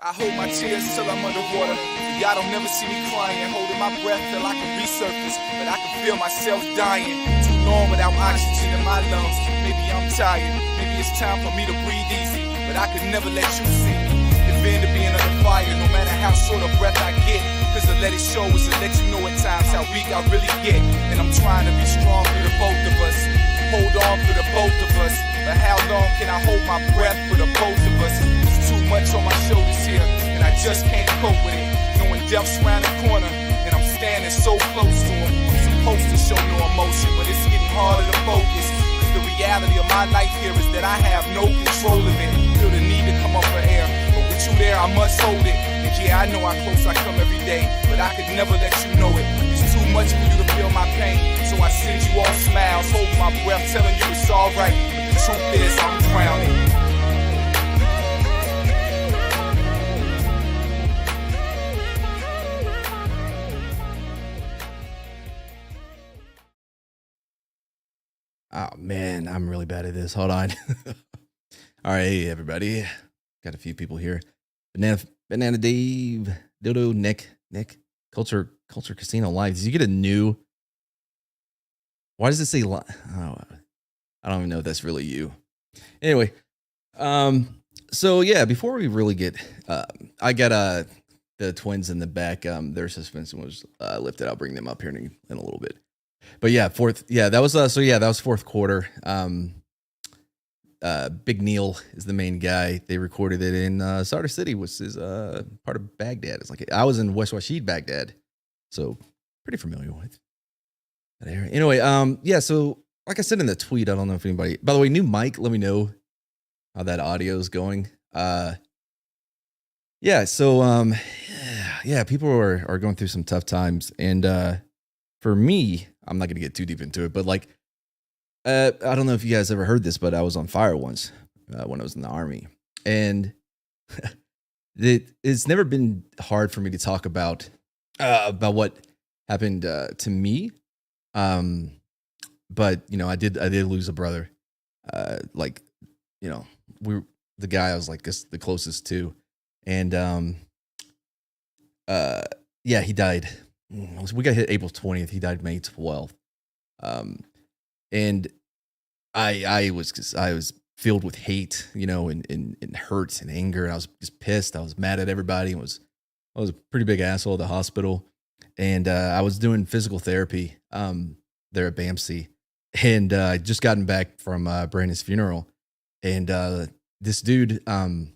I hold my tears till I'm underwater. Y'all don't never see me crying, holding my breath till I can resurface. But I can feel myself dying. Too long without oxygen in my lungs. Maybe I'm tired, maybe it's time for me to breathe easy. But I could never let you see me defend to being under fire, no matter how short a breath I get. Cause to let it show is to let you know at times how weak I really get. And I'm trying to be strong for the both of us. Hold on for the both of us. But how long can I hold my breath for the both of us? It's too much on my shoulders here, and I just can't cope with it. Knowing death's round the corner, and I'm standing so close to him. I'm supposed to show no emotion, but it's getting harder to focus. Cause the reality of my life here is that I have no control of it. Feel the need to come up for air, but with you there, I must hold it. And yeah, I know how close I come every day, but I could never let you know it. It's too much for you to feel my pain, so I send you all smiles, holding my breath, telling you it's alright. But the truth is, I'm drowning. Oh man, I'm really bad at this. Hold on. All right, hey everybody. Got a few people here. Banana Dave, Dodo, Nick, Culture Casino Live. Did you get a new? Why does it say? Oh, I don't even know if that's really you. Anyway, so yeah, before we really get, I got the twins in the back. Their suspension was lifted. I'll bring them up here in a little bit. But yeah, that was fourth quarter. Big Neil is the main guy. They recorded it in Sardar City, which is part of Baghdad. It's like I was in West Rashid, Baghdad, so pretty familiar with that area. Anyway, yeah. So like I said in the tweet, I don't know if anybody. By the way, new mic. Let me know how that audio is going. Yeah. So yeah, people are going through some tough times, and for me, I'm not gonna get too deep into it, but like. I don't know if you guys ever heard this, but I was on fire once when I was in the Army. And it's never been hard for me to talk about what happened to me. But, you know, I did lose a brother. Like, you know, the guy I was like the closest to. And yeah, he died. We got hit April 20th. He died May 12th. And I was filled with hate, you know, and hurt and anger. And I was just pissed. I was mad at everybody. I was a pretty big asshole at the hospital. And I was doing physical therapy there at BAMC. And I just gotten back from Brandon's funeral. And this dude, Joe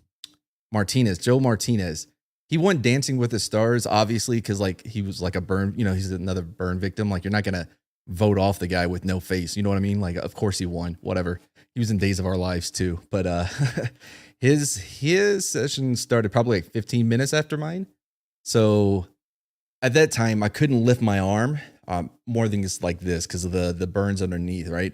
Martinez, he went Dancing with the Stars, obviously, because like he was like a burn, you know, he's another burn victim. Like you're not going to vote off the guy with no face. You know what I mean? Like, of course he won, whatever. He was in Days of Our Lives too. But his session started probably like 15 minutes after mine. So at that time, I couldn't lift my arm more than just like this because of the burns underneath, right?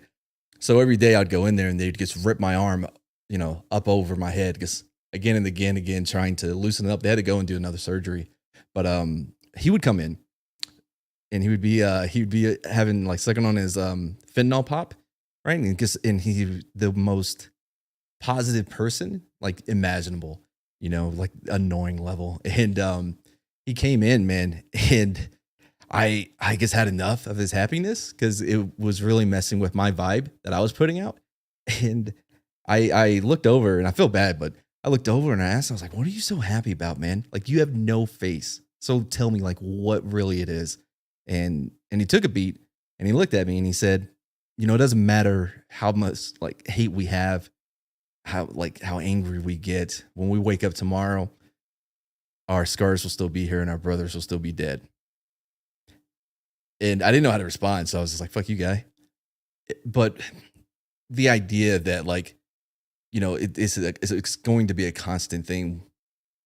So every day I'd go in there and they'd just rip my arm, you know, up over my head because again and again, trying to loosen it up. They had to go and do another surgery. But he would come in. And he would be having like sucking on his fentanyl pop, right? And he the most positive person like imaginable, you know, like annoying level. And he came in, man, and I guess had enough of his happiness because it was really messing with my vibe that I was putting out. And I looked over and I feel bad, but I looked over and I asked, I was like, "What are you so happy about, man? Like you have no face. So tell me like what really it is." And he took a beat and he looked at me and he said, you know, it doesn't matter how much like hate we have, how angry we get. When we wake up tomorrow, our scars will still be here and our brothers will still be dead. And I didn't know how to respond. So I was just like, fuck you, guy. But the idea that like, you know, it's going to be a constant thing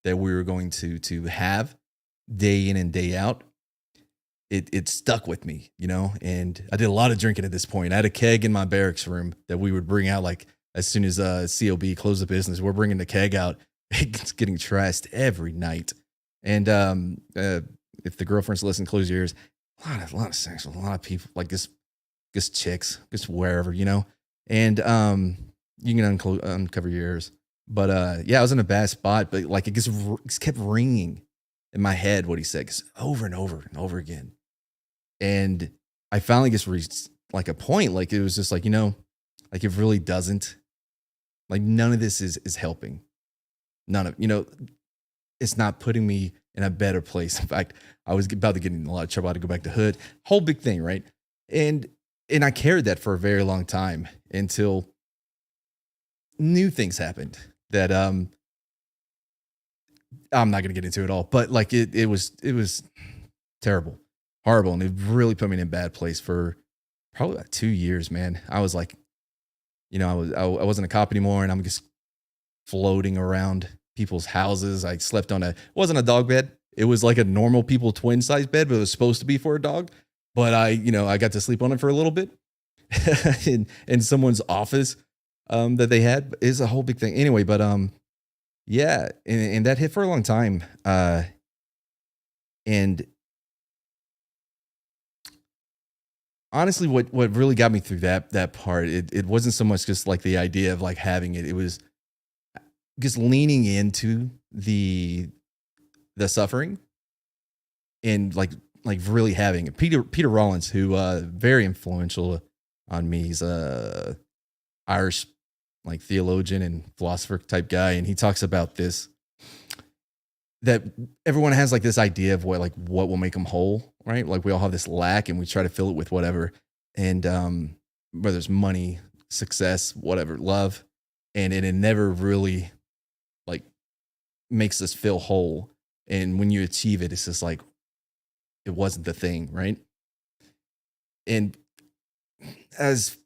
that we were going to have day in and day out. It stuck with me, you know, and I did a lot of drinking at this point. I had a keg in my barracks room that we would bring out like as soon as COB closed the business. We're bringing the keg out. It's getting trashed every night. And if the girlfriends listen, close your ears. A lot of sex with a lot of people, like this chicks, just wherever, you know. And you can uncover your ears. But yeah, I was in a bad spot, but like it kept ringing in my head what he said over and over and over again. And I finally just reached like a point, like it was just like, like it really doesn't, like none of this is helping. None of, it's not putting me in a better place. In fact, I was about to get in a lot of trouble. I had to go back to hood. Whole big thing, right? And I carried that for a very long time until new things happened that I'm not gonna get into it all. But like it was terrible, horrible, and it really put me in a bad place for probably about 2 years, man. I was like, I wasn't a cop anymore, and I'm just floating around people's houses. I slept on it wasn't a dog bed. It was like a normal people twin size bed, but it was supposed to be for a dog. But I got to sleep on it for a little bit in someone's office that they had. Is a whole big thing. Anyway, but yeah, and that hit for a long time. And honestly, what really got me through that part, it wasn't so much just like the idea of like having it. It was just leaning into the suffering and like really having it. Peter Rollins, who very influential on me. He's a Irish like theologian and philosopher type guy, and he talks about this, that everyone has like this idea of what will make them whole, right? Like we all have this lack and we try to fill it with whatever. And whether it's money, success, whatever, love, and it never really like makes us feel whole. And when you achieve it, it's just like it wasn't the thing, right? And as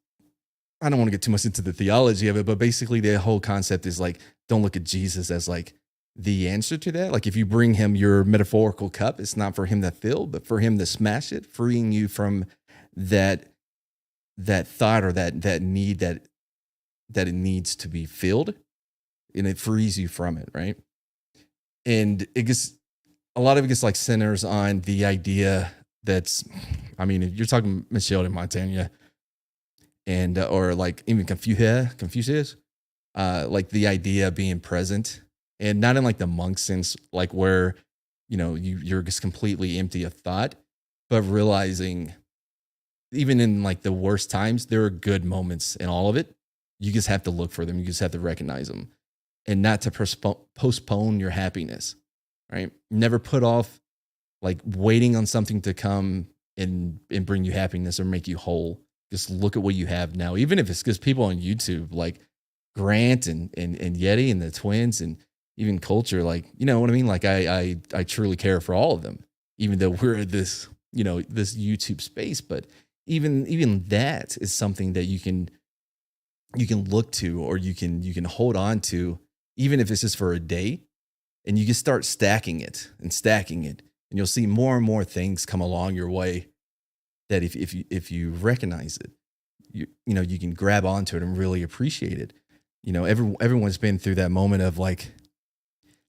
I don't want to get too much into the theology of it, but basically the whole concept is like, don't look at Jesus as like the answer to that. Like if you bring him your metaphorical cup, it's not for him to fill, but for him to smash it, freeing you from that thought or that need that it needs to be filled, and it frees you from it, right? And it gets, a lot of it gets like centers on the idea that's, I mean, if you're talking Michelle de Montaigne, and or like even Confucius, like the idea of being present, and not in like the monk sense, like where you're just completely empty of thought, but realizing even in like the worst times, there are good moments in all of it. You just have to look for them. You just have to recognize them, and not to postpone your happiness, right? Never put off like waiting on something to come and bring you happiness or make you whole. Just look at what you have now, even if it's because people on YouTube like Grant and Yeti and the twins and even Culture, like, you know what I mean? Like I truly care for all of them, even though we're this, this YouTube space. But even that is something that you can look to, or you can hold on to, even if it's just for a day, and you can start stacking it, and you'll see more and more things come along your way that if you recognize it, you can grab onto it and really appreciate it. Everyone's been through that moment of like,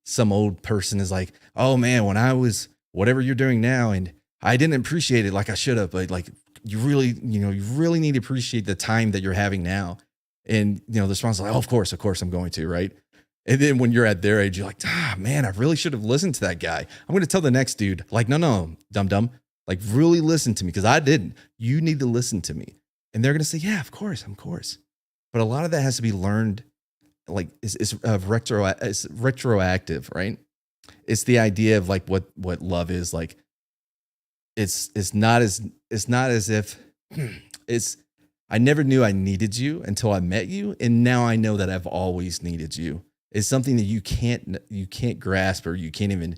some old person is like, oh man, when I was whatever you're doing now, and I didn't appreciate it like I should have, but like you really need to appreciate the time that you're having now. And the response is like, oh, of course I'm going to, right? And then when you're at their age, you're like, man, I really should have listened to that guy. I'm going to tell the next dude, like, no, dumb. Like, really listen to me, because I didn't. You need to listen to me. And they're going to say, yeah, of course. But a lot of that has to be learned, like, it's retroactive, right? It's the idea of like what love is. Like, it's not as if I never knew I needed you until I met you, and now I know that I've always needed you. It's something that you can't grasp, or you can't even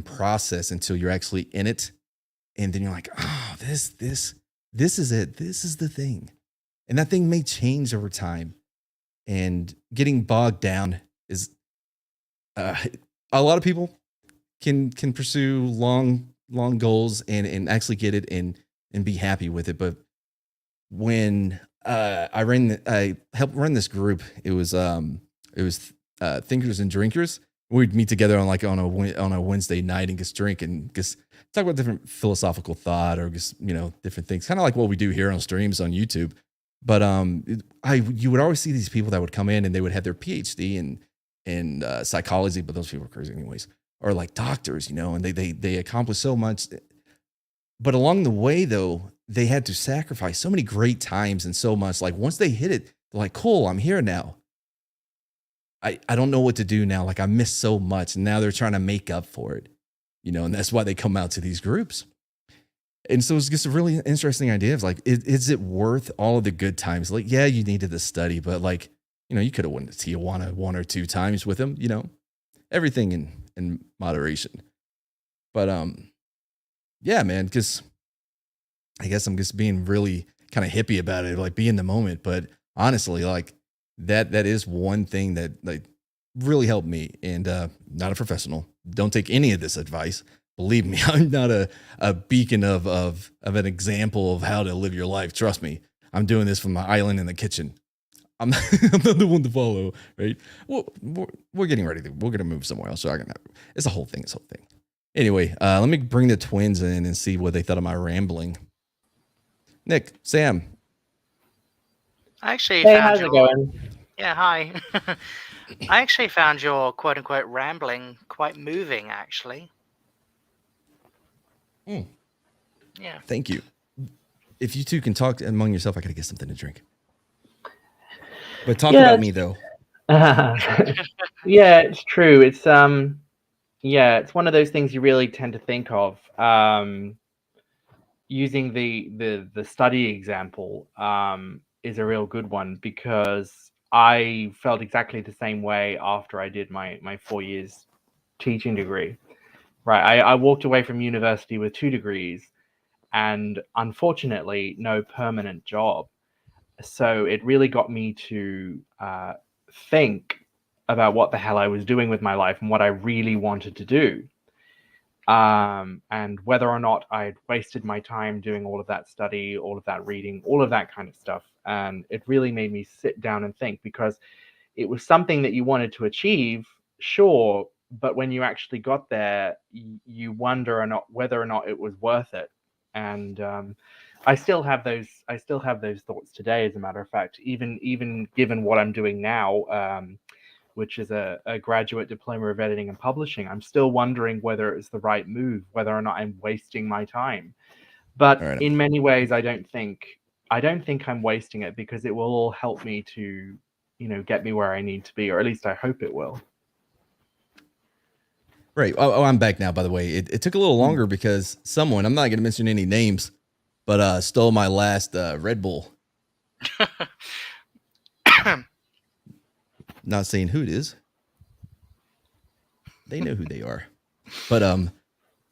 process until you're actually in it. And then you're like, oh, this is it. This is the thing. And that thing may change over time. And getting bogged down is, a lot of people can pursue long goals and actually get it and be happy with it. But when I helped run this group, it was Thinkers and Drinkers. We'd meet together on a Wednesday night and just drink and just talk about different philosophical thought, or just different things, kind of like what we do here on streams on YouTube. But you would always see these people that would come in and they would have their PhD in psychology, but those people are crazy anyways, or like doctors, you know, and they accomplish so much. But along the way, though, they had to sacrifice so many great times and so much. Like once they hit it, they're like, cool, I'm here now. I don't know what to do now. Like I missed so much, and now they're trying to make up for it, you know, and that's why they come out to these groups. And so it's just a really interesting idea of like, is it worth all of the good times? Like, yeah, you needed the study, but like, you know, you could have went to Tijuana 1 or 2 times with them, you know, everything in moderation. But yeah, man, because I guess I'm just being really kind of hippie about it, like be in the moment. But honestly, like that is one thing that like really helped me. And not a professional. Don't take any of this advice. Believe me, I'm not a beacon of an example of how to live your life. Trust me, I'm doing this from my island in the kitchen. I'm not, I'm not the one to follow, right? Well, we're getting ready. We're going to move somewhere else. So it's a whole thing. It's a whole thing. Anyway, let me bring the twins in and see what they thought of my rambling. Nick, Sam. I actually Hey, found how's it going? Yeah, hi. I actually found your quote unquote rambling quite moving, actually. Yeah. Thank you. If you two can talk among yourself, I got to get something to drink. But talk about me, though. Yeah, it's true. It's it's one of those things you really tend to think of. Using the study example is a real good one, because I felt exactly the same way after I did my 4 years teaching degree. Right, I walked away from university with 2 degrees, and unfortunately, no permanent job. So it really got me to think about what the hell I was doing with my life and what I really wanted to do. And whether or not I'd wasted my time doing all of that study, all of that reading, all of that kind of stuff. And it really made me sit down and think, because it was something that you wanted to achieve, sure, but when you actually got there, you wonder whether or not it was worth it. And I still have those thoughts today, as a matter of fact, even given what I'm doing now, which is a graduate diploma of editing and publishing. I'm still wondering whether it's the right move, whether or not I'm wasting my time. But in many ways, I don't think I'm wasting it, because it will all help me to, get me where I need to be, or at least I hope it will. Right. Oh, I'm back now, by the way. It took a little longer because someone, I'm not going to mention any names, but stole my last Red Bull. Not saying who it is. They know who they are. But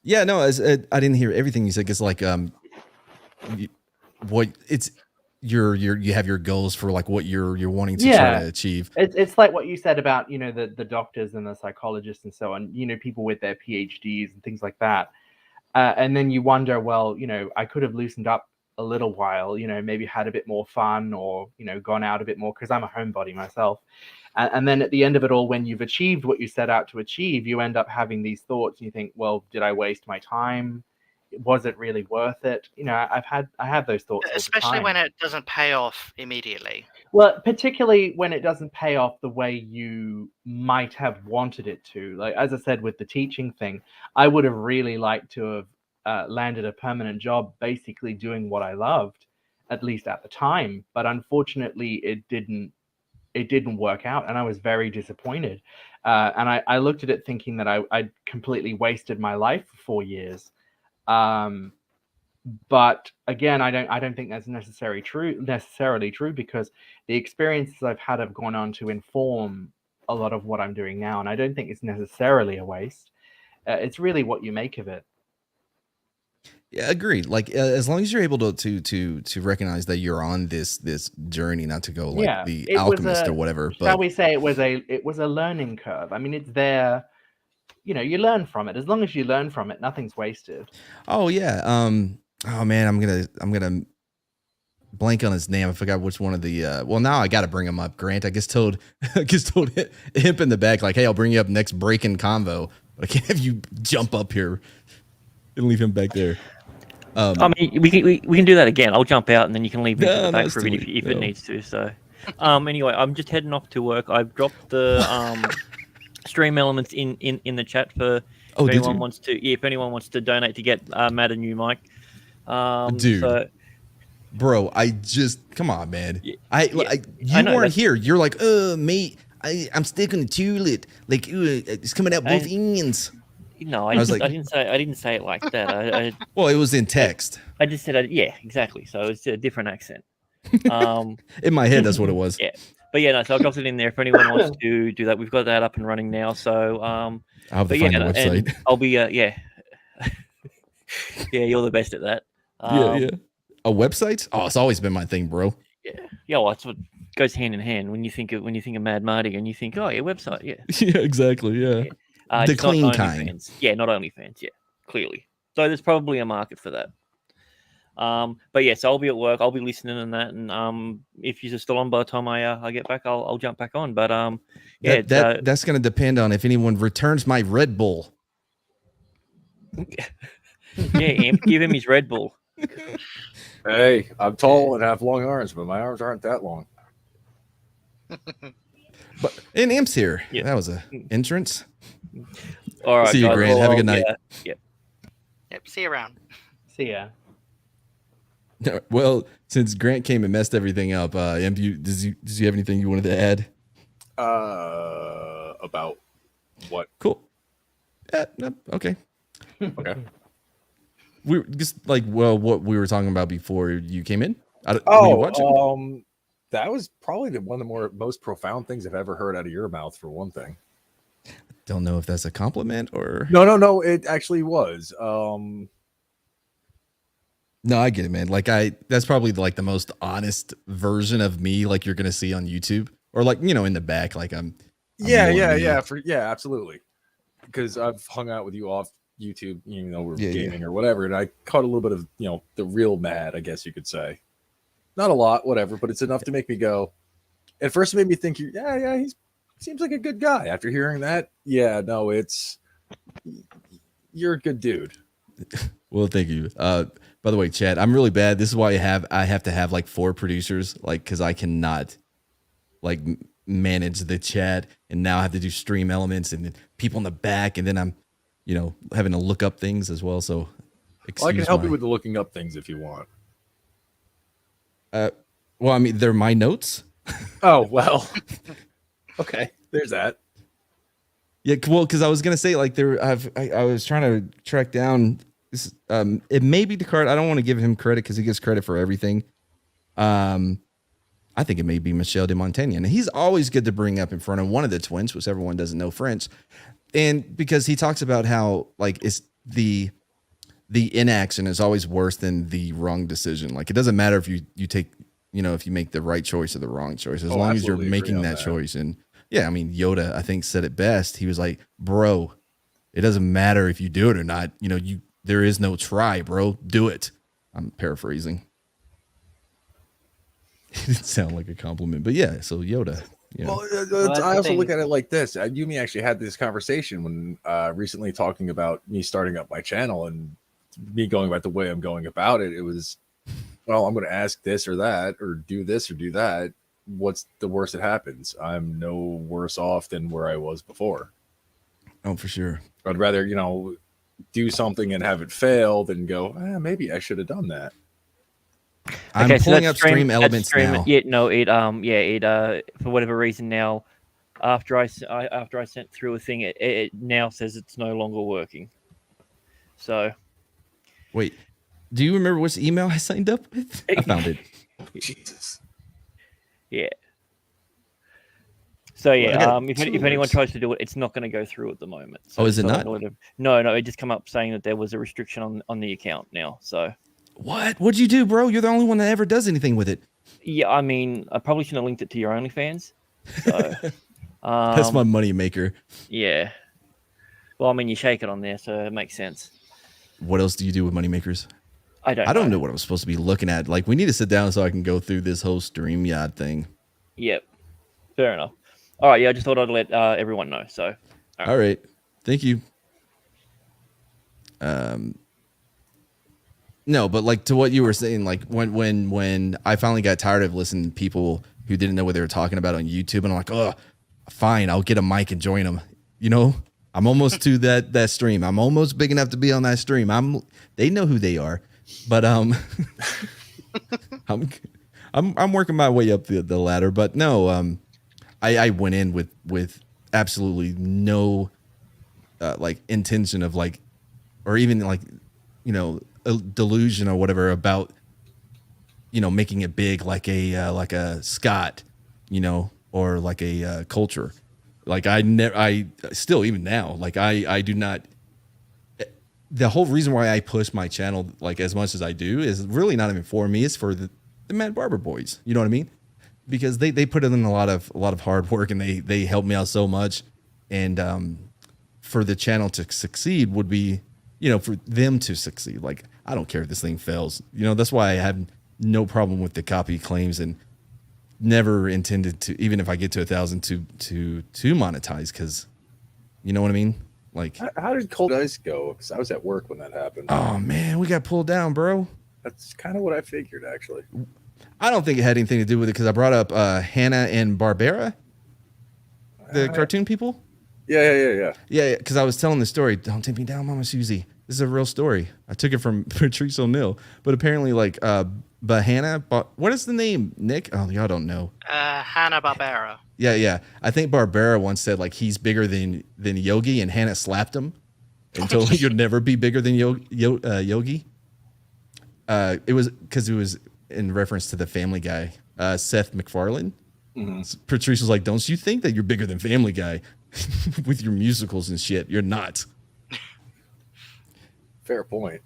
yeah, no, I didn't hear everything you said. It's like you have your goals for like what you're wanting to try to achieve. It's like what you said about, the doctors and the psychologists and so on, people with their PhDs and things like that. And then you wonder, well, I could have loosened up a little while, maybe had a bit more fun, or, gone out a bit more, because I'm a homebody myself. And then at the end of it all, when you've achieved what you set out to achieve, you end up having these thoughts, and you think, well, did I waste my time? Was it really worth it? I have those thoughts, especially when it doesn't pay off immediately. Well, particularly when it doesn't pay off the way you might have wanted it to. Like, as I said, with the teaching thing, I would have really liked to have landed a permanent job, basically doing what I loved, at least at the time. But unfortunately, it didn't work out, and I was very disappointed. And I looked at it thinking that I'd completely wasted my life for 4 years. But again, I don't think that's necessarily true, because the experiences I've had have gone on to inform a lot of what I'm doing now, and I don't think it's necessarily a waste. It's really what you make of it. Yeah, agreed. Like as long as you're able to recognize that you're on this journey, not to go like the alchemist or whatever. Shall we say it was a learning curve? I mean, it's there. You learn from it. As long as you learn from it, nothing's wasted. Oh yeah. Oh man, I'm gonna blank on his name. I forgot which one of the. Well, now I got to bring him up. Grant, I guess told him in the back like, hey, I'll bring you up next break in convo, but I can't have you jump up here and leave him back there. I mean, we can do that again. I'll jump out and then you can leave me to No, the back let's for a bit do if it. it No. needs to. So, anyway, I'm just heading off to work. I've dropped the stream elements in the chat for Oh, if did anyone you? wants to. Yeah, if anyone wants to donate to get Matt a new mic. Dude. So, Bro, I just come on, man. Yeah, You know, weren't that's- here. You're like, mate, I'm stuck on the toilet. Like, it's coming out both ends. No, I was like- I didn't say it like that. Well, it was in text. I just said, yeah, exactly. So it's a different accent. In my head, that's what it was. Yeah, but yeah, no. So I dropped it in there if anyone wants to do that. We've got that up and running now. So I'll have to but find yeah, the and website. I'll be yeah, yeah. You're the best at that. Yeah. A website? Oh, it's always been my thing, bro. Yeah. Well, that's what goes hand in hand when you think of Mad Marty and you think, oh, yeah, website, yeah. Yeah, exactly. Yeah. The just not clean kind. OnlyFans. Yeah, not OnlyFans. Yeah, clearly. So there's probably a market for that. But yeah, so I'll be at work. I'll be listening and that. And if you're still on by the time I get back, I'll jump back on. But yeah, that's going to depend on if anyone returns my Red Bull. yeah, Imp, give him his Red Bull. Hey, I'm tall and have long arms, but my arms aren't that long. But and Imp's here. Yeah. That was a entrance. All right, See you, guys. Grant. Have a good night. Yeah. Yep. See you around. See ya. Well, since Grant came and messed everything up, Imp, does you have anything you wanted to add? About what? Cool. Yeah, no, okay. Okay. We just like what we were talking about before you came in. Were you watching? That was probably one of the most profound things I've ever heard out of your mouth, for one thing. Don't know if that's a compliment or No, it actually was. No, I get it, man. Like that's probably like the most honest version of me, like you're gonna see on YouTube, or like in the back, like I'm Yeah, more me. absolutely. Because I've hung out with you off YouTube, we're Yeah, gaming or whatever, and I caught a little bit of the real mad, I guess you could say. Not a lot, whatever, but it's enough to make me go. At first, it made me think, he seems like a good guy. After hearing that, you're a good dude. Well, thank you. By the way, Chad, I'm really bad. This is why I have to have like 4 producers, like because I cannot like manage the chat, and now I have to do stream elements and then people in the back, and then I'm having to look up things as well. So Well, I can help you with the looking up things if you want. Well, I mean, they're my notes. Oh, well. Okay, there's that. Yeah, well, because I was gonna say like I was trying to track down this. It may be Descartes. I don't want to give him credit because he gets credit for everything. I think it may be Michel de Montaigne, and he's always good to bring up in front of one of the twins, which everyone doesn't know French, and because he talks about how like it's the inaction is always worse than the wrong decision. Like it doesn't matter if you take if you make the right choice or the wrong choice, as long as you're making that choice. And yeah, I mean, Yoda, I think, said it best. He was like, bro, it doesn't matter if you do it or not. There is no try, bro. Do it. I'm paraphrasing. It didn't sound like a compliment, but yeah. So Yoda. Well, that's I the also thing. look at it like this. You and me actually had this conversation when recently talking about me starting up my channel and me going about the way I'm going about it. It was, well, I'm going to ask this or that, or do this or do that. What's the worst that happens? I'm no worse off than where I was before. Oh, for sure. I'd rather, do something and have it fail than go, maybe I should have done that. I'm pulling up stream elements now. Yeah, no, it for whatever reason now, after I sent through a thing, it now says it's no longer working. So, wait, do you remember which email I signed up with? I found it. Jesus. Yeah. So yeah, Well, if anyone tries to do it, it's not going to go through at the moment. So Oh, is it not? No, it just come up saying that there was a restriction on the account now. So What? What'd you do, bro? You're the only one that ever does anything with it. yeah, I mean, I probably shouldn't have linked it to your OnlyFans. So That's my money maker. yeah. Well, I mean, you shake it on there, so it makes sense. What else do you do with money makers? I don't know what I'm supposed to be looking at. Like, we need to sit down so I can go through this whole StreamYard thing. Yep. Fair enough. All right. Yeah, I just thought I'd let everyone know. So. All right. Thank you. No, but like to what you were saying, like when I finally got tired of listening to people who didn't know what they were talking about on YouTube, and I'm like, oh, fine, I'll get a mic and join them. You know, I'm almost to that stream. I'm almost big enough to be on that stream. They know who they are, but I'm working my way up the ladder. But no, I went in with absolutely no like intention of like, or even like, you know, a delusion or whatever about, you know, making it big like a Scott, you know, or like a culture. Like I still, even now, like I do not. The whole reason why I push my channel like as much as I do is really not even for me. It's for the Mad Barber boys. You know what I mean? Because they put in a lot of hard work, and they help me out so much. And for the channel to succeed would be, you know, for them to succeed. Like, I don't care if this thing fails. You know, that's why I have no problem with the copy claims, and never intended to, even if I get to 1,000, to monetize, because you know what I mean? Like, How did Cold Ice go? Because I was at work when that happened. oh man, we got pulled down, bro. That's kind of what I figured, actually. I don't think it had anything to do with it, because I brought up Hanna and Barbera, the cartoon people. Yeah. Yeah, because I was telling the story. Don't take me down, Mama Susie. This is a real story. I took it from Patrice O'Neill, but apparently, like, Hanna. What is the name, Nick? Oh, y'all don't know. Hanna-Barbera. Yeah. I think Barbera once said like he's bigger than Yogi, and Hanna slapped him and told him you'll never be bigger than Yogi. It was because it was in reference to the Family Guy, Seth MacFarlane. Mm-hmm. Patrice was like, "Don't you think that you're bigger than Family Guy with your musicals and shit? You're not." Fair point.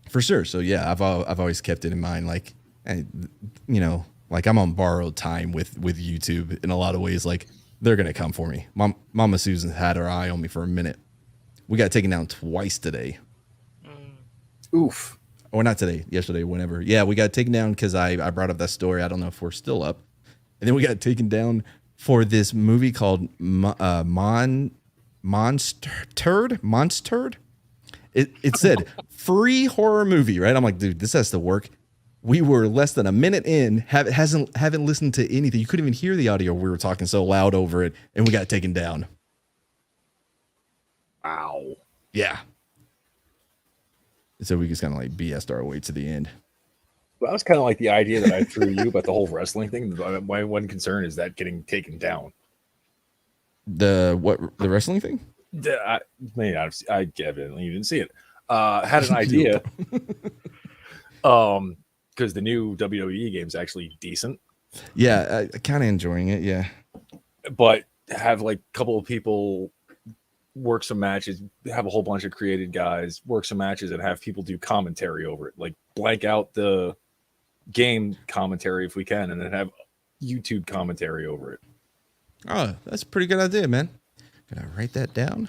For sure. So yeah, I've always kept it in mind, like, you know, like I'm on borrowed time with YouTube in a lot of ways. Like, they're gonna come for me. Mama Susan had her eye on me for a minute. We got taken down twice today. Oof. Or not today, yesterday, whenever. Yeah, we got taken down because I brought up that story. I don't know if we're still up. And then we got taken down for this movie called Monstered. It said free horror movie, right? I'm like, dude, this has to work. We were less than a minute in, haven't listened to anything. You couldn't even hear the audio. We were talking so loud over it, and we got taken down. Wow. Yeah. So we just kind of like BS'd our way to the end. Well, that was kind of like the idea that I threw you about the whole wrestling thing. My one concern is that getting taken down. The wrestling thing? I evidently you didn't see it. Had an idea. Because the new WWE game is actually decent. Yeah, I kind of enjoying it. Yeah, but have like a couple of people work some matches, have a whole bunch of created guys work some matches, and have people do commentary over it. Like, blank out the game commentary if we can, and then have YouTube commentary over it. Oh, that's a pretty good idea, man. Can I write that down?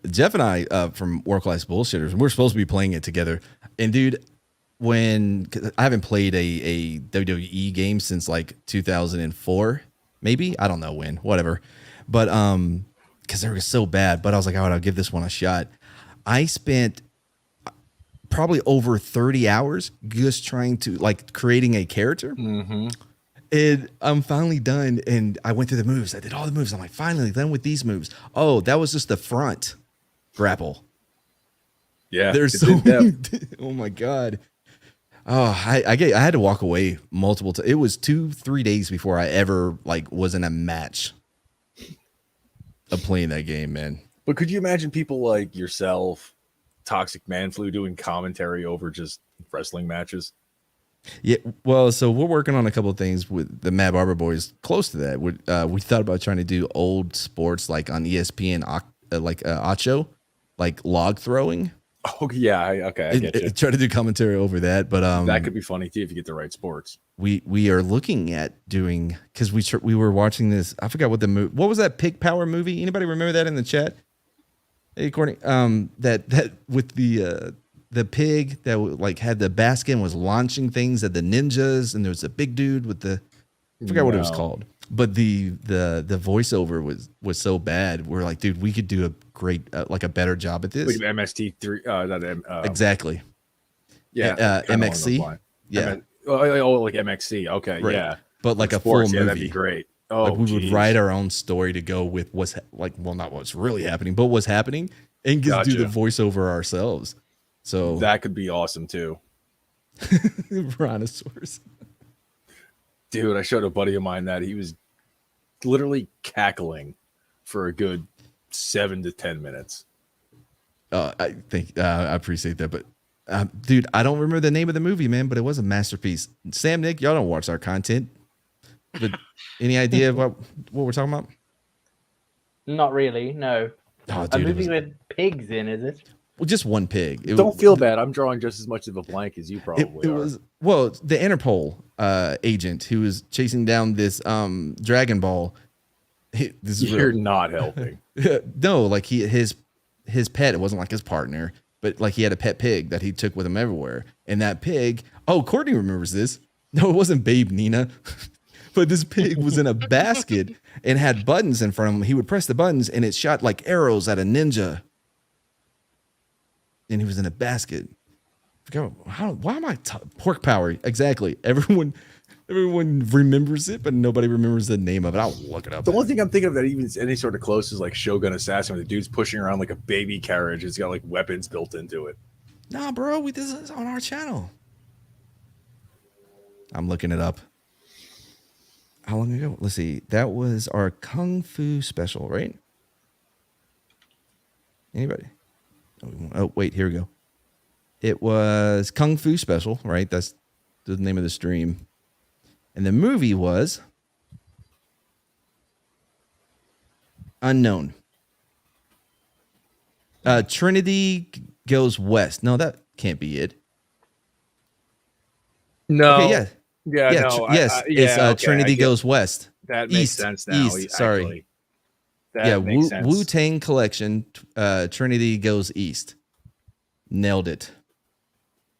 Jeff and I from World Class Bullshitters, we're supposed to be playing it together. And dude, cause I haven't played a WWE game since like 2004, maybe. I don't know when, whatever. But because they were so bad. But I was like, all right, I'll give this one a shot. I spent probably over 30 hours just trying to like creating a character. Mm-hmm. And I'm finally done, and I went through the moves. I did all the moves. I'm like, finally done with these moves. Oh, that was just the front grapple. Yeah, there's so many. Oh my god. Oh, I had to walk away multiple times. It was 2-3 days before I ever like was in a match of playing that game, man. But could you imagine people like yourself, Toxic Man Flu, doing commentary over just wrestling matches? Yeah, well, so we're working on a couple of things with the Mad Barber Boys close to that. We thought about trying to do old sports like on ESPN, like Acho, like log throwing. Oh yeah, okay, I get you. Try to do commentary over that, but that could be funny too if you get the right sports. We are looking at doing, because we were watching this. I forgot what what was that Pig Power movie? Anybody remember that in the chat? Hey, Courtney, that with the pig that like had the basket and was launching things at the ninjas, and there was a big dude with I forgot what it was called. but the voiceover was so bad. We're like, dude, we could do a great like a better job at this. Like MST3, Exactly. yeah, kinda along those MXC. lines. Yeah, like MXC. Okay, right. yeah. But like a Sports, full yeah, movie. that'd be great. Oh, Like we would geez. write our own story to go with what's not what's really happening, but what's happening, and just do the Gotcha. voiceover ourselves. So That could be awesome too. Brontosaurus. Dude, I showed a buddy of mine that he was literally cackling for a good 7 to 10 minutes. I think I appreciate that, but dude, I don't remember the name of the movie, man, but it was a masterpiece. Sam, Nick, y'all don't watch our content, but any idea about what we're talking about? Not really. No. Oh, A dude, it movie was, with pigs in, is it? well, just one pig. Don't feel bad. I'm drawing just as much of a blank as you probably It are. was the Interpol agent who was chasing down this Dragon Ball. This is You're real. not helping. No, like his pet. It wasn't like his partner, but like he had a pet pig that he took with him everywhere. And that pig. Oh, Courtney remembers this. No, it wasn't Babe Nina, but this pig was in a basket and had buttons in front of him. He would press the buttons and it shot like arrows at a ninja. And he was in a basket. Why am I Pork Power? Exactly. Everyone remembers it, but nobody remembers the name of it. I'll look it up. The only thing I'm thinking of that even is any sort of close is like Shogun Assassin, where the dude's pushing around like a baby carriage. It's got like weapons built into it. Nah, bro, this is on our channel. I'm looking it up. How long ago? Let's see. That was our Kung Fu special, right? Anybody? Oh, wait, here we go. It was Kung Fu special, right? That's the name of the stream. And the movie was Unknown. Trinity Goes West. No, that can't be it. No. Okay, yeah. Yeah, no. It's okay, Trinity Goes West. That makes East, sense now. East, sorry. Actually. That makes Wu, sense. Wu-Tang Collection, Trinity Goes East. Nailed it.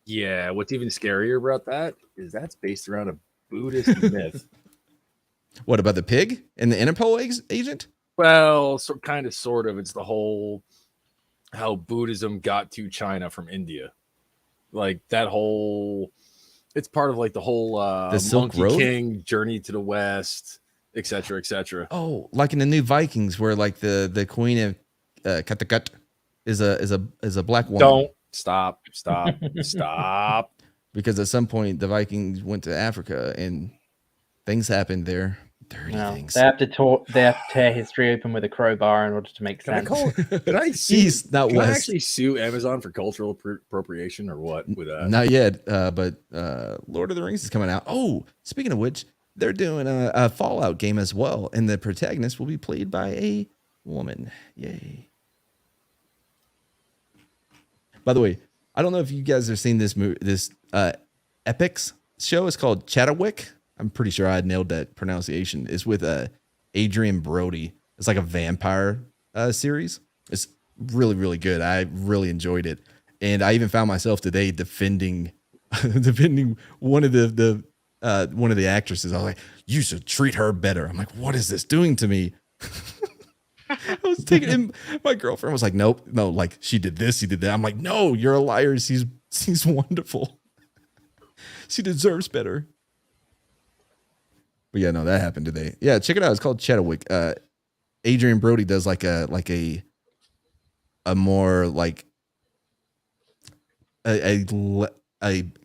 Yeah, what's even scarier about that is that's based around a Buddhist myth. What about the pig and the Interpol agent? Well, kind of, sort of. It's the whole how Buddhism got to China from India. Like that whole, it's part of like the whole The Silk Monkey Road? King journey to the West, etc., etc. Oh, like in the new Vikings, where like the queen of Kattegat is a black woman. Don't stop. Because at some point the Vikings went to Africa and things happened there. Dirty No, things. they have to tear history open with a crowbar in order to make Can I sense. call it? Can I sue? East, not Can I west. actually sue Amazon for cultural appropriation or what? With Not yet, but Lord of the Rings is coming out. Oh, speaking of which, they're doing a Fallout game as well, and the protagonist will be played by a woman. Yay! By the way, I don't know if you guys have seen this movie, this Epix show. It's called Chadwick. I'm pretty sure I nailed that pronunciation. It's with Adrian Brody. It's like a vampire series. It's really, really good. I really enjoyed it, and I even found myself today defending one of the actresses. I was like, "You should treat her better." I'm like, "What is this doing to me?" I was taking him. My girlfriend was like, "Nope, no, like she did this, she did that." I'm like, "No, you're a liar. She's wonderful. She deserves better." But yeah, no, that happened today. Yeah, check it out. It's called Chadwick. Adrian Brody does like a more like a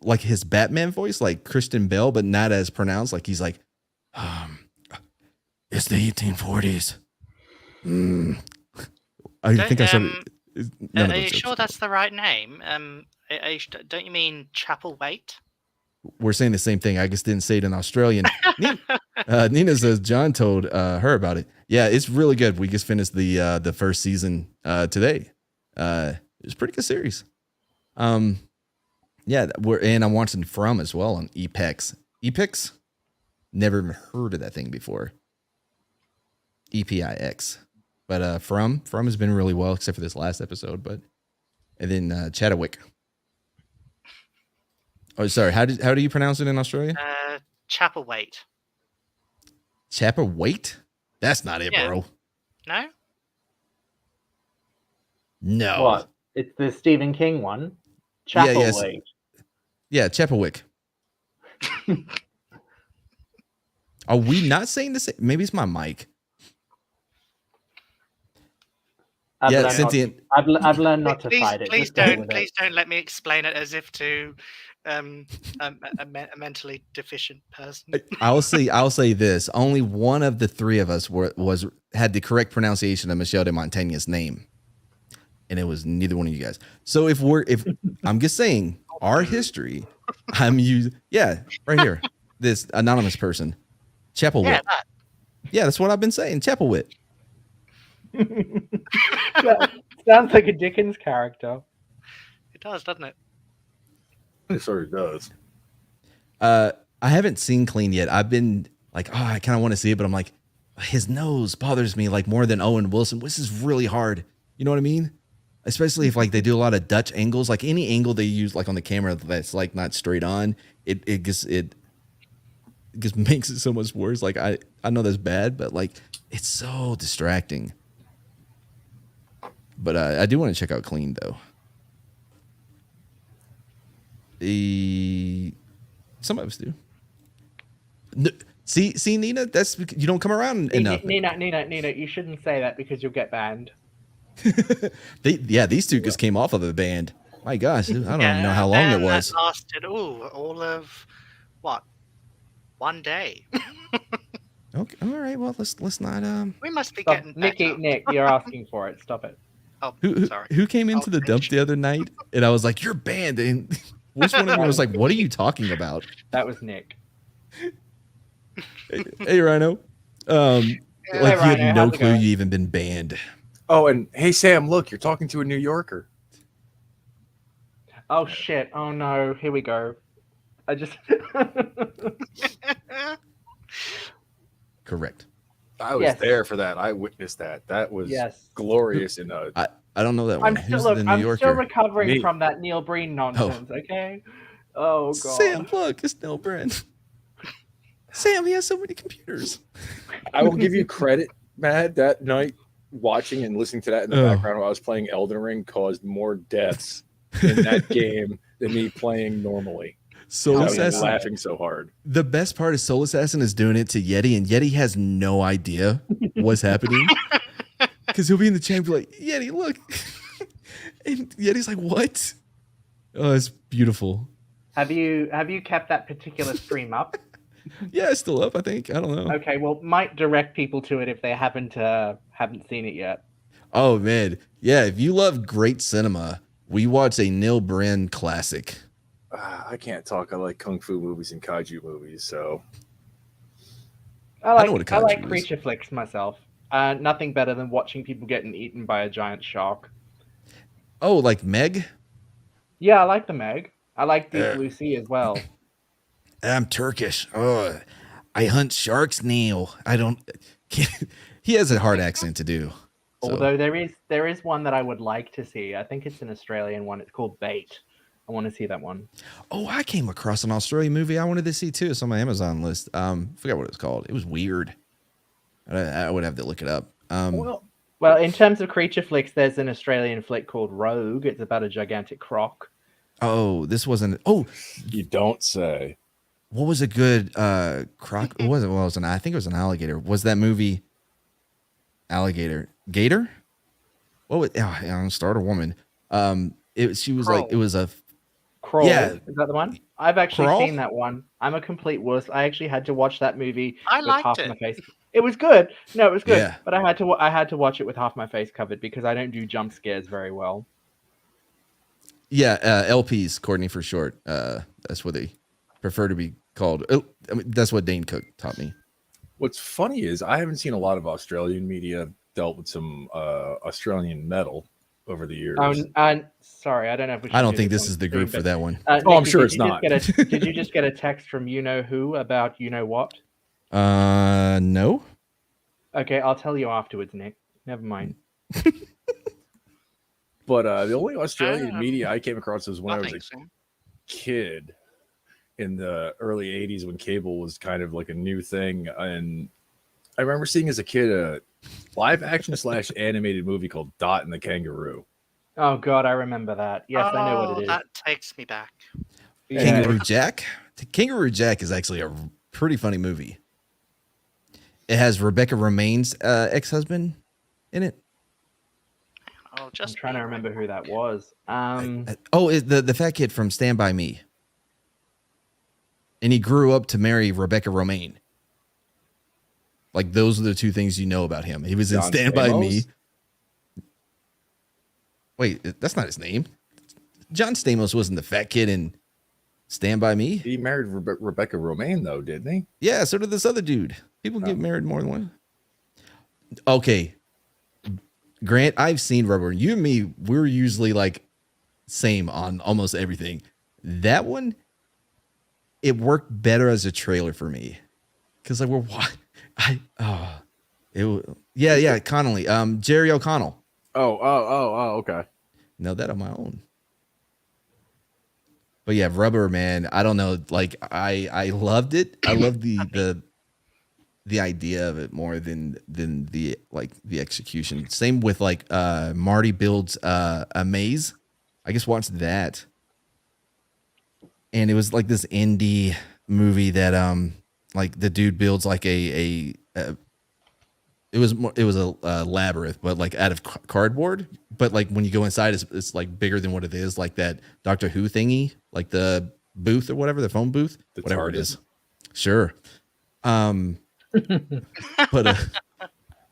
like his Batman voice, like Christian Bale, but not as pronounced. Like he's like, it's the 1840s. I think I started. None of Are those you jokes. sure that's the right name? Don't you mean Chapel Wait? We're saying the same thing. I just didn't say it in Australian. Nina says John told her about it. Yeah, it's really good. We just finished the first season today. It's a pretty good series. Yeah, I'm watching From as well on Epix. Epix? Never even heard of that thing before. EPIX. But From has been really well, except for this last episode. And then Chadwick. Oh, sorry. How do you pronounce it in Australia? Chapel Wait. Chapelwaite? That's not it, Yeah. bro. No? No. What? It's the Stephen King one. Yeah, yes. Chapelwaite. Yeah, Chapelwick. Are we not saying the same? Maybe it's my mic. Yeah, sentient. I've learned not to Please, fight it. please Just go don't. with Please it. don't let me explain it as if to a mentally deficient person. I'll say this. Only one of the three of us had the correct pronunciation of Michel de Montaigne's name. And it was neither one of you guys. So if I'm just saying our history, right here. This anonymous person. Chapelwit. Yeah, that. Yeah, that's what I've been saying. Chapelwit. Sounds like a Dickens character. It does, doesn't it? It sort of does. I haven't seen Clean yet. I've been like, oh, I kind of want to see it, but I'm like, his nose bothers me like more than Owen Wilson. This is really hard. You know what I mean? Especially if like they do a lot of Dutch angles, like any angle they use like on the camera that's like not straight on, it just makes it so much worse. Like I know that's bad, but like it's so distracting. But I do want to check out Clean though. Some of us do. See, Nina, that's you don't come around enough. Nina, you shouldn't say that because you'll get banned. These two just came off of the band. My gosh, I don't even know how long it was. That lasted all of what? One day. Okay, all right. Well, let's not. We must be Stop. getting better. Nick, you're asking for it. Stop it. Oh, sorry. Who came into the dump the other night? And I was like, "You're banned." And which one of you was like, "What are you talking about?" That was Nick. Hey, Rhino. Like you Rhino, had no how's it clue going? you even been banned. Oh, and hey, Sam, look, you're talking to a New Yorker. Oh shit! Oh no! Here we go. I just. Correct. I was Yes. there for that. I witnessed that. That was Yes. glorious. And I don't know that one. I'm Who's still, the New I'm Yorker? still recovering Me. from that Neil Breen nonsense. Okay. Oh god. Sam, look, it's Neil Brent. Sam, he has so many computers. I will give you credit, Matt. That night, watching and listening to that in the background while I was playing Elden Ring caused more deaths in that game than me playing normally. Soul I was Assassin. laughing so hard. The best part is Soul Assassin is doing it to Yeti, and Yeti has no idea what's happening. Because he'll be in the chat and be like, Yeti, look. And Yeti's like, what? Oh, it's beautiful. Have you kept that particular stream up? Yeah, it's still up, I think. I don't know. Okay, well, might direct people to it if they haven't seen it yet. Oh, man. Yeah, if you love great cinema, we watch a Neil Bren classic. I can't talk. I like kung fu movies and kaiju movies, so know what a I kaiju like is. creature flicks myself. Nothing better than watching people getting eaten by a giant shark. Oh, like Meg? Yeah, I like the Meg. I like Deep Blue Sea as well. I'm Turkish. Oh, I hunt sharks, Neil. I don't... He has a hard accent to do. So. Although there is one that I would like to see. I think it's an Australian one. It's called Bait. I want to see that one. Oh, I came across an Australian movie I wanted to see too. It's on my Amazon list. Forgot what it was called. It was weird. I would have to look it up. Well, in terms of creature flicks, there's an Australian flick called Rogue. It's about a gigantic croc. Oh, this wasn't. Oh, you don't say. What was a good croc? What was it? Well, I think it was an alligator. Was that movie Alligator? Gator? What was? Oh, Starter Woman. She was Crawl. like it was a. Crawl. Yeah. Is that the one? I've actually Crawl? seen that one. I'm a complete wuss. I actually had to watch that movie I with liked half it. my face. It was good. No, it was good. Yeah. But I had to watch it with half my face covered because I don't do jump scares very well. Yeah, LPs, Courtney for short. That's what they prefer to be called. Oh, I mean, that's what Dane Cook taught me. What's funny is I haven't seen a lot of Australian media dealt with some Australian metal over the years. Sorry, I don't know if we should I don't do think this on is the stream, group for but, that one. I'm Nikki, sure did it's you just not. Did you just get a text from you know who about you know what? No. Okay, I'll tell you afterwards, Nick. Never mind. But the only Australian media I came across was when I was a Nothing. kid in the early 80s when cable was kind of like a new thing. And I remember seeing as a kid a live action / animated movie called Dot and the Kangaroo. Oh god, I remember that. Yes, I know what it is. That takes me back. Yeah, Kangaroo Jack. Kangaroo Jack is actually a pretty funny movie. It has Rebecca Romaine's ex-husband in it. Oh, I'm just trying to remember who that was. Is the fat kid from Stand By Me. And he grew up to marry Rebecca Romaine. Like, those are the two things you know about him. He was in John Stand By Me. Stamos? Wait, that's not his name. John Stamos wasn't the fat kid in Stand By Me. He married Rebecca Romaine, though, didn't he? Yeah, so did this other dude. People get married more than one. Okay. Grant, I've seen Rubber. You and me, we're usually like same on almost everything. That one, it worked better as a trailer for me. Because like Connolly. Jerry O'Connell. Oh, okay. Know that on my own. But yeah, Rubber, man, I don't know. Like I loved it. I love the idea of it more than the execution. Same with like Marty builds a maze. I just watched that. And it was like this indie movie that like the dude builds like it was a labyrinth, but like out of cardboard. But like when you go inside, it's like bigger than what it is, like that Doctor Who thingy, like the booth or whatever, the phone booth, whatever it is. Sure. But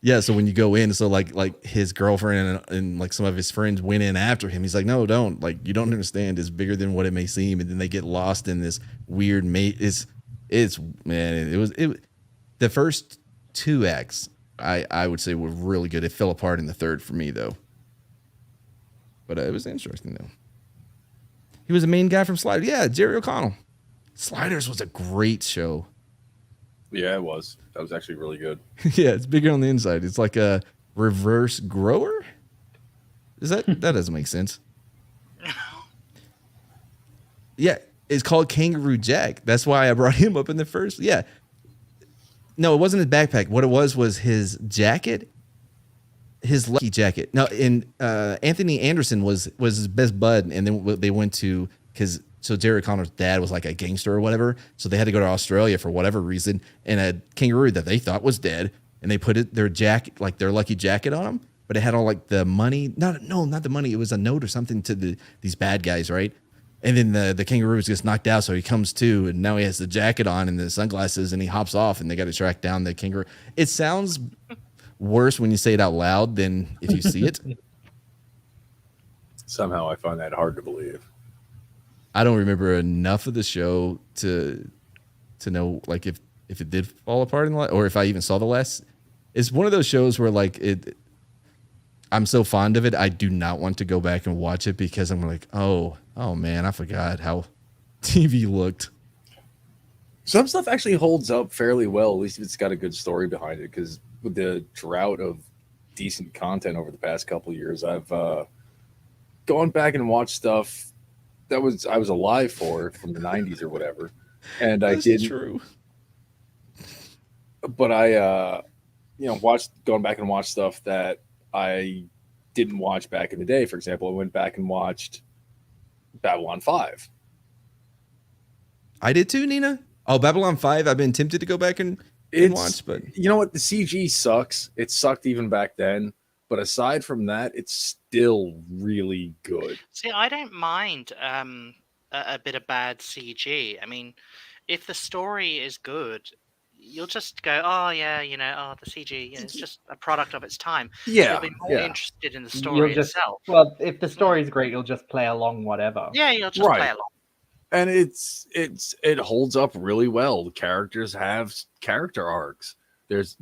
yeah, so when you go in, so like his girlfriend and like some of his friends went in after him. He's like, no, don't, like, you don't understand. It's bigger than what it may seem. And then they get lost in this weird it's man, it was the first 2 acts I would say were really good. It fell apart in the third for me though. But it was interesting though. He was the main guy from Sliders. Yeah, Jerry O'Connell. Sliders was a great show. Yeah, it was. That was actually really good. Yeah, it's bigger on the inside. It's like a reverse grower. That doesn't make sense? Yeah, it's called Kangaroo Jack. That's why I brought him up in the first. Yeah. No, it wasn't his backpack. What it was his jacket, his lucky jacket. No, and Anthony Anderson was his best bud, and then they went to So Jerry O'Connor's dad was like a gangster or whatever. So they had to go to Australia for whatever reason, and a kangaroo that they thought was dead, and they put their jacket, like their lucky jacket on him, but it had all like the money. Not the money. It was a note or something to these bad guys, right? And then the kangaroo gets knocked out, so he comes to, and now he has the jacket on and the sunglasses, and he hops off, and they got to track down the kangaroo. It sounds worse when you say it out loud than if you see it. Somehow I find that hard to believe. I don't remember enough of the show to know like if it did fall apart in the or if I even saw the last. It's one of those shows where like I'm so fond of it, I do not want to go back and watch it because I'm like, oh man, I forgot how TV looked. Some stuff actually holds up fairly well, at least if it's got a good story behind it. Because with the drought of decent content over the past couple of years, I've gone back and watched stuff that I was alive for from the 90s or whatever, and I did true. But I going back and watched stuff that I didn't watch back in the day. For example, I went back and watched Babylon 5. I did too, Nina. Oh, Babylon 5. I've been tempted to go back and watch, but you know what? The CG sucks. It sucked even back then. But aside from that, it's still really good. See, I don't mind a bit of bad CG. I mean, if the story is good, you'll just go, oh yeah, the CG, it's just a product of its time. Yeah, you'll be more interested in the story itself. Well, if the story's great, you'll just play along, whatever. Yeah, you'll just play along. And it holds up really well. The characters have character arcs. There's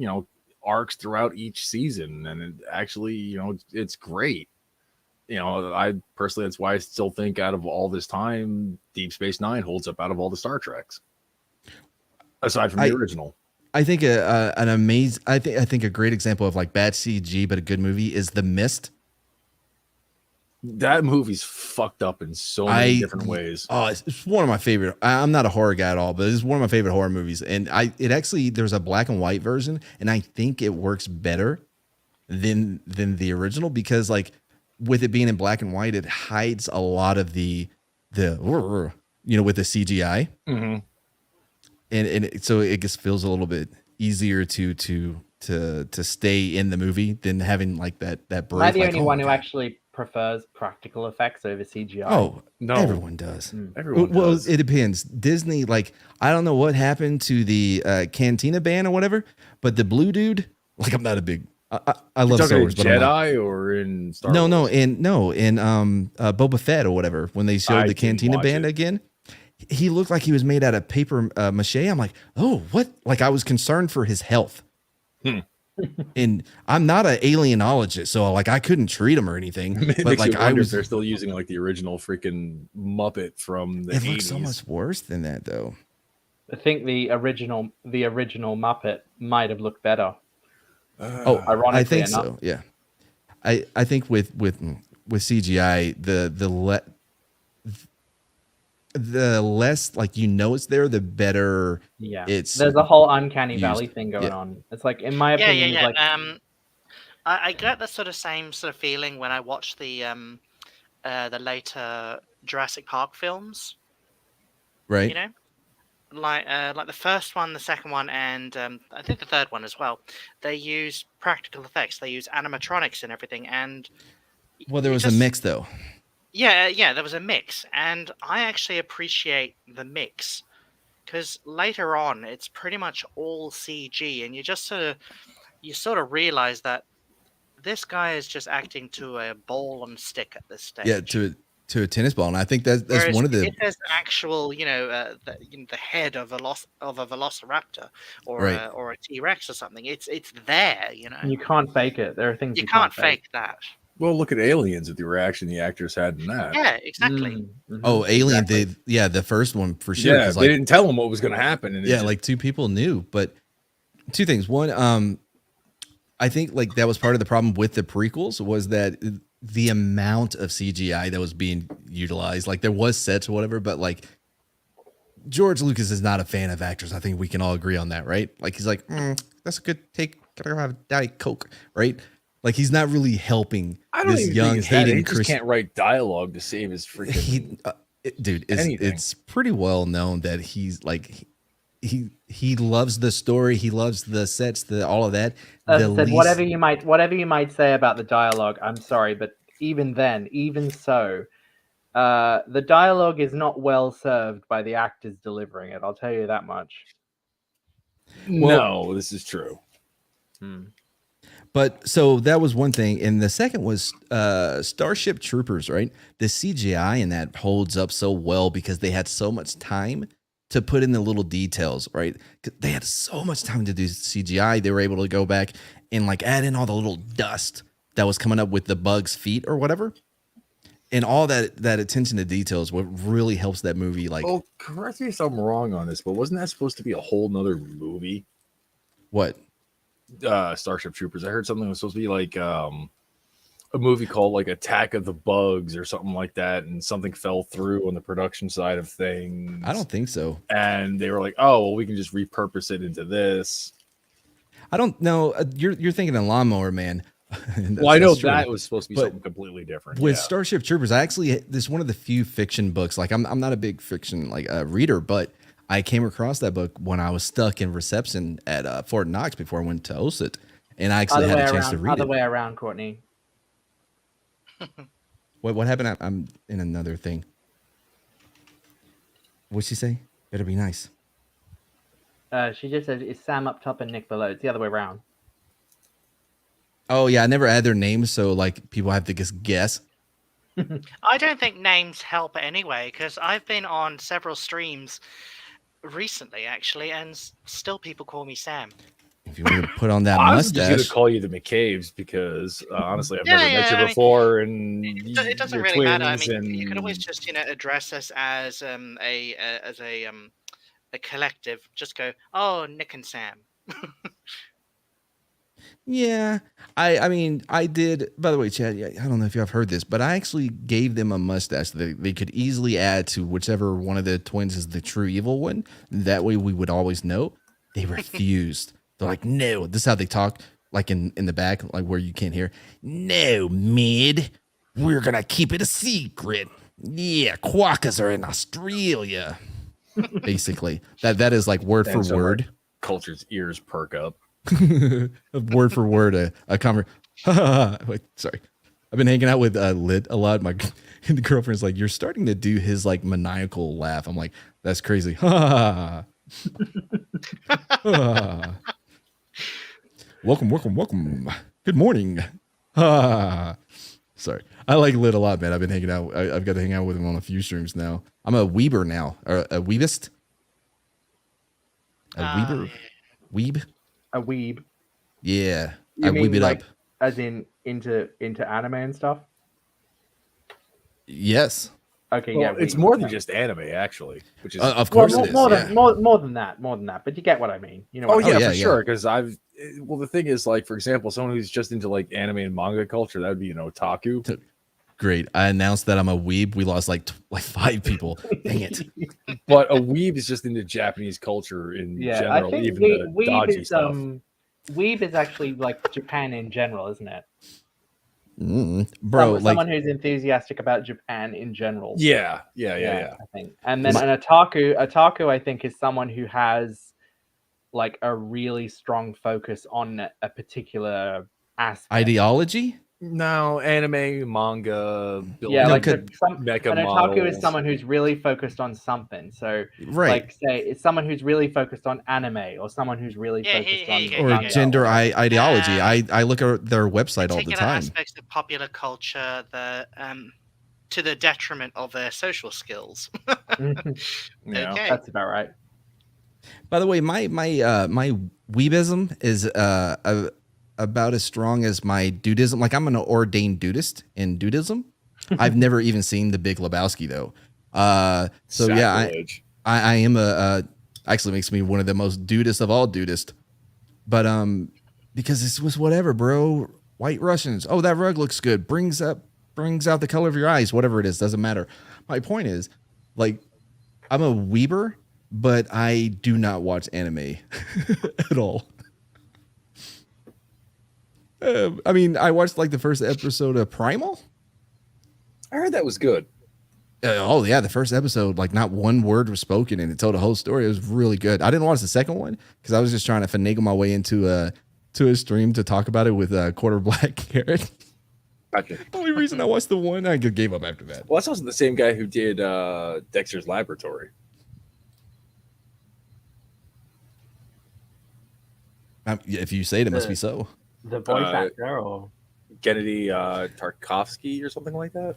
arcs throughout each season, and it actually it's great. I personally, that's why I still think out of all this time, Deep Space Nine holds up out of all the Star Treks, aside from the original. I think I think a great example of like bad CG but a good movie is The Mist. That movie's fucked up in so many different ways. Oh, it's one of my favorite. I'm not a horror guy at all, but it's one of my favorite horror movies. And it actually, there's a black and white version, and I think it works better than the original, because like with it being in black and white, it hides a lot of the with the CGI, and so it just feels a little bit easier to stay in the movie than having like that brief. Am I the like, only oh one my who God. actually prefers practical effects over CGI? Oh, No. everyone does. Everyone Well, does. it depends. Disney, like, I don't know what happened to the Cantina band or whatever, but the blue dude, like, I'm not a big. I love Star Wars, in but I'm like, Jedi or in Star no, Wars? in Boba Fett or whatever, when they showed I the didn't Cantina watch band it. again, he looked like he was made out of paper mache. I'm like, oh, what? Like, I was concerned for his health. And I'm not an alienologist, so like I couldn't treat him or anything. It But makes like you I wonder was, if they're still using like the original freaking Muppet from the it 80s. looks so much worse than that though. I think the original Muppet might have looked better. Oh, Ironically I think enough. so. Yeah, I think with CGI, the less like it's there, the better. Yeah, It's there's a whole uncanny used. valley thing going Yeah. on. It's like, in my Yeah, opinion, yeah, it's yeah. like I get the same sort of feeling when I watch the later Jurassic Park films. Right. You know, like the first one, the second one, and I think the third one as well. They use practical effects. They use animatronics and everything. And Well, there it was just- a mix though. Yeah, there was a mix, and I actually appreciate the mix, because later on it's pretty much all CG, and you sort of realize that this guy is just acting to a ball and stick at this stage. Yeah, to a tennis ball, and I think that's Whereas one of the if there's an actual, the head of a velociraptor or Right. or a T-Rex or something, it's there. you can't fake it. There are things You can't fake that. Well, look at Aliens with the reaction the actors had in that. Yeah, exactly. Oh, Alien, Exactly. the first one for sure. Yeah, 'cause, they like, didn't tell them what was going to happen. And it yeah, just- like two people knew, but two things. One, I think like that was part of the problem with the prequels, was that the amount of CGI that was being utilized. Like there was sets or whatever, but like George Lucas is not a fan of actors. I think we can all agree on that, right? Like he's like, that's a good take. Gotta have a Diet Coke, right? Like he's not really helping I don't this even young think it's that. He Hayden just Christian. can't write dialogue to save his freaking. Dude, anything. it's pretty well known that he's like he loves the story, he loves the sets, all of that. Whatever you might say about the dialogue, I'm sorry, but even so, the dialogue is not well served by the actors delivering it. I'll tell you that much. No, this is true. But so that was one thing, and the second was Starship Troopers, right? The CGI in that holds up so well because they had so much time to put in the little details, right? 'Cause they had so much time to do CGI. They were able to go back and like add in all the little dust that was coming up with the bug's feet or whatever, and all that attention to details. What really helps that movie, like, Oh, correct me if I'm wrong on this, but wasn't that supposed to be a whole nother movie? what? Starship Troopers. I heard something was supposed to be like a movie called like Attack of the Bugs or something like that, and something fell through on the production side of things. I don't think so. And they were like, "Oh, well, we can just repurpose it into this." I don't know. You're thinking of Lawnmower Man. Well, I know That's true. that was supposed to be But something completely different. With yeah. Starship Troopers, I actually, this is one of the few fiction books. Like I'm not a big fiction reader, but I came across that book when I was stuck in reception at Fort Knox before I went to OSIT, and I actually had a chance to read Other it. way around, Courtney. What happened? I'm in another thing. What'd she say? Better be nice. She just said, "Is Sam up top and Nick below?" It's the other way around. Oh yeah, I never add their names, so like people have to just guess. I don't think names help anyway, because I've been on several streams recently, actually, and still people call me Sam. If you want to put on that I was just going mustache, to call you the McCaves because honestly, I've Yeah, never met yeah, you I mean, before, and It doesn't you're really matter. I twins, mean, you can and- always just address us as a collective. Just go, oh, Nick and Sam. Yeah. I mean, I did, by the way, Chad, yeah, I don't know if you have heard this, but I actually gave them a mustache that they could easily add to whichever one of the twins is the true evil one. That way we would always know. They refused. They're like, no, this is how they talk, like in the back, like where you can't hear. No, mid. We're gonna keep it a secret. Yeah, quokkas are in Australia. Basically. That is like word for word. Culture's ears perk up. Word for word a Wait, sorry. I've been hanging out with Lit a lot. My and the girlfriend's like, you're starting to do his like maniacal laugh. I'm like, that's crazy. Welcome. Good morning. Sorry. I like Lit a lot, man. I've been hanging out. I've got to hang out with him on a few streams now. I'm a weeber now, or a weebist. A weeber? Weeb? A weeb. Yeah. You I mean weeb it like, up. as in into anime and stuff? Yes. Okay, Well, yeah. it's weeb. more than just anime, actually, which is Of course it is. More Yeah. than more than that. But you get what I mean. You know. Oh What I yeah, mean. for sure. Because the thing is, like, for example, someone who's just into like anime and manga culture, that would be an otaku. Great. I announced that I'm a weeb. We lost like 5 people. Dang it. But a weeb is just into Japanese culture in Yeah, general, I think even the weeb dodgy is stuff. weeb is actually like Japan in general, isn't it? Bro, like Someone who's enthusiastic about Japan in general. Yeah. I think. And then an otaku, I think, is someone who has like a really strong focus on a particular aspect. ideology? No, anime, manga, Yeah, No, like could- mecha an otaku models. is someone who's really focused on something. So, Right. like, say it's someone who's really focused on anime, or someone who's really Yeah, focused here on you go, Or manga, gender or- ideology. I look at their website all the particular time. aspects of popular culture that to the detriment of their social skills. Yeah. Okay. That's about right. By the way, my weebism is about as strong as my dudism. Like I'm an ordained dudist in dudism. I've never even seen The Big Lebowski though. So yeah, Sacrilege. I am actually makes me one of the most dudist of all dudist. But because this was whatever, bro. White Russians. Oh, that rug looks good. Brings out the color of your eyes. Whatever it is, doesn't matter. My point is, like, I'm a weeber, but I do not watch anime at all. I mean, I watched like the first episode of Primal. I heard that was good. Oh yeah, the first episode, like not one word was spoken, and it told a whole story. It was really good. I didn't watch the second one because I was just trying to finagle my way into a stream to talk about it with Quarter Black Carrot. Gotcha. The only reason I watched the one, I gave up after that. Well, that's also the same guy who did Dexter's Laboratory. If you say it, it must be so. The voice actor, or Gennady Tarkovsky or something like that.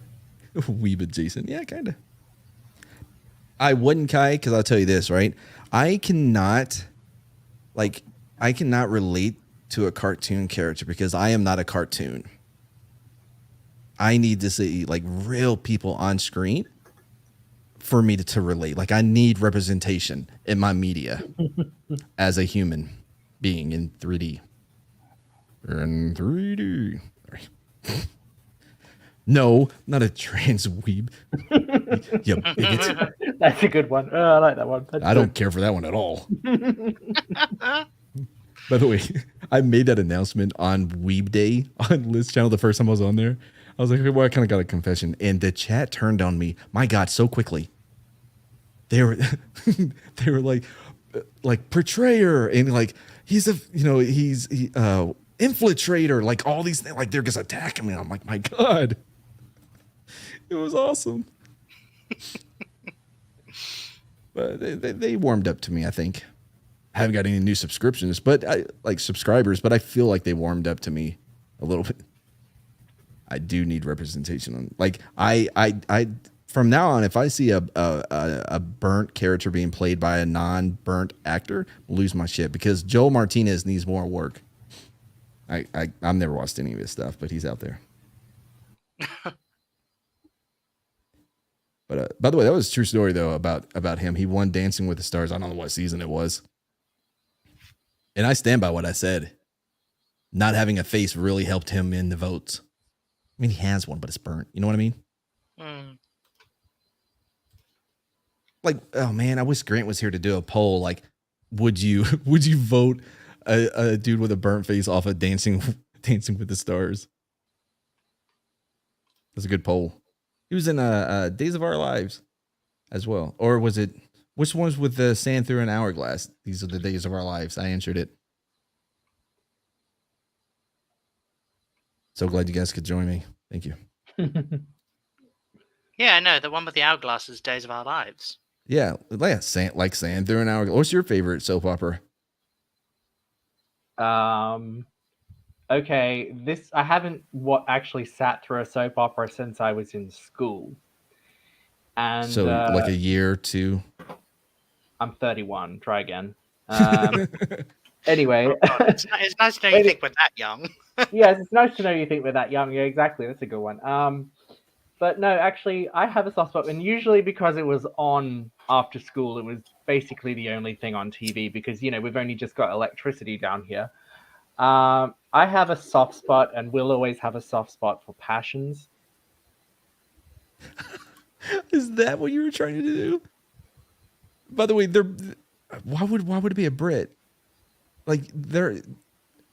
Weeb adjacent, yeah, kind of. I wouldn't, Kai, because I'll tell you this, right? I cannot relate to a cartoon character because I am not a cartoon. I need to see like real people on screen for me to relate. Like I need representation in my media as a human being in 3D. In 3D. Sorry. No, not a trans weeb. You bigot. that's a good one. I like that one. I don't care for that one at all. By the way, I made that announcement on Weeb Day on Liz's channel the first time I was on there. I was like, okay, well, I kind of got a confession. And the chat turned on me. My God, so quickly. They were like portrayer and like he's infiltrator, like all these things, like they're just attacking me. I'm like, my God. It was awesome. But they warmed up to me, I think. I haven't got any new subscriptions, but subscribers, but I feel like they warmed up to me a little bit. I do need representation on, like, I from now on, if I see a burnt character being played by a non-burnt actor, I'll lose my shit because Joel Martinez needs more work. I've never watched any of his stuff, but he's out there. But by the way, that was a true story though about him. He won Dancing with the Stars. I don't know what season it was, and I stand by what I said. not having a face really helped him in the votes. I mean, he has one, but it's burnt. You know what I mean? Mm. Like, oh man, I wish Grant was here to do a poll. Like, would you vote a dude with a burnt face off of Dancing with the Stars? That's a good poll. He was in Days of Our Lives as well. Or was it, which one's with the sand through an hourglass? These are the Days of Our Lives. I answered it. So glad you guys could join me. Thank you. Yeah, I know. The one with the hourglass is Days of Our Lives. Yeah, like sand through an hourglass. What's your favorite soap opera? Okay, I haven't actually sat through a soap opera since I was in school. And So like a year or two. I'm 31. Try again. Anyway, It's nice to know you think we're that young. Yes, it's nice to know you think we're that young. Yeah, exactly. That's a good one. But no, actually, I have a soft spot, and usually because it was on after school, it was basically the only thing on TV because we've only just got electricity down here. I have a soft spot, and will always have a soft spot for Passions. Is that what you were trying to do? By the way, why would it be a Brit? Like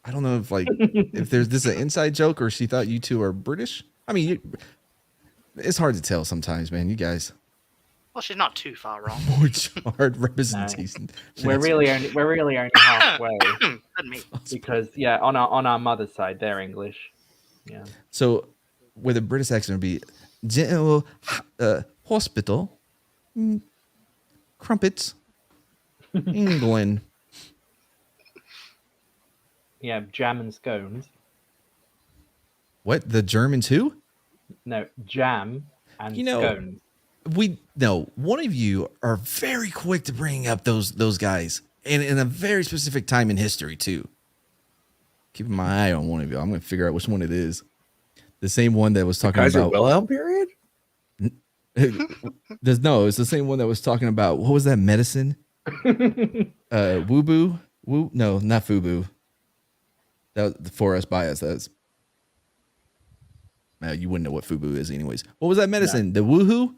I don't know if if there's this an inside joke or she thought you two are British. I mean, it's hard to tell sometimes, man. You guys. Well, she's not too far wrong. Hard representation. No. We're really only halfway. Me. Because on our mother's side, they're English. Yeah. So with a British accent, it'd be General Hospital, Crumpets, England. Yeah, jam and scones. What? The Germans who? No, jam and scones. One of you are very quick to bring up those guys, and in a very specific time in history too. Keeping my eye on one of you. I'm going to figure out which one it is. The same one that was talking about Wilhelm period. It's the same one that was talking about what was that medicine? Woo-boo? No, not Fubu. That was for us by us. That's you wouldn't know what Fubu is, anyways. What was that medicine? No. The woohoo?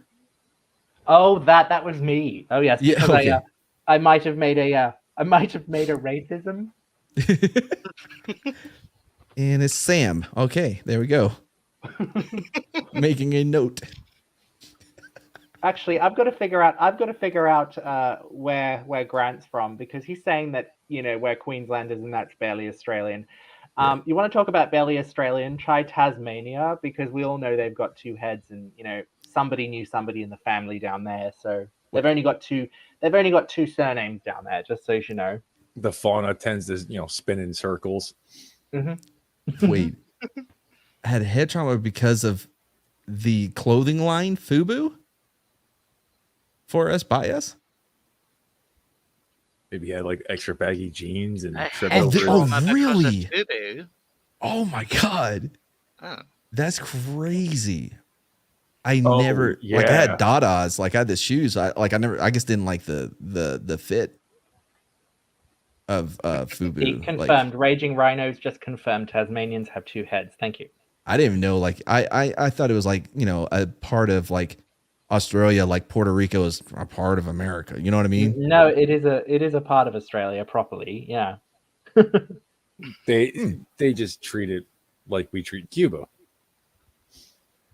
Oh, that was me. Oh yes, yeah. Okay. I might have made a racism. And it's Sam. Okay, there we go. Making a note. Actually, I've got to figure out where Grant's from because he's saying that we're Queenslanders and that's barely Australian. You want to talk about barely Australian? Try Tasmania because we all know they've got two heads, and somebody knew somebody in the family down there, so they've only got two surnames down there. Just so you know, the fauna tends to spin in circles. Mm-hmm. Wait, I had head trauma because of the clothing line Fubu. For us, by us. Maybe he had like extra baggy jeans and really? Oh my god, that's crazy. I never I had Dadas, I had the shoes. I guess didn't like the fit of Fubu. He confirmed. Raging Rhinos just confirmed Tasmanians have two heads. Thank you. I didn't even know. I thought it was a part of Australia, like Puerto Rico is a part of America. You know what I mean? No, it is a part of Australia properly. Yeah. They just treat it like we treat Cuba.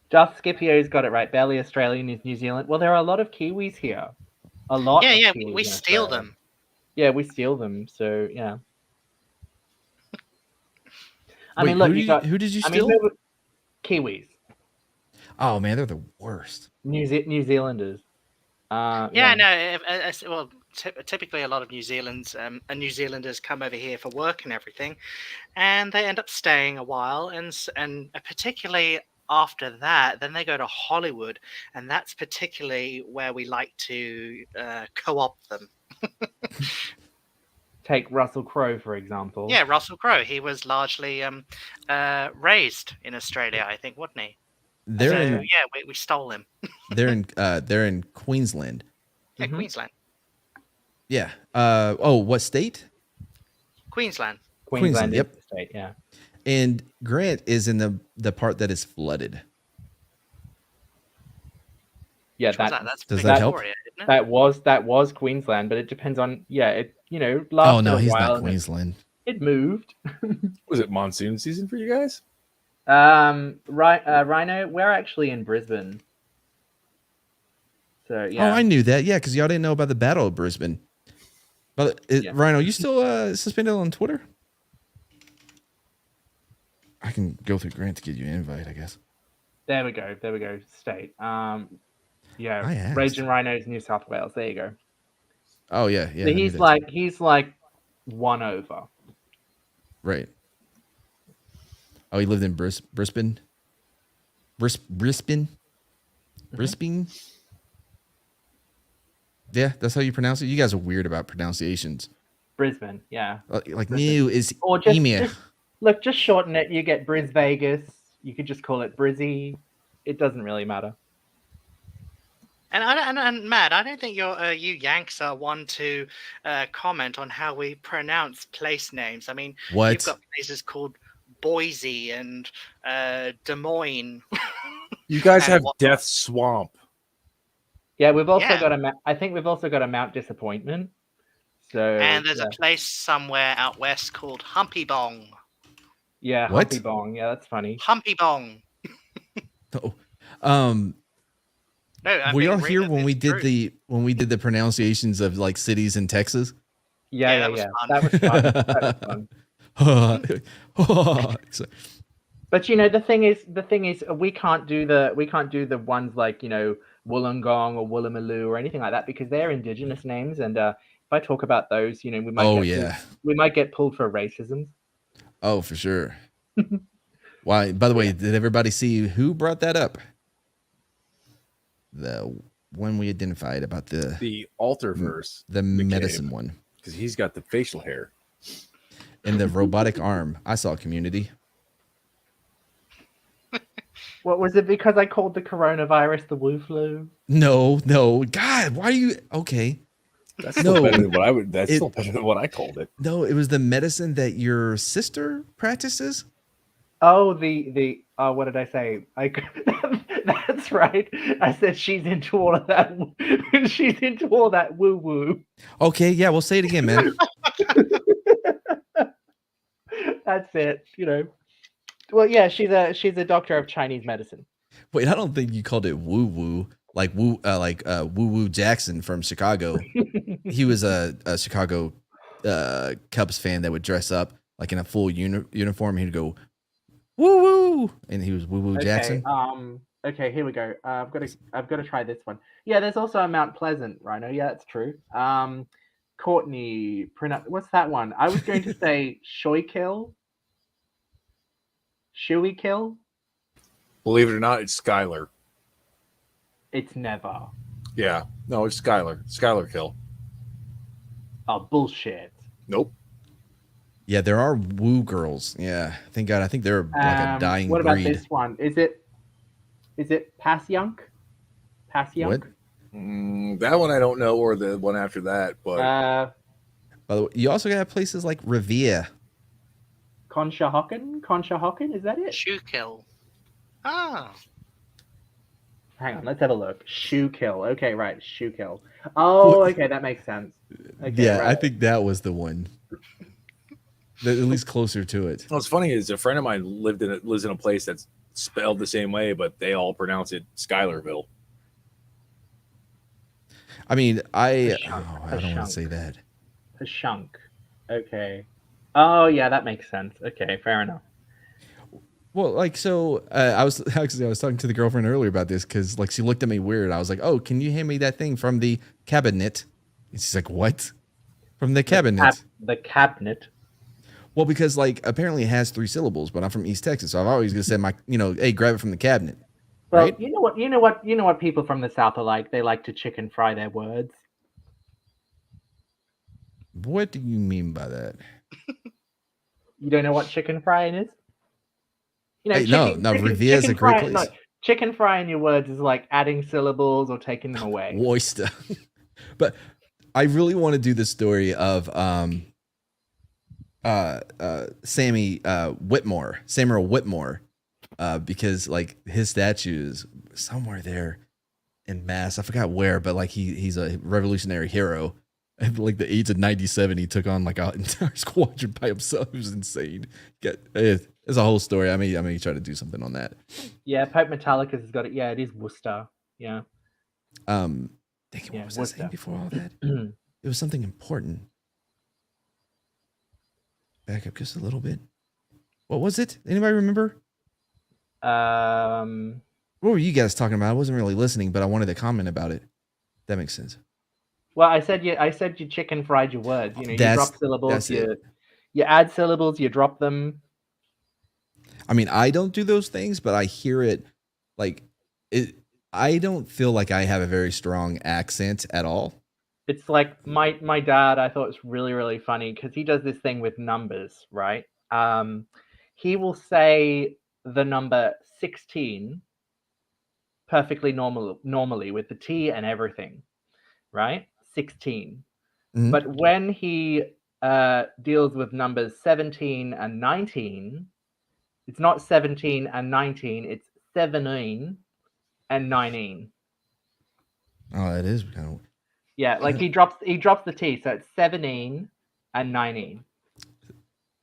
Just Scipio's got it right. Barely Australian is New Zealand. Well, there are a lot of Kiwis here. A lot. Yeah, Kiwis we steal them. Yeah, we steal them. So yeah. Wait, who did you steal? Kiwis. Oh man, they're the worst. New Zealanders. Typically a lot of New Zealanders come over here for work and everything, and they end up staying a while, and particularly after that, then they go to Hollywood, and that's particularly where we like to co-opt them. Take Russell Crowe, for example. Yeah, Russell Crowe. He was largely raised in Australia, I think, wasn't he? We stole him. They're in Queensland. Yeah, Mm-hmm. Queensland. Yeah. What state? Queensland. Queensland is yep. the state, yeah. And Grant is in the part that is flooded. Yeah, Which was that? That's does that help? Victoria, isn't it? that was Queensland, but it depends on it lasted Oh no, a he's while not and Queensland. it moved. Was it monsoon season for you guys? Rhino, we're actually in Brisbane. So yeah. Oh, I knew that. Yeah, because y'all didn't know about the Battle of Brisbane. But Yeah. Rhino, you still suspended on Twitter? I can go through Grant to get you an invite, I guess. There we go. State. I asked. Raging Rhinos, New South Wales. There you go. Oh yeah, yeah. So I knew he's that like one over. right. Oh, he lived in Brisbane. Brisbane. Yeah, that's how you pronounce it. You guys are weird about pronunciations. Brisbane, yeah. Like new is Or just Emia. just shorten it. You get Bris Vegas. You could just call it Brizzy. It doesn't really matter. And Matt, I don't think you Yanks are one to comment on how we pronounce place names. I mean, What? you've got places called Boise and Des Moines. You guys And have what- Death Swamp. Yeah, we've also Yeah. got I think we've also got a Mount Disappointment. So And there's a place somewhere out west called Humpy Bong. yeah, What? Humpy Bong. Yeah, that's funny. Humpy Bong. Oh. No, I'm Were being y'all here real, when we it's did true. the pronunciations of like cities in Texas? Yeah, that was yeah. fun. That was fun. That was fun. So- But the thing is, we can't do the ones like Wollongong or Woolloomooloo or anything like that because they're indigenous names, and if I talk about those, we might get pulled for racism. Oh, for sure. Why? By the way, did everybody see who brought that up? The one we identified about The Alterverse, the medicine one because he's got the facial hair. and the robotic arm. I saw Community. What was it? Because I called the coronavirus the Wu flu. No, God, why are you okay? That's still No. better than what I would. That's It- still better than what I called it. No, it was the medicine that your sister practices. Oh, what did I say? That's right. I said she's into all of that. She's into all that woo woo. Okay, yeah, we'll say it again, man. That's it. Well, yeah, she's a doctor of Chinese medicine. Wait, I don't think you called it woo woo like Woo Woo Jackson from Chicago. He was a Chicago Cubs fan that would dress up like in a full uniform. He'd go woo woo, and he was Woo Woo Jackson. Okay, here we go. I've got to try this one. Yeah, there's also a Mount Pleasant, Rhino. Yeah, that's true. Courtney, what's that one? I was going to say Shoykill. Shoeykill? Believe it or not, it's Skylar. It's never. Yeah, no, it's Skylar. Skylar kill. Oh, bullshit. Nope. Yeah, there are woo girls. Yeah, thank God. I think they're like a dying What about breed. this one? Is it Pasyunk? Pasyunk? What? That one I don't know, or the one after that. But By the way, you also got places like Revere. Conshohocken? Is that it? Shoe kill. Ah. Hang on, let's have a look. Shoe kill. Okay, right. Shoe kill. Oh, okay, that makes sense. Okay, Yeah, I right. think that was the one. At least closer to it. what's funny is a friend of mine lives in a place that's spelled the same way, but they all pronounce it Skylarville. I mean, I Pashunk, don't want Pashunk. to say that. Pashunk. Okay. Oh, yeah, that makes sense. Okay, fair enough. Well, like, so I was talking to the girlfriend earlier about this because, like, she looked at me weird. I was like, "Oh, can you hand me that thing from the cabinet?" And she's like, "What? From the cabinet?" The cabinet. Well, because like apparently it has 3 syllables, but I'm from East Texas, so I've always just said hey, grab it from the cabinet. Well, Right? you know what people from the South are like? They like to chicken fry their words. What do you mean by that? You don't know what chicken frying is? Hey, no, Revere is a great place. No, chicken frying your words is like adding syllables or taking them away. Oyster. But I really want to do the story of Samuel Whitmore, because like his statue is somewhere there in Mass. I forgot where, but like he's a revolutionary hero. At like the age of 97, he took on like an entire squadron by himself. It was insane. It's a whole story. I may try to do something on that. Yeah, Pope Metallicus has got it. Yeah, it is Worcester. Yeah. Thinking, Yeah, what was I saying Worcester. before all that? It was something important. Back up just a little bit. What was it? Anybody remember? What were you guys talking about? I wasn't really listening, but I wanted to comment about it. That makes sense. Well, I said you chicken fried your words. You know, you That's- drop syllables, that's it. you add syllables, you drop them. I mean, I don't do those things, but I hear it like it. I don't feel like I have a very strong accent at all. It's like my dad, I thought was really, really funny because he does this thing with numbers, right? He will say the number 16 perfectly normally with the T and everything, right? 16. Mhm. But when he deals with numbers 17 and 19, it's not 17 and 19, it's 17 and 19. Oh, that is kind of. Yeah, like he drops the T, so it's 17 and 19.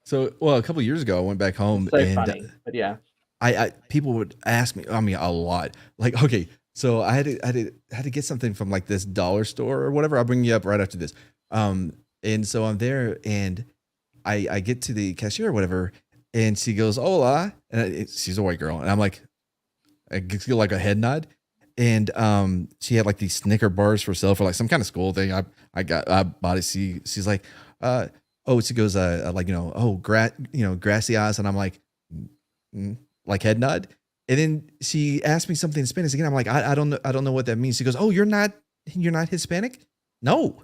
So, well, a couple of years ago, I went back home So and funny, but yeah. I people would ask me. I mean, a lot. Like, okay, so I had to get something from like this dollar store or whatever. I'll bring you up right after this. And so I'm there, and I get to the cashier or whatever, and she goes, "Hola," and she's a white girl, and I'm like, I get like a head nod. And she had like these Snicker bars for sale for like some kind of school thing. I bought it. She's like, she goes, like, gracias, and I'm like, like head nod. And then she asked me something in Spanish again. I'm like, I don't know what that means. She goes, oh, you're not Hispanic? No,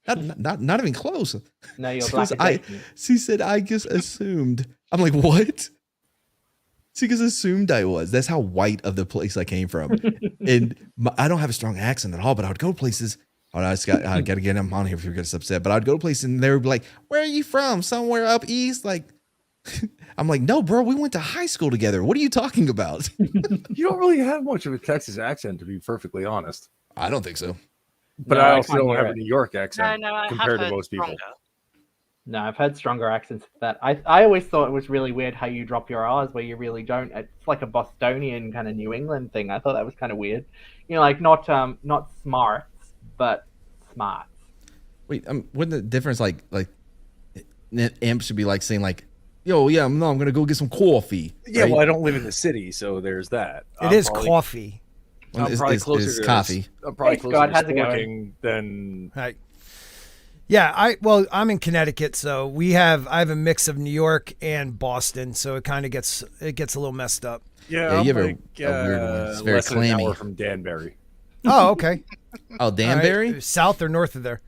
not even close. No, you're She black. goes, she said, I just assumed. I'm like, what? She just assumed I was. That's how white of the place I came from. And I don't have a strong accent at all, but I would go places. I got to get them on here if you get upset. But I'd go to places and they would be like, where are you from? Somewhere up east? Like, I'm like, no, bro, we went to high school together. What are you talking about? You don't really have much of a Texas accent, to be perfectly honest. I don't think so. But No, I I also can't don't hear have it. a New York accent No, I have compared to heard most people. stronger. No, I've heard stronger accents for that. I always thought it was really weird how you drop your R's where you really don't. It's like a Bostonian kind of New England thing. I thought that was kind of weird. You know, like not smarts, but smarts. Wait, wouldn't the difference like Imp should be like saying like, yo, yeah, no, I'm gonna go get some coffee. Yeah, right? well, I don't live in the city, so there's that. It is coffee. Well, I'm it's- probably it's closer to coffee. I'm probably Hey, closer Scott, to how's it going? smoking than Right. Yeah, I'm in Connecticut, so I have a mix of New York and Boston, so it kind of gets a little messed up. yeah. Yeah, I'm you have a like, weird one. It's very less than an clammy. hour from Danbury, Oh, okay. Oh, All Danbury? right. South or north of there?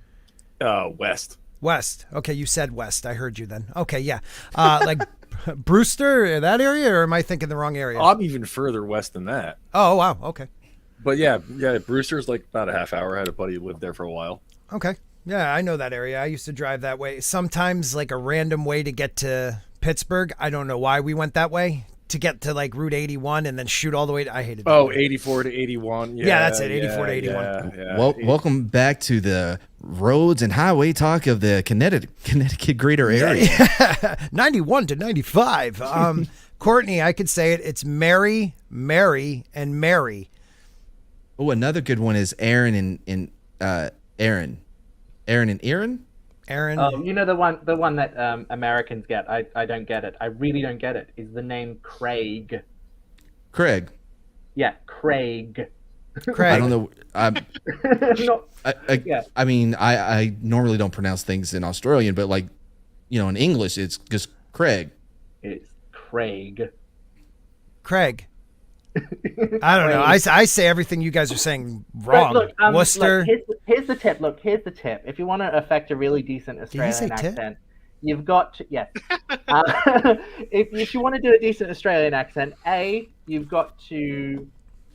west. West. Okay, you said west. I heard you then. Okay, yeah. Like Brewster, that area, or am I thinking the wrong area? I'm even further west than that. Oh, wow. Okay. But yeah, Brewster's like about a half hour. I had a buddy who lived there for a while. Okay. Yeah, I know that area. I used to drive that way. Sometimes like a random way to get to Pittsburgh. I don't know why we went that way. To get to like Route 81 and then shoot all the way to, I hated that. Oh, way. 84 to 81. Yeah, that's it, 84 to 81. Yeah. Well, welcome back to the roads and highway talk of the Connecticut greater area. 91 to 95. Courtney, I could say it. It's Mary, Mary, and Mary. Oh, another good one is Aaron and Aaron. Aaron and Aaron? Aaron. You know the one that Americans get. I don't get it. I really don't get it. Is the name Craig? Craig. Yeah, Craig. Craig. I don't know. Not, yeah. I mean, I normally don't pronounce things in Australian, but like, in English, it's just Craig. It's Craig. Craig. I don't know. I say everything you guys are saying wrong. Look, Worcester. Look, here's the tip. Look, here's the tip. If you want to affect a really decent you Australian say tip? accent, you've got to, yes. If you want to do a decent Australian accent, you've got to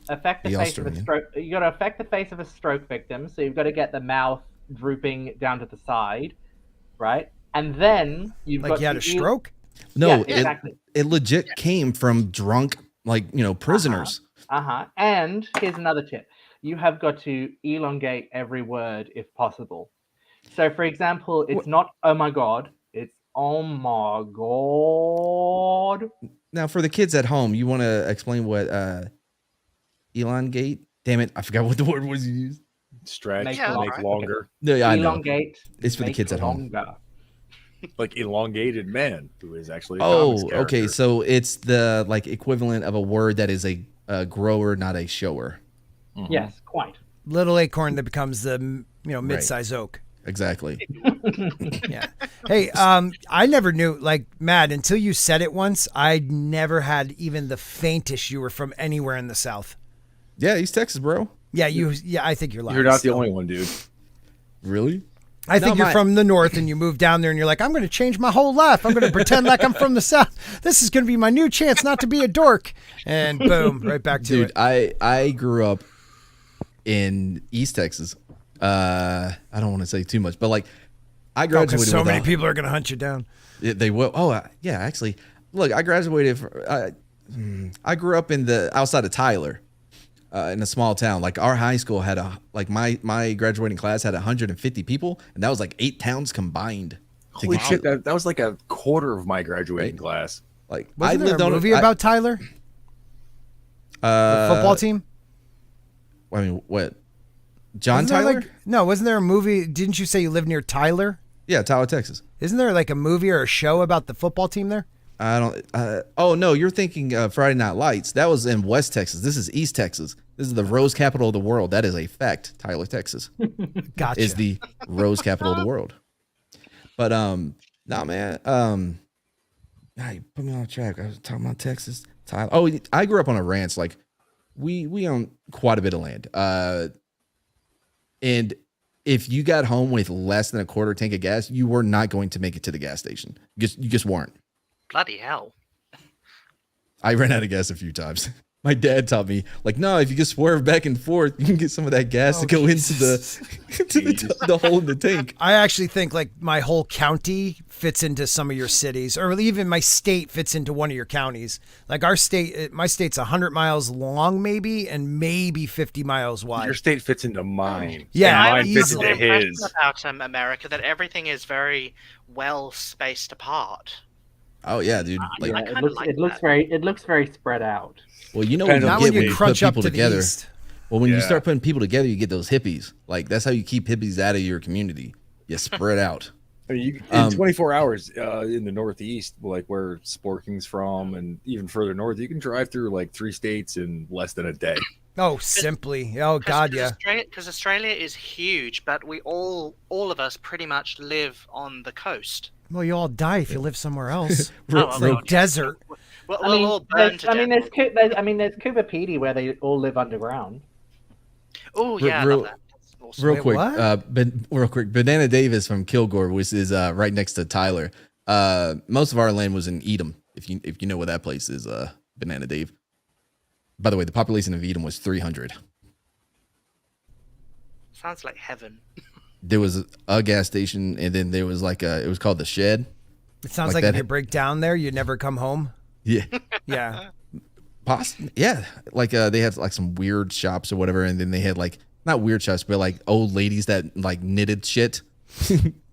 affect the Be face of a Australian. stroke. You got to affect the face of a stroke victim. So you've got to get the mouth drooping down to the side, right? And then you've Like got you had a the stroke? No, Yeah, exactly. it legit came from drunk, like, prisoners. And here's another tip. You have got to elongate every word if possible. So, for example, it's not "oh my god," it's "oh my god." Now, for the kids at home, you want to explain what elongate? Damn it, I forgot what the word was you used. Stretch, Make Yeah, make alright. longer. No, yeah, I know. Elongate. It's for the make kids at home. longer. Like elongated man, who is actually a Oh, comics character. okay. So it's the like equivalent of a word that is a grower, not a shower. Mhm. Yes, quite. Little acorn that becomes the mid-size oak. Exactly. Yeah. Hey, I never knew, like, Matt, until you said it once, I never had even the faintest you were from anywhere in the South. Yeah, East Texas, bro. Yeah, I think you're lying. You're not the still. only one, dude. Really? I think No, you're from the North and you moved down there and you're like, I'm going to change my whole life. I'm going to pretend like I'm from the South. This is going to be my new chance not to be a dork. And boom, right back to Dude, it. I grew up in East Texas. I don't want to say too much, but like I graduated. Because so with many people are going to hunt you down. They will. Oh, yeah. Actually, look, I graduated. I grew up in the outside of Tyler, in a small town. Like our high school had my graduating class had 150 people, and that was like 8 towns combined. Holy shit, that was like a quarter of my graduating Right. class. Like Wasn't I there lived a on movie about Tyler? The football team? I mean, what? John Wasn't there, Tyler? no, wasn't there a movie? Didn't you say you live near Tyler? Yeah, Tyler, Texas. Isn't there like a movie or a show about the football team there? I don't. Oh no, you're thinking Friday Night Lights. That was in West Texas. This is East Texas. This is the rose capital of the world. That is a fact. Tyler, Texas, Gotcha. is the rose capital of the world. But nah, man. Nah, you put me on track. I was talking about Texas. Tyler. Oh, I grew up on a ranch. Like we own quite a bit of land. And if you got home with less than a quarter tank of gas, you were not going to make it to the gas station. You just weren't. Bloody hell. I ran out of gas a few times. My dad taught me, like, no, if you just swerve back and forth, you can get some of that gas to go into the hole in the tank. I actually think like my whole county fits into some of your cities, or even my state fits into one of your counties. Like our state, my state's 100 miles long, maybe, and maybe 50 miles wide. Your state fits into mine. Yeah, and I mine was fits easily. into impressed his. about America that everything is very well spaced apart. Oh yeah, dude. Like, I Yeah, kinda like it looks very spread out. well, you know Depends what on Not you when get when you you crunch put up people to together. the east. Well, when you Yeah. start putting people together, you get those hippies. Like that's how you keep hippies out of your community. You spread out. I mean, in 24 hours in the Northeast, like where Sporking's from, and even further north, you can drive through like 3 states in less than a day. Oh, simply. Oh God, yeah. Because Australia is huge, but we all of us pretty much live on the coast. Well, you all die if you live somewhere else. Real- Oh, It's real- like desert. We'll I mean, all burn to death. there's Cooper Pedy where they all live underground. Oh yeah, I real- love that. That's awesome. Real Wait, quick, what? real quick. Banana Davis from Kilgore, which is right next to Tyler. Most of our land was in Edom. If you know where that place is, Banana Dave. By the way, the population of Edom was 300. Sounds like heaven. There was a gas station, and then there was like it was called the Shed. It sounds Like like that- if you break down there, you never come home. Yeah, Yeah. yeah. Like they had like some weird shops or whatever, and then they had like not weird shops, but like old ladies that like knitted shit.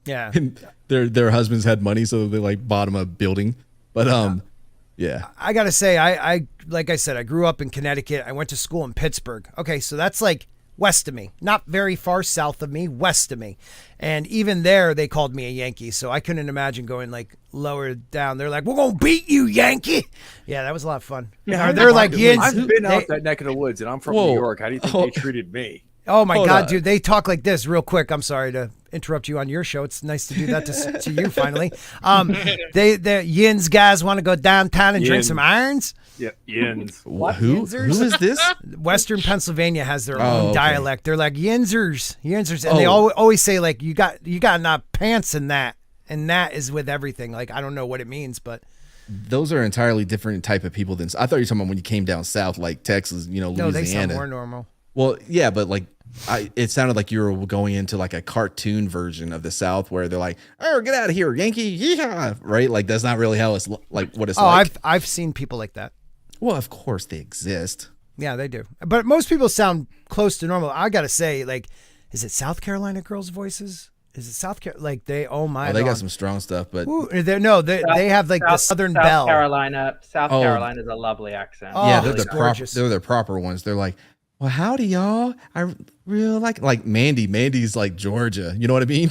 Yeah. And their husbands had money, so they like bought them a building. But yeah. I gotta say, I like I said, I grew up in Connecticut. I went to school in Pittsburgh. Okay, so that's like west of me, not very far south of me, west of me. And even there, they called me a Yankee, so I couldn't imagine going like lower down. They're like, "We're gonna beat you, Yankee." Yeah, that was a lot of fun. Yeah, They're like, "Yins." I've been out they- that neck of the woods, and I'm from Whoa. New York. How do you think they treated me? Oh my Hold God, on. dude! They talk like this real quick. I'm sorry to interrupt you on your show. It's nice to do that to you finally. The Yins guys want to go downtown and drink Yins. some irons. Yeah, Yins. Who Yinzers? is this? Western Pennsylvania has their Oh, own okay. dialect. They're like Yinzers, and they Oh. always say like you got not pants in that, and that is with everything. Like I don't know what it means, but Those are entirely different type of people than I thought you were talking about when you came down south, like Texas, no, they sound Louisiana. more normal. Well, yeah, but like It sounded like you were going into like a cartoon version of the South where they're like, "Oh, get out of here, Yankee!" Yeehaw! Right? Like that's not really how it's like what it's like. I've seen people like that. Well, of course they exist. Yeah, they do. But most people sound close to normal. I gotta say, like, is it South Carolina girls' voices? Is it South Carolina? Like they, oh my, They got some strong stuff, but they have like the Southern Belle. South Carolina's a lovely accent. Oh, yeah, it's gorgeous. They're the proper ones. They're like, well, howdy, y'all. I really like Mandy. Mandy's like Georgia. You know what I mean?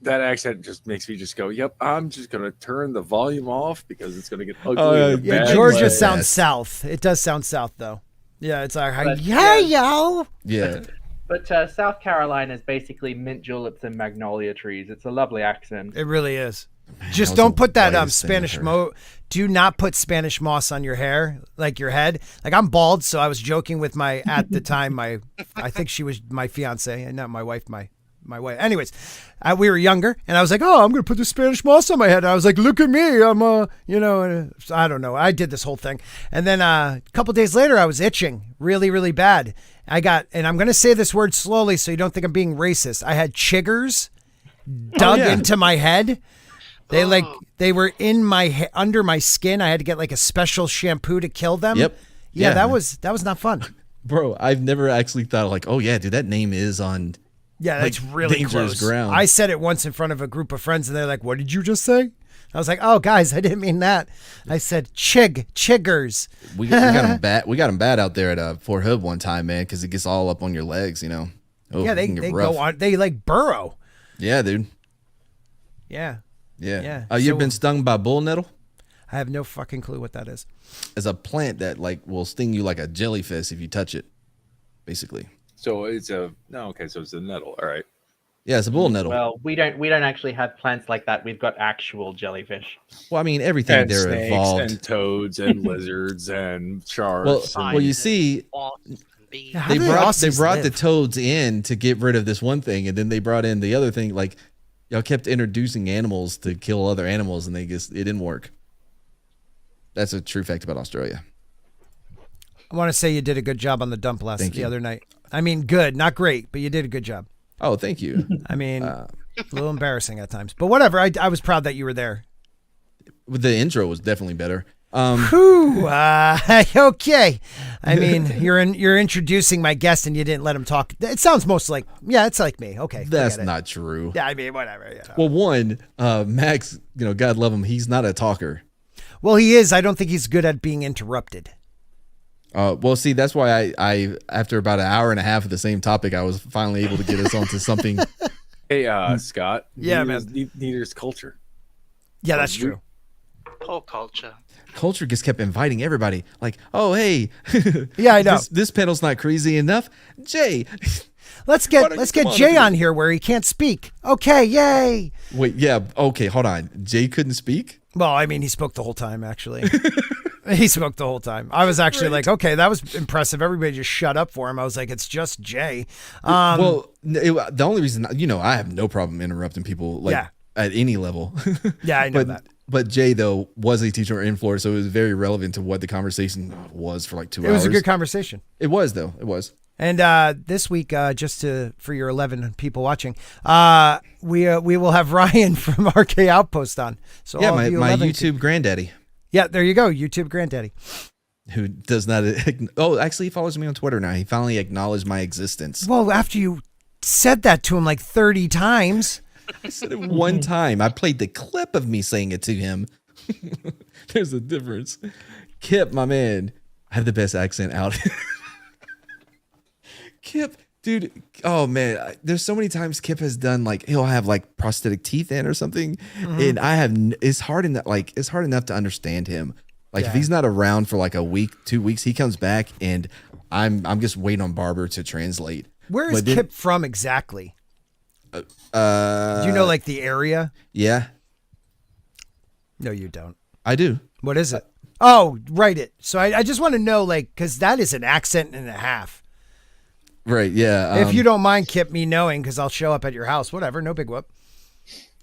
That accent just makes me just go, yep, I'm just going to turn the volume off because it's going to get ugly. Oh, in a Yeah, bad Georgia way. sounds south. It does sound south though. Yeah, it's like, But, yo. Yeah. But South Carolina is basically mint juleps and magnolia trees. It's a lovely accent. It really is. Man, Just that was don't the put that whitest thing I've Spanish heard. do not put Spanish moss on your hair, like your head. Like I'm bald, so I was joking with my at the time I think she was my fiance and not my wife, my wife. Anyways, we were younger, and I was like, "Oh, I'm gonna put the Spanish moss on my head." And I was like, "Look at me, I'm I don't know. I did this whole thing, and then a couple days later, I was itching really, really bad. And I'm gonna say this word slowly so you don't think I'm being racist. I had chiggers dug into my head. They were in my under my skin. I had to get like a special shampoo to kill them. Yep. Yeah, Yeah. that was not fun. Bro, I've never actually thought like, oh yeah, dude, that name is on Yeah, that's like, really dangerous close. ground. I said it once in front of a group of friends, and they're like, "What did you just say?" I was like, "Oh, guys, I didn't mean that. I said chiggers." we got them bad. We got them bad out there at Fort Hood one time, man, because it gets all up on your legs, you know. Oh, Yeah, it they can get go rough. on. They like burrow. Yeah, dude. Yeah, Yeah. Yeah. You So- ever been stung by bull nettle? I have no fucking clue what that is. It's a plant that like will sting you like a jellyfish if you touch it, basically. So it's a so it's a nettle. All right. Yeah, it's a bull nettle. Well, we don't actually have plants like that. We've got actual jellyfish. Well, I mean, everything And there snakes evolved. and toads and lizards and sharks. Well, you see, Wasps and bees. How they do brought Aussies the live? toads in to get rid of this one thing, and then they brought in the other thing. Like y'all kept introducing animals to kill other animals, and it didn't work. That's a true fact about Australia. I want to say you did a good job on the dump Thank the you. other night. I mean, good, not great, but you did a good job. Oh, thank you. I mean, a little embarrassing at times, but whatever. I was proud that you were there. The intro was definitely better. Whew, okay. I mean, you're introducing my guest and you didn't let him talk. It sounds most like, yeah, it's like me. Okay. That's forget it. not true. Yeah, I mean, whatever. You know. Well, one, Max, God love him, he's not a talker. Well, he is. I don't think he's good at being interrupted. Well, see, that's why I after about an hour and a half of the same topic, I was finally able to get us onto something. Hey, Scott. Yeah, Neither's culture. Yeah, that's true. Poor culture. Culture just kept inviting everybody. Like, oh, hey, Yeah, I know. This panel's not crazy enough. Jay, Let's Why get don't you come on Jay up on here where he can't speak. Okay, yay. wait, yeah, okay, hold on. Jay couldn't speak. Well, I mean, he spoke the whole time, actually. He spoke the whole time. I was actually like, okay, that was impressive. Everybody just shut up for him. I was like, it's just Jay. Well, the only reason, I have no problem interrupting people like Yeah. at any level. Yeah, I know but, that. But Jay, though, was a teacher in Florida, so it was very relevant to what the conversation was for like 2 hours. It was a good conversation. It was, though. It was. And this week, for your 11 people watching, we will have Ryan from RK Outpost on. So Yeah, all of you my 11 YouTube granddaddy, Yeah, there you go, YouTube granddaddy. who does not. Actually, he follows me on Twitter now. He finally acknowledged my existence. Well, after you said that to him like 30 times. I said it one time. I played the clip of me saying it to him. There's a difference. Kip, my man, I have the best accent out. Kip, dude, oh man, there's so many times Kip has done like he'll have like prosthetic teeth in or something, and I have it's hard enough to understand him. Like if Yeah. he's not around for like a week, 2 weeks, he comes back and I'm just waiting on Barber to translate. Where is But then- Kip from exactly? Do you know like the area? Yeah, No, you don't. I do. What is it? Oh, write it. So I just want to know, like, because that is an accent and a half. Right, yeah. If you don't mind, Kip, me knowing, because I'll show up at your house. Whatever, no big whoop.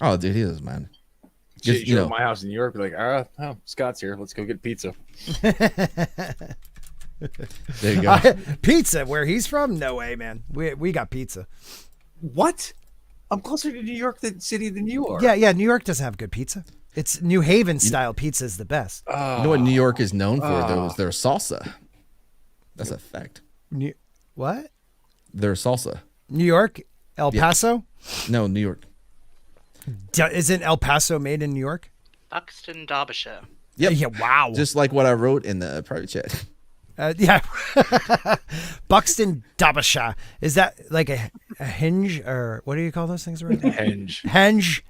Oh, dude, he is, man. Just, You're at my house in New York. Be like, Scott's here. Let's go get pizza. There you go. Pizza, where he's from? No way, man. We got pizza. What? I'm closer to New York City than you are. Yeah. New York doesn't have good pizza. It's New Haven style pizza is the best. You know what New York is known for, though, is their salsa. That's a fact. What? Their salsa. New York? El Paso? No, New York. Isn't El Paso made in New York? Buxton, Derbyshire. Yep. Yeah, wow. Just like what I wrote in the private chat. Yeah. Buxton Derbyshire. Is that like a hinge or what do you call those things? Right? Henge. Henge.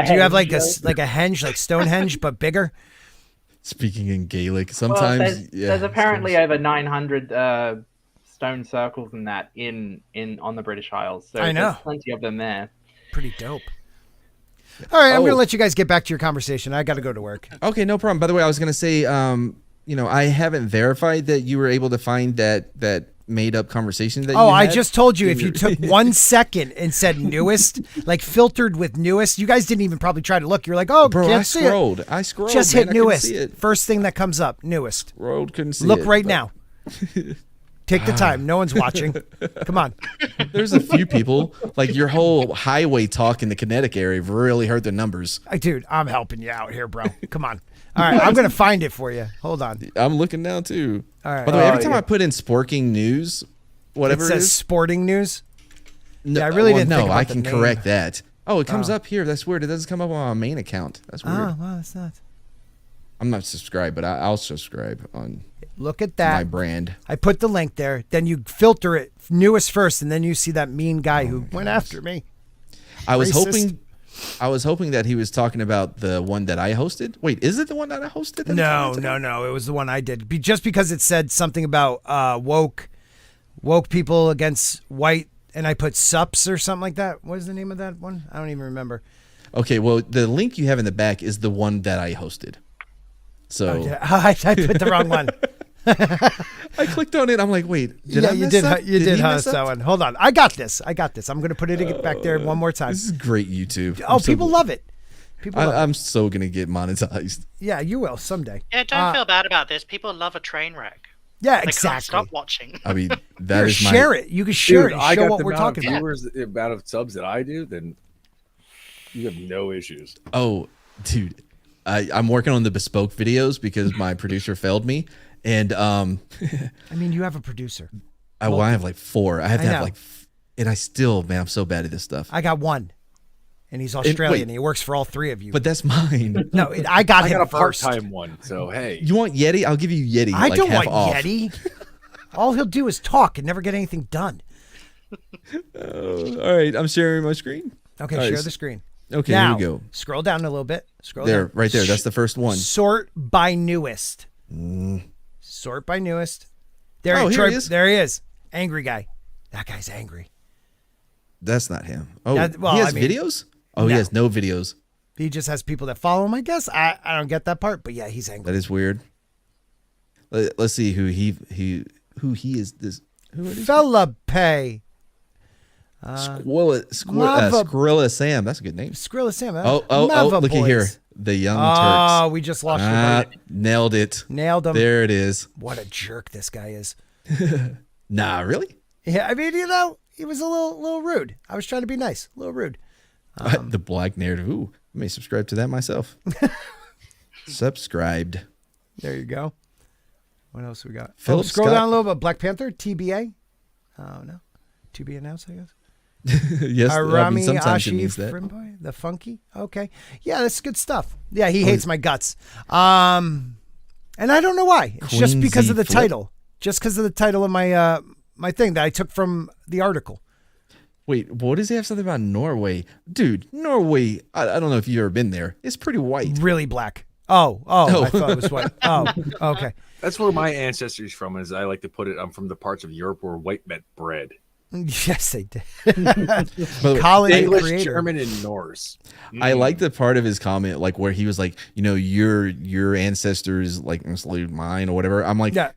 Do you have like a henge, like Stonehenge, but bigger? Speaking in Gaelic, Well, sometimes there's apparently over 900 stone circles and that in on the British Isles. So I know. there's plenty of them there. Pretty dope. All right, I'm going to Oh. let you guys get back to your conversation. I got to go to work. Okay, no problem. By the way, I was gonna say, I haven't verified that you were able to find that made up conversation that. Oh, you I had just told you in if you your- took 1 second and said newest, like filtered with newest, you guys didn't even probably try to look. You're like, oh, Bro, can't I see it. scrolled. I scrolled. Just man. hit I couldn't newest. see it. First thing that comes up, newest. Scrolled, couldn't see Look it, right but now. Take the time. No one's watching. Come on. There's a few people. Like your whole highway talk in the kinetic area really hurt the numbers. Dude, I'm helping you out here, bro. Come on. All right, I'm going to find it for you. Hold on. I'm looking now too. All right. By the way, every Oh, time yeah. I put in Sporking News, whatever It it says is, sporting news. no, I really well, didn't no, think about I the can name. correct that. Oh, it comes up here. That's weird. It doesn't come up on my main account. That's weird. Oh, well, it's not. I'm not subscribed, but I'll subscribe on Look at my that. brand. I put the link there. Then you filter it newest first, and then you see that mean guy who went after me. I was Racist. hoping that he was talking about the one that I hosted. Wait, is it the one that I hosted? that No, it's on? no. It was the one I did. Just because it said something about woke people against white, and I put sups or something like that. What is the name of that one? I don't even remember. Okay, well, the link you have in the back is the one that I hosted. So I put the wrong one. I clicked on it. I'm like, wait, did I you mess did. up? You did he host mess that up? one. Hold on. I got this. I'm going to put it back there one more time. This is great YouTube. Oh, people love it. People love it. I'm so gonna get monetized. Yeah, you will someday. Yeah, don't feel bad about this. People love a train wreck. Yeah, They can't exactly. stop watching. I mean, Here, that is my. share it. You can share Dude, it and I show got what the we're amount talking of about. viewers, the amount of subs that I do, then you have no issues. Oh, dude, I'm working on the bespoke videos because my producer failed me, and I mean, you have a producer. I have like 4. I have to I have know. like, and I still, man, I'm so bad at this stuff. I got one, and he's Australian. wait. He works for all 3 of you. But that's mine. no, I got I him got a first. part-time one, so hey. You want Yeti? I'll give you Yeti. I like don't half want off. Yeti. All he'll do is talk and never get anything done. All right, I'm sharing my screen. Okay, All right, share s- the screen. Okay, Now, here we go. scroll down a little bit. Scroll There, down. right there. That's the first one. Sort by newest. Sort by newest. There, Oh, here Troy, he is. There he is. Angry guy. That guy's angry. That's not him. Oh, well, he has I mean, videos? Oh, no. he has no videos. He just has people that follow him, I guess. I don't get that part, but yeah, he's angry. That is weird. Let's see who he is. This who it is? Fella Pay. Skrilla Sam. That's a good name. Skrilla Sam. Oh, Mava look at boys. here. The Young Oh, Turks. we just lost Ah, your nailed it. Nailed him. There it is. What a jerk this guy is. Nah, really? Yeah, I mean, he was a little rude. I was trying to be nice. A little rude. The black narrative. Ooh, I may subscribe to that myself. Subscribed. There you go. What else we got? Philip Scroll Scott. down a little bit. Black Panther, TBA. Oh, no. To be announced, I guess. Yes, I Arami mean, sometimes it Ashi means that. Frimboy, the funky. Okay. Yeah, that's good stuff. Yeah, he hates my guts. And I don't know why. It's just Queen because Z of the Flip? title. Just because of the title of my my thing that I took from the article. Wait, what does he have something about Norway? Dude, Norway, I don't know if you've ever been there. It's pretty white. Really black. Oh, I thought it was white. Oh, okay. That's where my ancestry's from, as I like to put it. I'm from the parts of Europe where white meant bread. Yes, they did. But Colin and English, creator. German, and Norse. I like the part of his comment, like where he was like, your ancestors like enslaved mine or whatever. I'm like, Yeah.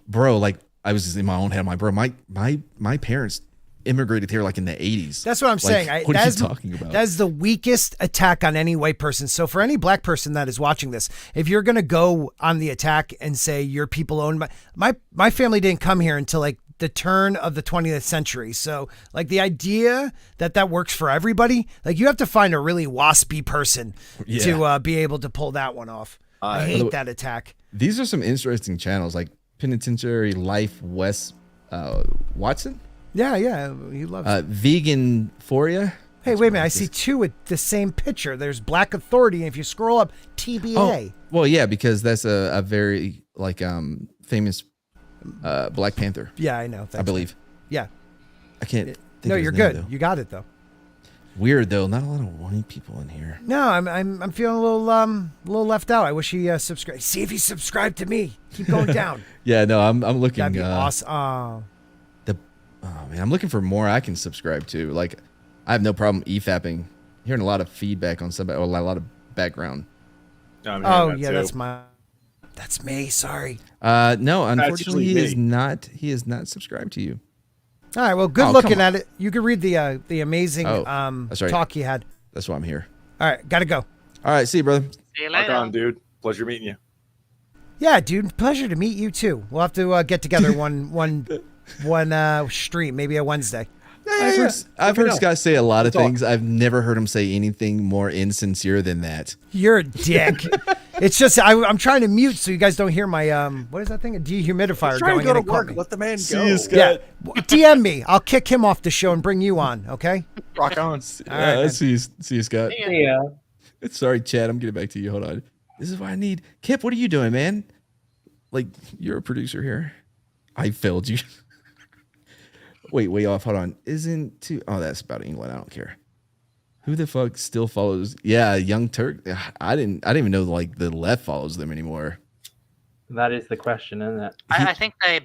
bro, like I was just in my own head. I'm like, bro, my parents immigrated here like in the 80s. That's what I'm saying. What are you talking about? That is the weakest attack on any white person. So for any black person that is watching this, if you're going to go on the attack and say your people own my family didn't come here until like the turn of the 20th century. So like the idea that works for everybody, like you have to find a really waspy person to be able to pull that one off. I hate that attack. These are some interesting channels like Penitentiary Life Wes Watson. Yeah, he loves Vegan Foria. Hey, wait a minute. I see two with the same picture. There's Black Authority, and if you scroll up, TBA. Oh, well, yeah, because that's a very like famous Black Panther. Yeah, I know. Thanks, I believe. Yeah. I can't. Think No, of his you're name, good. though. You got it though. Weird though. Not a lot of white people in here. No, I'm feeling a little left out. I wish he subscribed. See if he subscribed to me. Keep going down. Yeah, no, I'm looking. That'd be awesome. Oh man, I'm looking for more I can subscribe to. Like, I have no problem EFAPing. Hearing a lot of feedback on somebody, or a lot of background. Oh yeah, that's me. Sorry. No, unfortunately, usually he is not subscribed to you. All right. Well, good looking at it. You can read the amazing that's right. talk you had. That's why I'm here. All right, gotta go. All right, see you, brother. See you Rock later. on, dude. Pleasure meeting you. Yeah, dude. Pleasure to meet you too. We'll have to get together one stream, maybe a Wednesday. I've heard Scott say a lot of things. I've never heard him say anything more insincere than that. You're a dick. It's just I'm trying to mute so you guys don't hear my what is that thing? A dehumidifier Trying going to go in to and caught work. me. Let the man See go. you, Scott. Yeah, DM me. I'll kick him off the show and bring you on. Okay. Rock on. All right, man. See you, Scott. Yeah. Sorry, Chad. I'm getting back to you. Hold on. This is what I need. Kip, what are you doing, man? Like, you're a producer here. I failed you. Wait, way off. Hold on. Oh, that's about England. I don't care. Who the fuck still follows? Yeah, Young Turk. I didn't even know like the left follows them anymore. That is the question, isn't it? I think they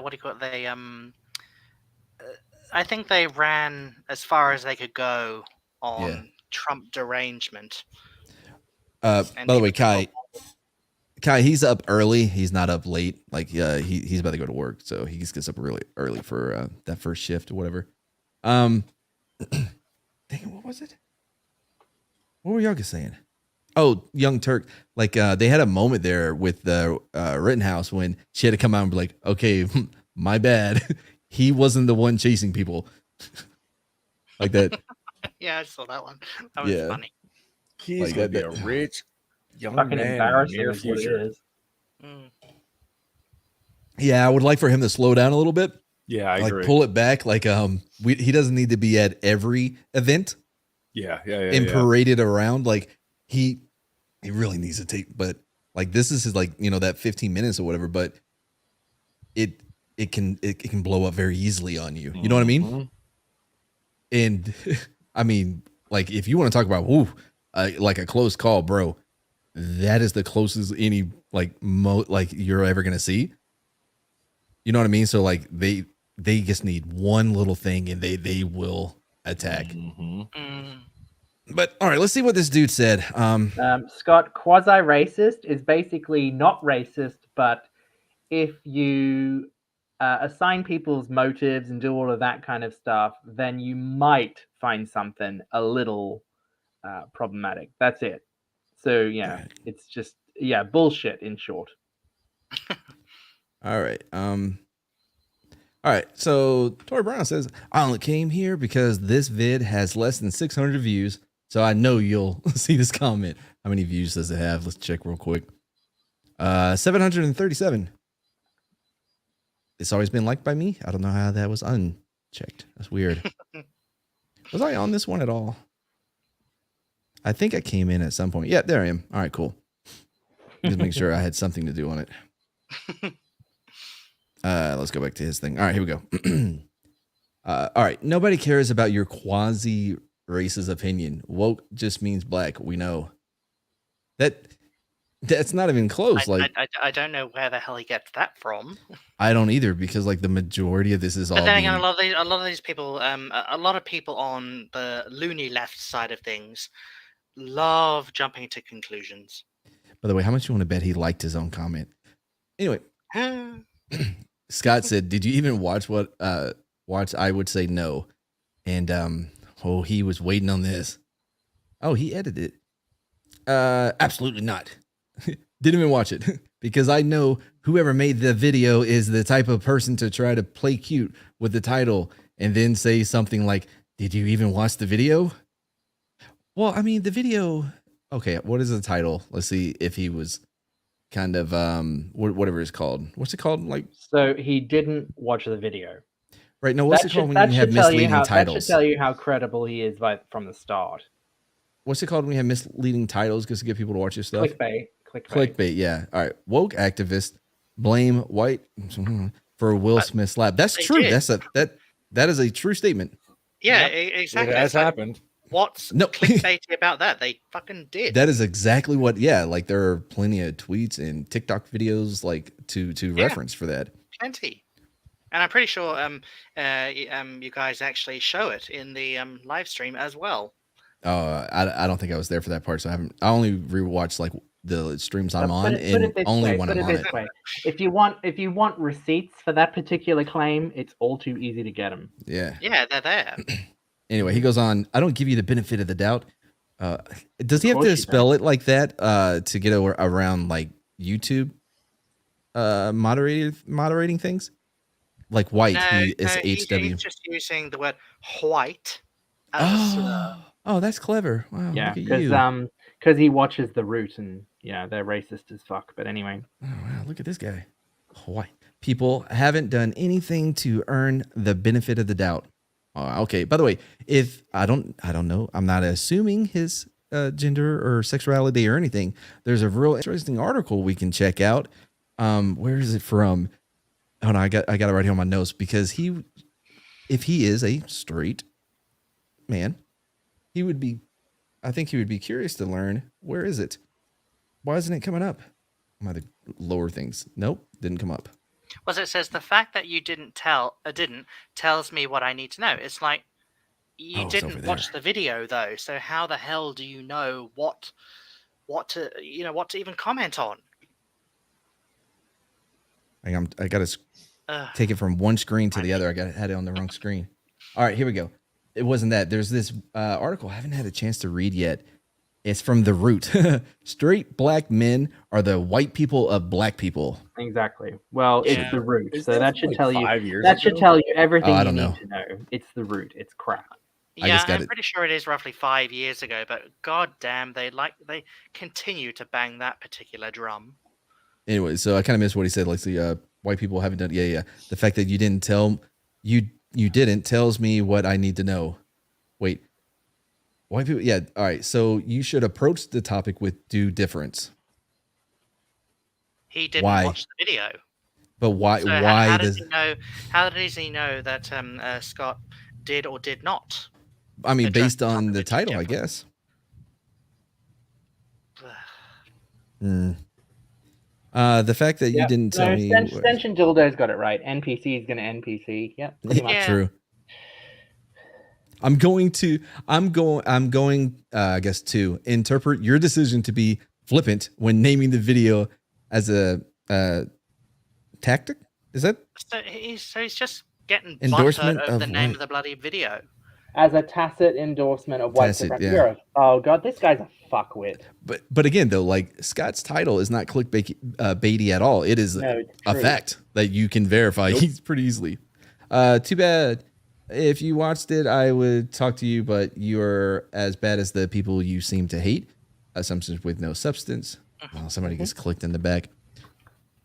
what do you call it? They I think they ran as far as they could go on Trump derangement. By the way, Kai, he's up early. He's not up late. Like, he's about to go to work, so he just gets up really early for that first shift or whatever. Dang it, what was it? What were y'all guys saying? Oh, Young Turk. Like, they had a moment there with the Rittenhouse when she had to come out and be like, "Okay, my bad. He wasn't the one chasing people." Like that. Yeah, I saw that one. That was funny. He's Like gonna be that- a rich young Fucking man in the embarrassing near is what it future. is. Mm. Yeah, I would like for him to slow down a little bit. Yeah, I Like, agree. pull it back. Like, he doesn't need to be at every event Yeah. and paraded around. Like, he really needs to take, but like, this is his, like, that 15 minutes or whatever, but it can blow up very easily on you. You know what I mean? Mhm. And I mean, like, if you want to talk about like a close call, bro, that is the closest any like you're ever gonna see. You know what I mean? So like they just need one little thing and they will attack. Mhm. Mm. But all right, let's see what this dude said. Scott, quasi-racist is basically not racist, but if you assign people's motives and do all of that kind of stuff, then you might find something a little problematic. That's it. So yeah, Right. it's just bullshit in short. All right. All right. So Tori Brown says, "I only came here because this vid has less than 600 views. So I know you'll see this comment. How many views does it have? Let's check real quick. 737. It's always been liked by me. I don't know how that was unchecked. That's weird. Was I on this one at all? I think I came in at some point. Yeah, there I am. All right, cool. Just make sure I had something to do on it. Let's go back to his thing. All right, here we go. All right. Nobody cares about your quasi racist opinion. Woke just means black. We know that's not even close. I don't know where the hell he gets that from. I don't either, because like the majority of this is all. But then again, a lot of these people, a lot of people on the loony left side of things, love jumping to conclusions. By the way, how much you want to bet he liked his own comment? Anyway, Scott said, "Did you even watch what watch, I would say no. And he was waiting on this. Oh, he edited it. Absolutely not. Didn't even watch it because I know whoever made the video is the type of person to try to play cute with the title and then say something like, "Did you even watch the video?" Well, I mean, the video. Okay, what is the title? Let's see if he was kind of whatever it's called. What's it called? Like, So he didn't watch the video. right? No, what's it called when you have misleading That titles? should tell you how credible he is from the start. What's it called when you have misleading titles just to get people to watch your stuff? Clickbait. Yeah. All right. Woke activists blame white for Will Smith slap. That's they true. did. That is a true statement. Yeah, It exactly. has It's like, happened. what's No. clickbaity about that? They fucking did. That is exactly what. Yeah, like there are plenty of tweets and TikTok videos like to reference for that. Plenty. And I'm pretty sure you guys actually show it in the live stream as well. I don't think I was there for that part, so I only rewatched like the streams I'm on, Put and it this only way, when put I'm it on this it. way. If you want receipts for that particular claim, it's all too easy to get them. Yeah. Yeah, they're there. Anyway, he goes on. I don't give you the benefit of the doubt. Does he have course to you spell it like that to get around like YouTube moderating things? Like white, he is he's HW. just using the word white as a slur. Oh, that's clever. Wow, Yeah, look at you. because he watches The Root, and they're racist as fuck. But anyway, Oh, wow, look at this guy. White people haven't done anything to earn the benefit of the doubt. Okay. By the way, if I don't know, I'm not assuming his gender or sexuality or anything. There's a real interesting article we can check out. Where is it from? Oh no, I got it right here on my notes because if he is a straight man, I think he would be curious to learn, where is it? Why isn't it coming up? Am I the lower things? Nope, didn't come up. Well, it says the fact that you didn't tells me what I need to know. It's like you Oh, it's over didn't there. watch the video though, so how the hell do you know what to even comment on? I got to Ugh. take it from one screen to the other. Had it on the wrong screen. All right, here we go. It wasn't that. There's this article I haven't had a chance to read yet. It's from The Root. Straight black men are the white people of black people. exactly. Well, Yeah. it's The Root, Is so that that should like tell you. 5 years That should ago? tell you everything I you don't need know. to know. It's The Root. It's crap. I Yeah, just got I'm it. pretty sure it is roughly 5 years ago, but goddamn, they continue to bang that particular drum. Anyway, so I kind of missed what he said. Like the white people haven't done. Yeah. The fact that you didn't tell you didn't tells me what I need to know. Wait, white people. Yeah. All right. So you should approach the topic with due difference. He didn't Why? watch the video. But why? So why how does? does he know? How does he know that Scott did or did not? I mean, address based the on topic the with due title, I difference? guess. The fact that you didn't tell me. Extension Dildo's got it right. NPC is going to NPC. Yep. Pretty much. Yeah. True. I'm going, I guess, to interpret your decision to be flippant when naming the video as a tactic. Is that So he's just getting Endorsement butthurt over the of name what? of the bloody video. As a tacit endorsement of white Tacit, supremacy. yeah. Oh god, this guy's a fuckwit. But again though, like Scott's title is not clickbait baity at all. It is No, it's a true. fact that you can verify pretty easily. Too bad. If you watched it, I would talk to you, but you're as bad as the people you seem to hate. Assumptions with no substance. Oh, somebody gets clicked in the back.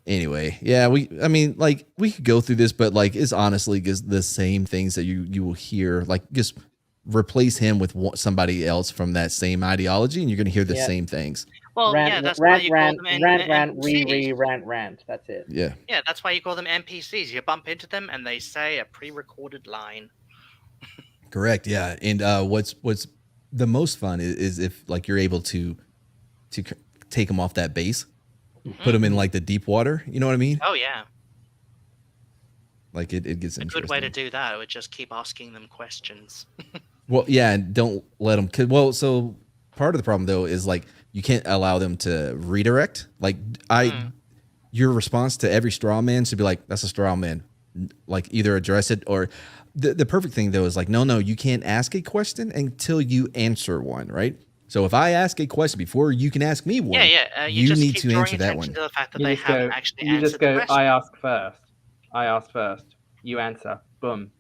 Anyway, yeah, we could go through this, but like it's honestly just the same things that you will hear. Like just replace him with somebody else from that same ideology, and you're going to hear the Yeah. same things. Well, yeah, that's why you call them NPCs. rant. That's it. Yeah. Yeah, that's why you call them NPCs. You bump into them and they say a pre-recorded line. Correct. Yeah. And what's the most fun is if like you're able to take them off that base, put them in like the deep water. You know what I mean? Oh yeah, Like it gets a interesting. good way to do that would just keep asking them questions. Well, yeah, and don't let them. So part of the problem though is like you can't allow them to redirect. Like your response to every straw man should be like, "That's a straw man. like either address it or the perfect thing though is like, no, you can't ask a question until you answer one, right? So if I ask a question before you can ask me one, you you just need keep to drawing answer that attention one. to the fact that You they just go. haven't actually You answered just go. the question. I ask first. You answer. Boom.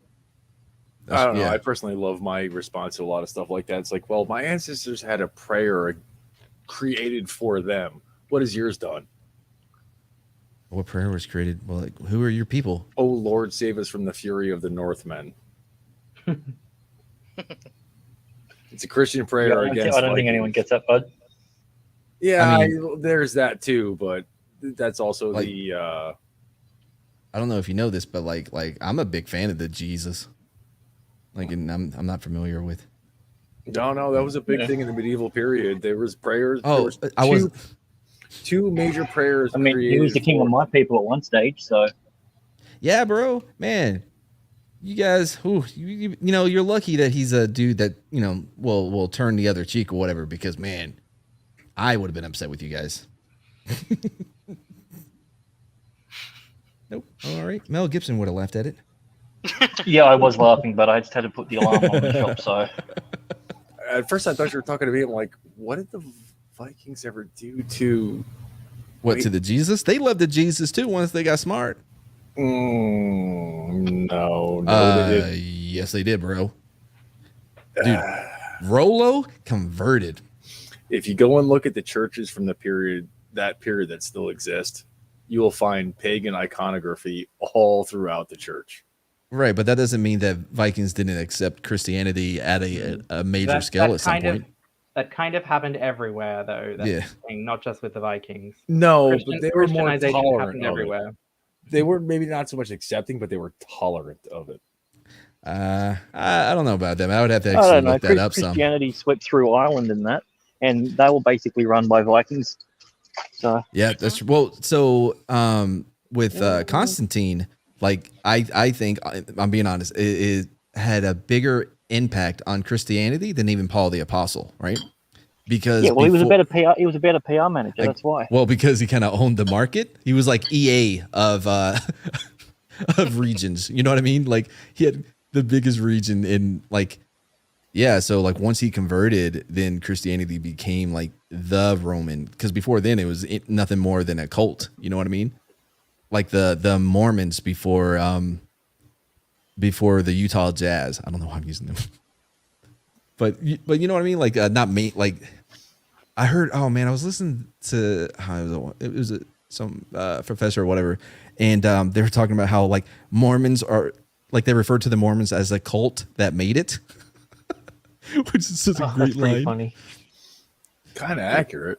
I don't know. Yeah. I personally love my response to a lot of stuff like that. It's like, well, my ancestors had a prayer created for them. What has yours done? What prayer was created? Well, like, who are your people? Oh Lord, save us from the fury of the Northmen. It's a Christian prayer against. I don't think anyone gets that, bud. Yeah, I mean- there's that too, but that's also Like- the. I don't know if you know this, but like I'm a big fan of the Jesus. Like, and I'm not familiar with. No, that was a big thing in the medieval period. There was prayers. There Oh, was I was. two major prayers. I mean, he was the king of my people at one stage, so Yeah, bro, man. You guys, you know, you're lucky that he's a dude that, you know, will turn the other cheek or whatever, because, man, I would have been upset with you guys. Nope. All right. Mel Gibson would have laughed at it. yeah, I was laughing, but I just had to put the alarm on the shop. So At first, I thought you were talking to me. I'm like, what did the Vikings ever do to? What, Wait. to the Jesus? They loved the Jesus too once they got smart. No, they didn't. Yes, they did, bro. Dude, Rollo converted. If you go and look at the churches from that period that still exist, you will find pagan iconography all throughout the church. Right, but that doesn't mean that Vikings didn't accept Christianity at a major scale at some point. That kind of happened everywhere, though. That's Yeah. the thing, not just with the Vikings. No, but they were more Christianization tolerant happened of everywhere. it. They were maybe not so much accepting, but they were tolerant of it. I don't know about them. I would have to I actually don't know. look that up some. Christianity swept through Ireland and that, and they were basically run by Vikings. So Yeah, that's well. So with Constantine, like I think I'm being honest, it had a bigger impact on Christianity than even Paul the Apostle, right? Because yeah, well, he was a better PR. He was a better PR manager. Like, that's why. Well, because he kind of owned the market. He was like EA of of regions. You know what I mean? Like he had the biggest region in like, yeah. So like once he converted, then Christianity became like the Roman. Because before then it was nothing more than a cult. You know what I mean? Like the Mormons before the Utah Jazz. I don't know why I'm using them, but you know what I mean? Like not me. Like I heard. Oh man, I was listening to it was some professor or whatever, and they were talking about how like Mormons are like they refer to the Mormons as a cult that made it, which is such a great That's pretty line. funny. Kind of accurate.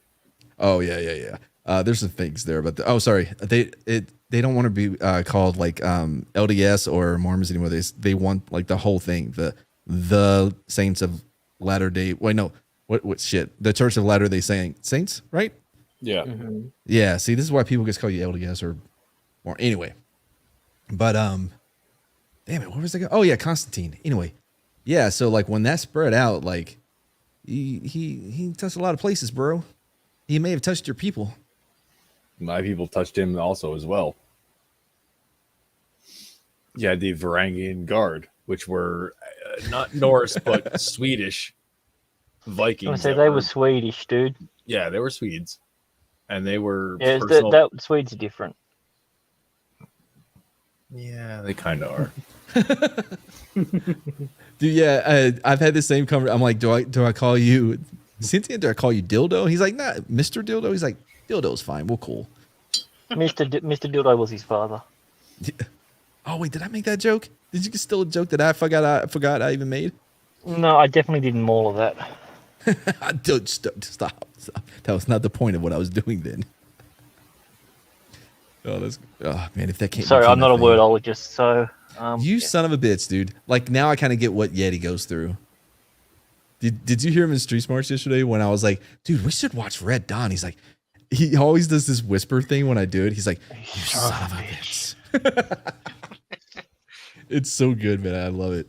Oh yeah. There's some things there, but sorry, they don't want to be called like LDS or Mormons anymore. They want like the whole thing, the Saints of Latter Day. Wait, no, what shit? The Church of Latter Day Saints, right? Yeah. Mm-hmm. Yeah. See, this is why people just call you LDS or anyway. But damn it, where was I going? Oh yeah, Constantine. Anyway, yeah. So like when that spread out, like he touched a lot of places, bro. He may have touched your people. My people touched him also as well. Yeah, the Varangian Guard, which were not Norse but Swedish I Vikings. say they were Swedish, dude. Yeah, they were Swedes, and they were Yeah, personal. that Swedes are different. Yeah, they kind of are. Dude, yeah, I've had the same conversation. I'm like, do I call you Cynthia? Do I call you Dildo? He's like, nah, Mr. Dildo. He's like, Dildo's fine. We're cool. Mr. Dildo was his father. Oh wait, did I make that joke? Did you steal a joke that I forgot I even made? No, I definitely didn't maul of that. Dude, stop. That was not the point of what I was doing then. Oh man, if that can't. Sorry, became I'm not a thing. wordologist, so You son of a bitch, dude. Like now I kind of get what Yeti goes through. Did you hear him in Street Smarts yesterday when I was like, dude, we should watch Red Dawn? He's like, he always does this whisper thing when I do it. He's like, you son of a bitch. It's so good, man. I love it.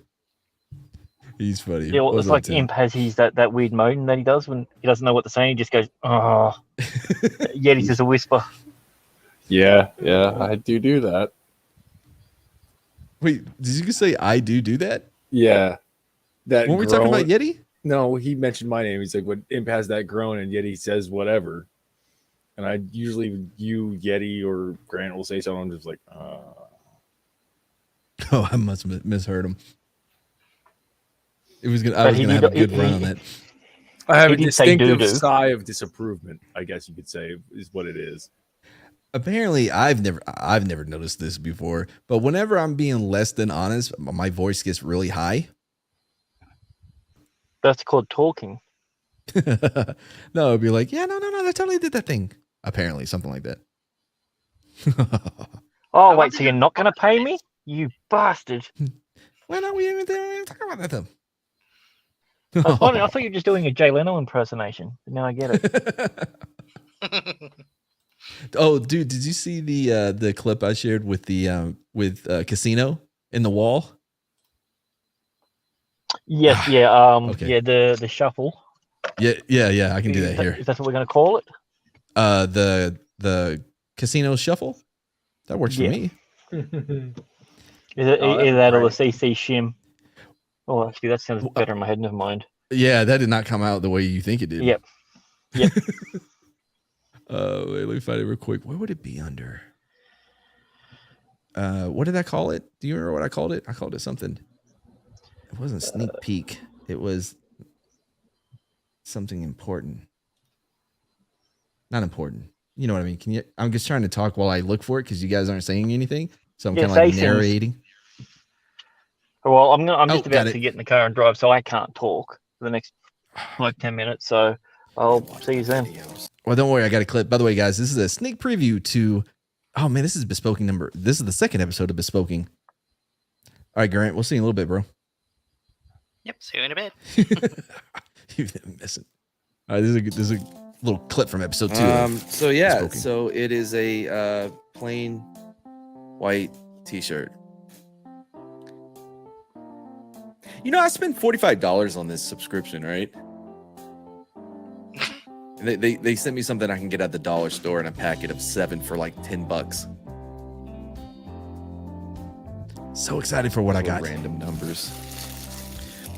He's funny. yeah, well, What it's was like I saying? Imp has that weird moan that he does when he doesn't know what to say. He just goes, oh. Yeti's just a whisper. Yeah, I do that. Wait, did you say I do that? Yeah. That When we talking about groan- Yeti? No, he mentioned my name. He's like, when Imp has that groan, and Yeti says whatever. And I usually, you, Yeti, or Grant will say something. I'm just like, Oh, I must have misheard him. It was gonna. I But was he gonna did- have a good he- run on that. I have He a did say distinctive doo-doo. sigh of disapproval, I guess you could say, is what it is. Apparently, I've never noticed this before. But whenever I'm being less than honest, my voice gets really high. That's called talking. No, it'd be like, yeah, no, I totally did that thing. Apparently, something like that. Oh, I wait, wonder so you're if- not going to pay me? You bastard. Why don't we even talk about that though? I thought you were just doing a Jay Leno impersonation. But now I get it. Oh, dude, did you see the clip I shared with the Casino in the wall? Yes, yeah, Okay. yeah, the shuffle. Yeah, I can do that here. Is that what we're going to call it? The Casino Shuffle. That works for Yeah. me. Is Oh, it that'd either be that or the great. CC shim? Oh, actually, that sounds better in my head. Never mind. Yeah, that did not come out the way you think it did. Yep. Wait, let me find it real quick. What would it be under? What did I call it? Do you remember what I called it? I called it something. It wasn't sneak peek. It was something important. Not important. You know what I mean? Can you? I'm just trying to talk while I look for it because you guys aren't saying anything. So I'm Yeah, kind of like say things. narrating. Well, I'm just got about it. to get in the car and drive, so I can't talk for the next like 10 minutes. So I'll see you then. Well, don't worry. I got a clip. By the way, guys, this is a sneak preview to. Oh man, this is Bespoking number. This is the second episode of Bespoking. All right, Grant. We'll see you in a little bit, bro. Yep, see you in a bit. You've been missing. All right, this is a little clip from episode 2. So yeah, Bespoking. so it is a plain white t-shirt. You know, I spent $45 on this subscription, right? And they sent me something I can get at the dollar store in a packet of 7 for like $10. So excited for what I got. Random numbers.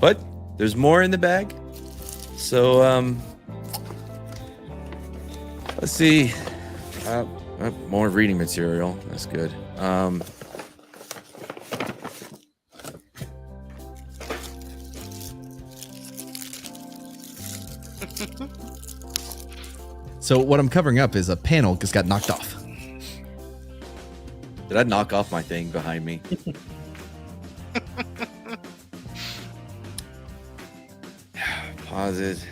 But there's more in the bag. So let's see. More reading material. That's good. So what I'm covering up is a panel just got knocked off. Did I knock off my thing behind me? Pause it.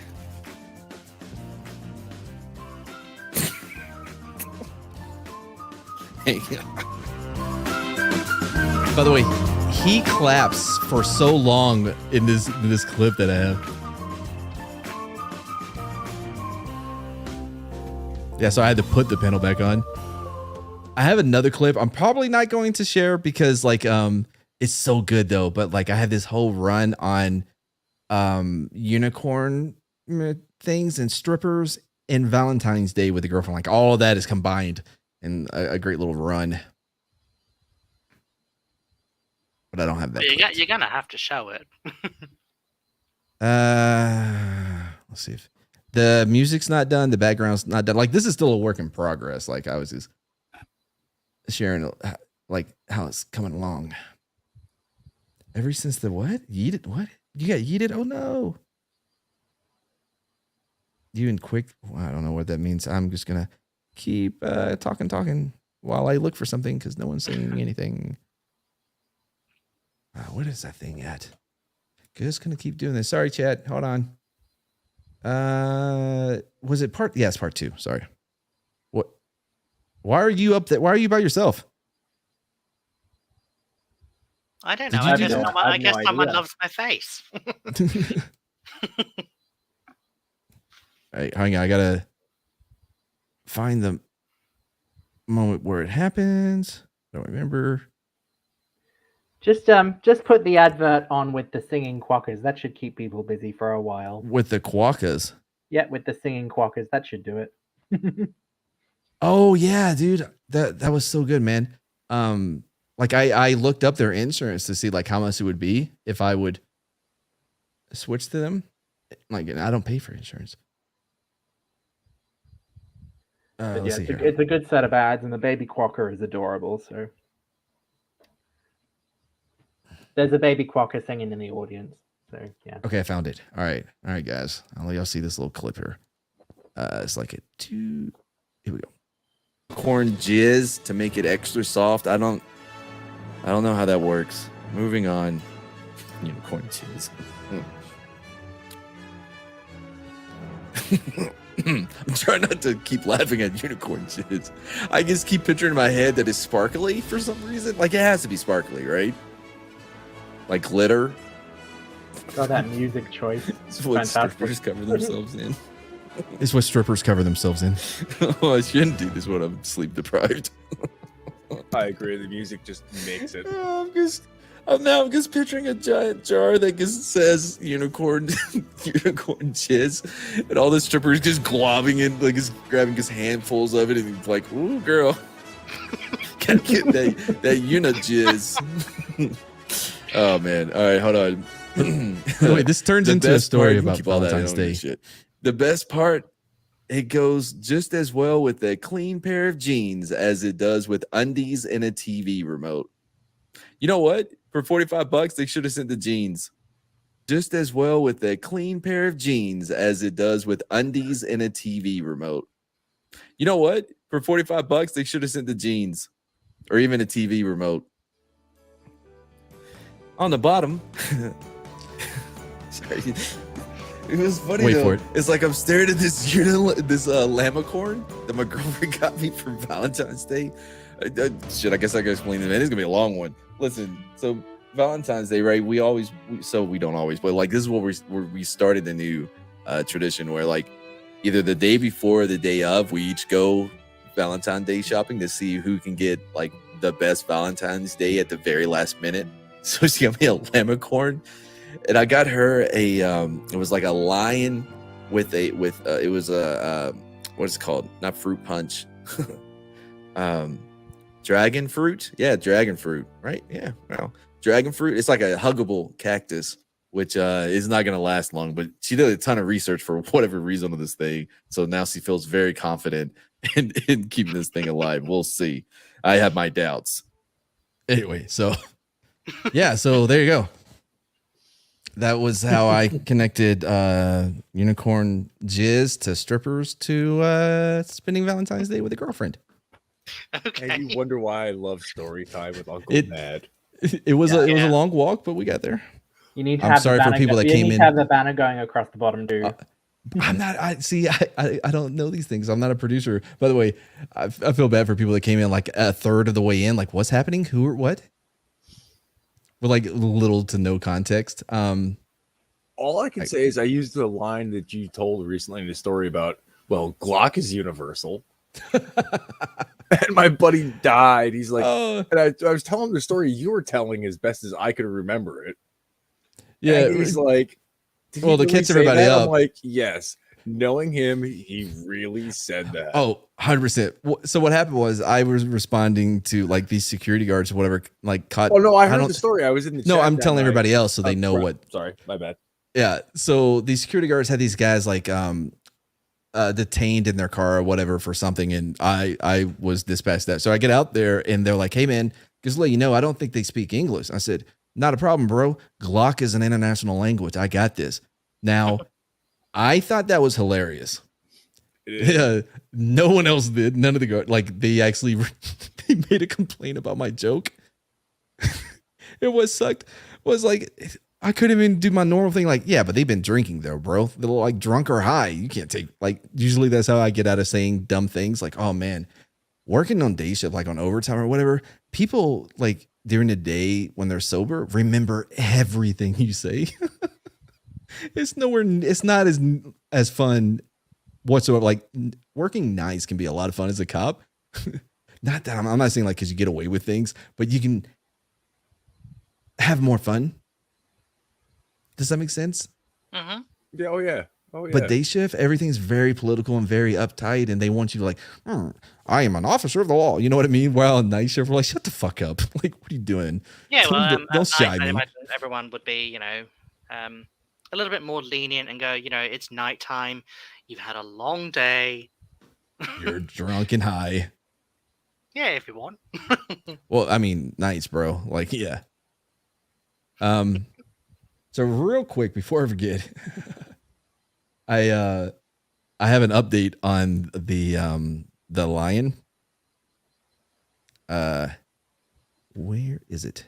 By the way, he claps for so long in this clip that I have. Yeah, so I had to put the panel back on. I have another clip. I'm probably not going to share because like it's so good though. But like I had this whole run on unicorn things and strippers and Valentine's Day with a girlfriend. Like all of that is combined in a great little run. But I don't have that. You're gonna have to show it. Let's see if the music's not done, the background's not done. Like this is still a work in progress. Like I was just sharing like how it's coming along. Ever since the what? Yeeted? What? You got yeeted? Oh no. You and quick. Well, I don't know what that means. I'm just gonna keep talking while I look for something because no one's saying anything. What is that thing at? Just gonna keep doing this. Sorry, chat. Hold on. Was it part? Yeah, it's part 2. Sorry. What? Why are you up there? Why are you by yourself? I don't Did know. you I do guess, that? someone, I I have guess no someone idea. loves my face. All right, hang on. I gotta find the moment where it happens. I don't remember. Just put the advert on with the singing quackers. That should keep people busy for a while. With the quokkas. Yeah, with the singing quackers, that should do it. Oh yeah, dude. That was so good, man. like I looked up their insurance to see like how much it would be if I would switch to them. Like, I don't pay for insurance. But Let's yeah, see here. it's a good set of ads, and the baby quokka is adorable. So there's a baby quokka singing in the audience. So yeah. Okay, I found it. All right, guys. I'll let y'all see this little clip here. It's like a 2. Here we go. Corn jizz to make it extra soft. I don't know how that works. Moving on. Unicorn jizz. I'm trying not to keep laughing at unicorn jizz. I just keep picturing in my head that it's sparkly for some reason. Like, it has to be sparkly, right? Like glitter. Oh, that music choice. It's what Fantastic. strippers cover themselves in. It's what strippers cover themselves in. Oh, I shouldn't do this when I'm sleep deprived. I agree. The music just makes it. I'm just picturing a giant jar that just says unicorn jizz, and all the strippers just globbing in, like just grabbing just handfuls of it, and he's like, "Ooh, girl, gotta get that jizz." Oh man! All right, hold on. Wait, this turns The into a best story part- about keep all that Valentine's in on your Day. shit. The best part, it goes just as well with a clean pair of jeans as it does with undies and a TV remote. You know what? For $45, they should have sent the jeans. Just as well with a clean pair of jeans as it does with undies and a TV remote. You know what? For $45, they should have sent the jeans or even a TV remote. On the bottom, sorry, it was funny. Wait though. for it. It's like I'm staring at this lamacorn that my girlfriend got me for Valentine's Day. Shit, I guess I can explain it. It's gonna be a long one. Listen, so Valentine's Day, right? We don't always, but like this is where we started the new tradition where like either the day before or the day of, we each go Valentine's Day shopping to see who can get like the best Valentine's Day at the very last minute. So she got me a lamacorn, and I got her a it was like a lion with it was a what is it called? Not fruit punch. Dragon fruit? Yeah, dragon fruit, right? Yeah, well, dragon fruit. It's like a huggable cactus, which is not going to last long, but she did a ton of research for whatever reason on this thing. So now she feels very confident in keeping this thing alive. We'll see. I have my doubts. Anyway, so yeah, so there you go. That was how I connected unicorn jizz to strippers to spending Valentine's Day with a girlfriend. Okay. And you wonder why I love story time with Uncle Ned. It was a Yeah. long walk, but we got there. You need to I'm have sorry the for banner people that you came need in. to have the banner going across the bottom too. I'm not. I don't know these things. I'm not a producer. By the way, I feel bad for people that came in like a third of the way in. Like, what's happening? Who or what? With like little to no context. All I can say is I used the line that you told recently in the story about, well, Glock is universal. And my buddy died. He's like, and I was telling him the story you were telling as best as I could remember it. Yeah, and he's like, did well, he to really catch say everybody that? up. I'm like, yes. Knowing him, he really said that. Oh, 100%. So what happened was I was responding to like these security guards or whatever, like caught. Oh no, I heard don't- the story. I was in the No, chat I'm that telling night. everybody else so they know right. what. Sorry, my bad. Yeah. So these security guards had these guys like detained in their car or whatever for something, and I was dispatched that. So I get out there and they're like, "Hey man, just to let you know, I don't think they speak English." I said, "Not a problem, bro. Glock is an international language. I got this." Now, I thought that was hilarious. Yeah, no one else did. None of the guards, like they actually they made a complaint about my joke. It was sucked. Was like I couldn't even do my normal thing. Like, yeah, but they've been drinking though, bro. They're like drunk or high. You can't take like. Usually that's how I get out of saying dumb things. Like, oh man, working on day shift, like on overtime or whatever. People like during the day when they're sober remember everything you say. It's nowhere. It's not as fun whatsoever. Like working nights can be a lot of fun as a cop. Not that I'm not saying like because you get away with things, but you can have more fun. Does that make sense? Mm-hmm. Yeah, oh yeah. Oh yeah. But day shift, everything's very political and very uptight, and they want you to like, I am an officer of the law. You know what I mean? While on night shift, we're like, shut the fuck up. Like, what are you doing? Yeah, well, Don't at shy night, I me. imagine everyone would be, a little bit more lenient and go, it's nighttime. You've had a long day. You're drunk and high. Yeah, if you want. Well, I mean, nights, bro. Like, yeah. So real quick before I forget, I have an update on the lion. Where is it?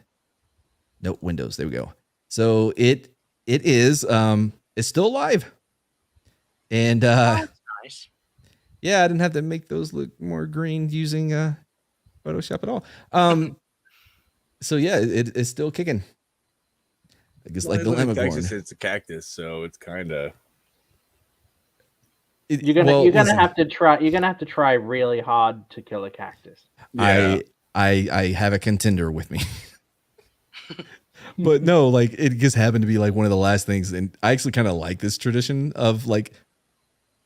Nope, Windows. There we go. So it is it's still alive. And That's nice. yeah, I didn't have to make those look more green using Photoshop at all. So yeah, it's still kicking. I guess like the in Texas, Lamacorn. it's a cactus, so it's kind of. You're gonna have to try. You're gonna have to try really hard to kill a cactus. Yeah. I have a contender with me. But no, like it just happened to be like one of the last things, and I actually kind of like this tradition of like,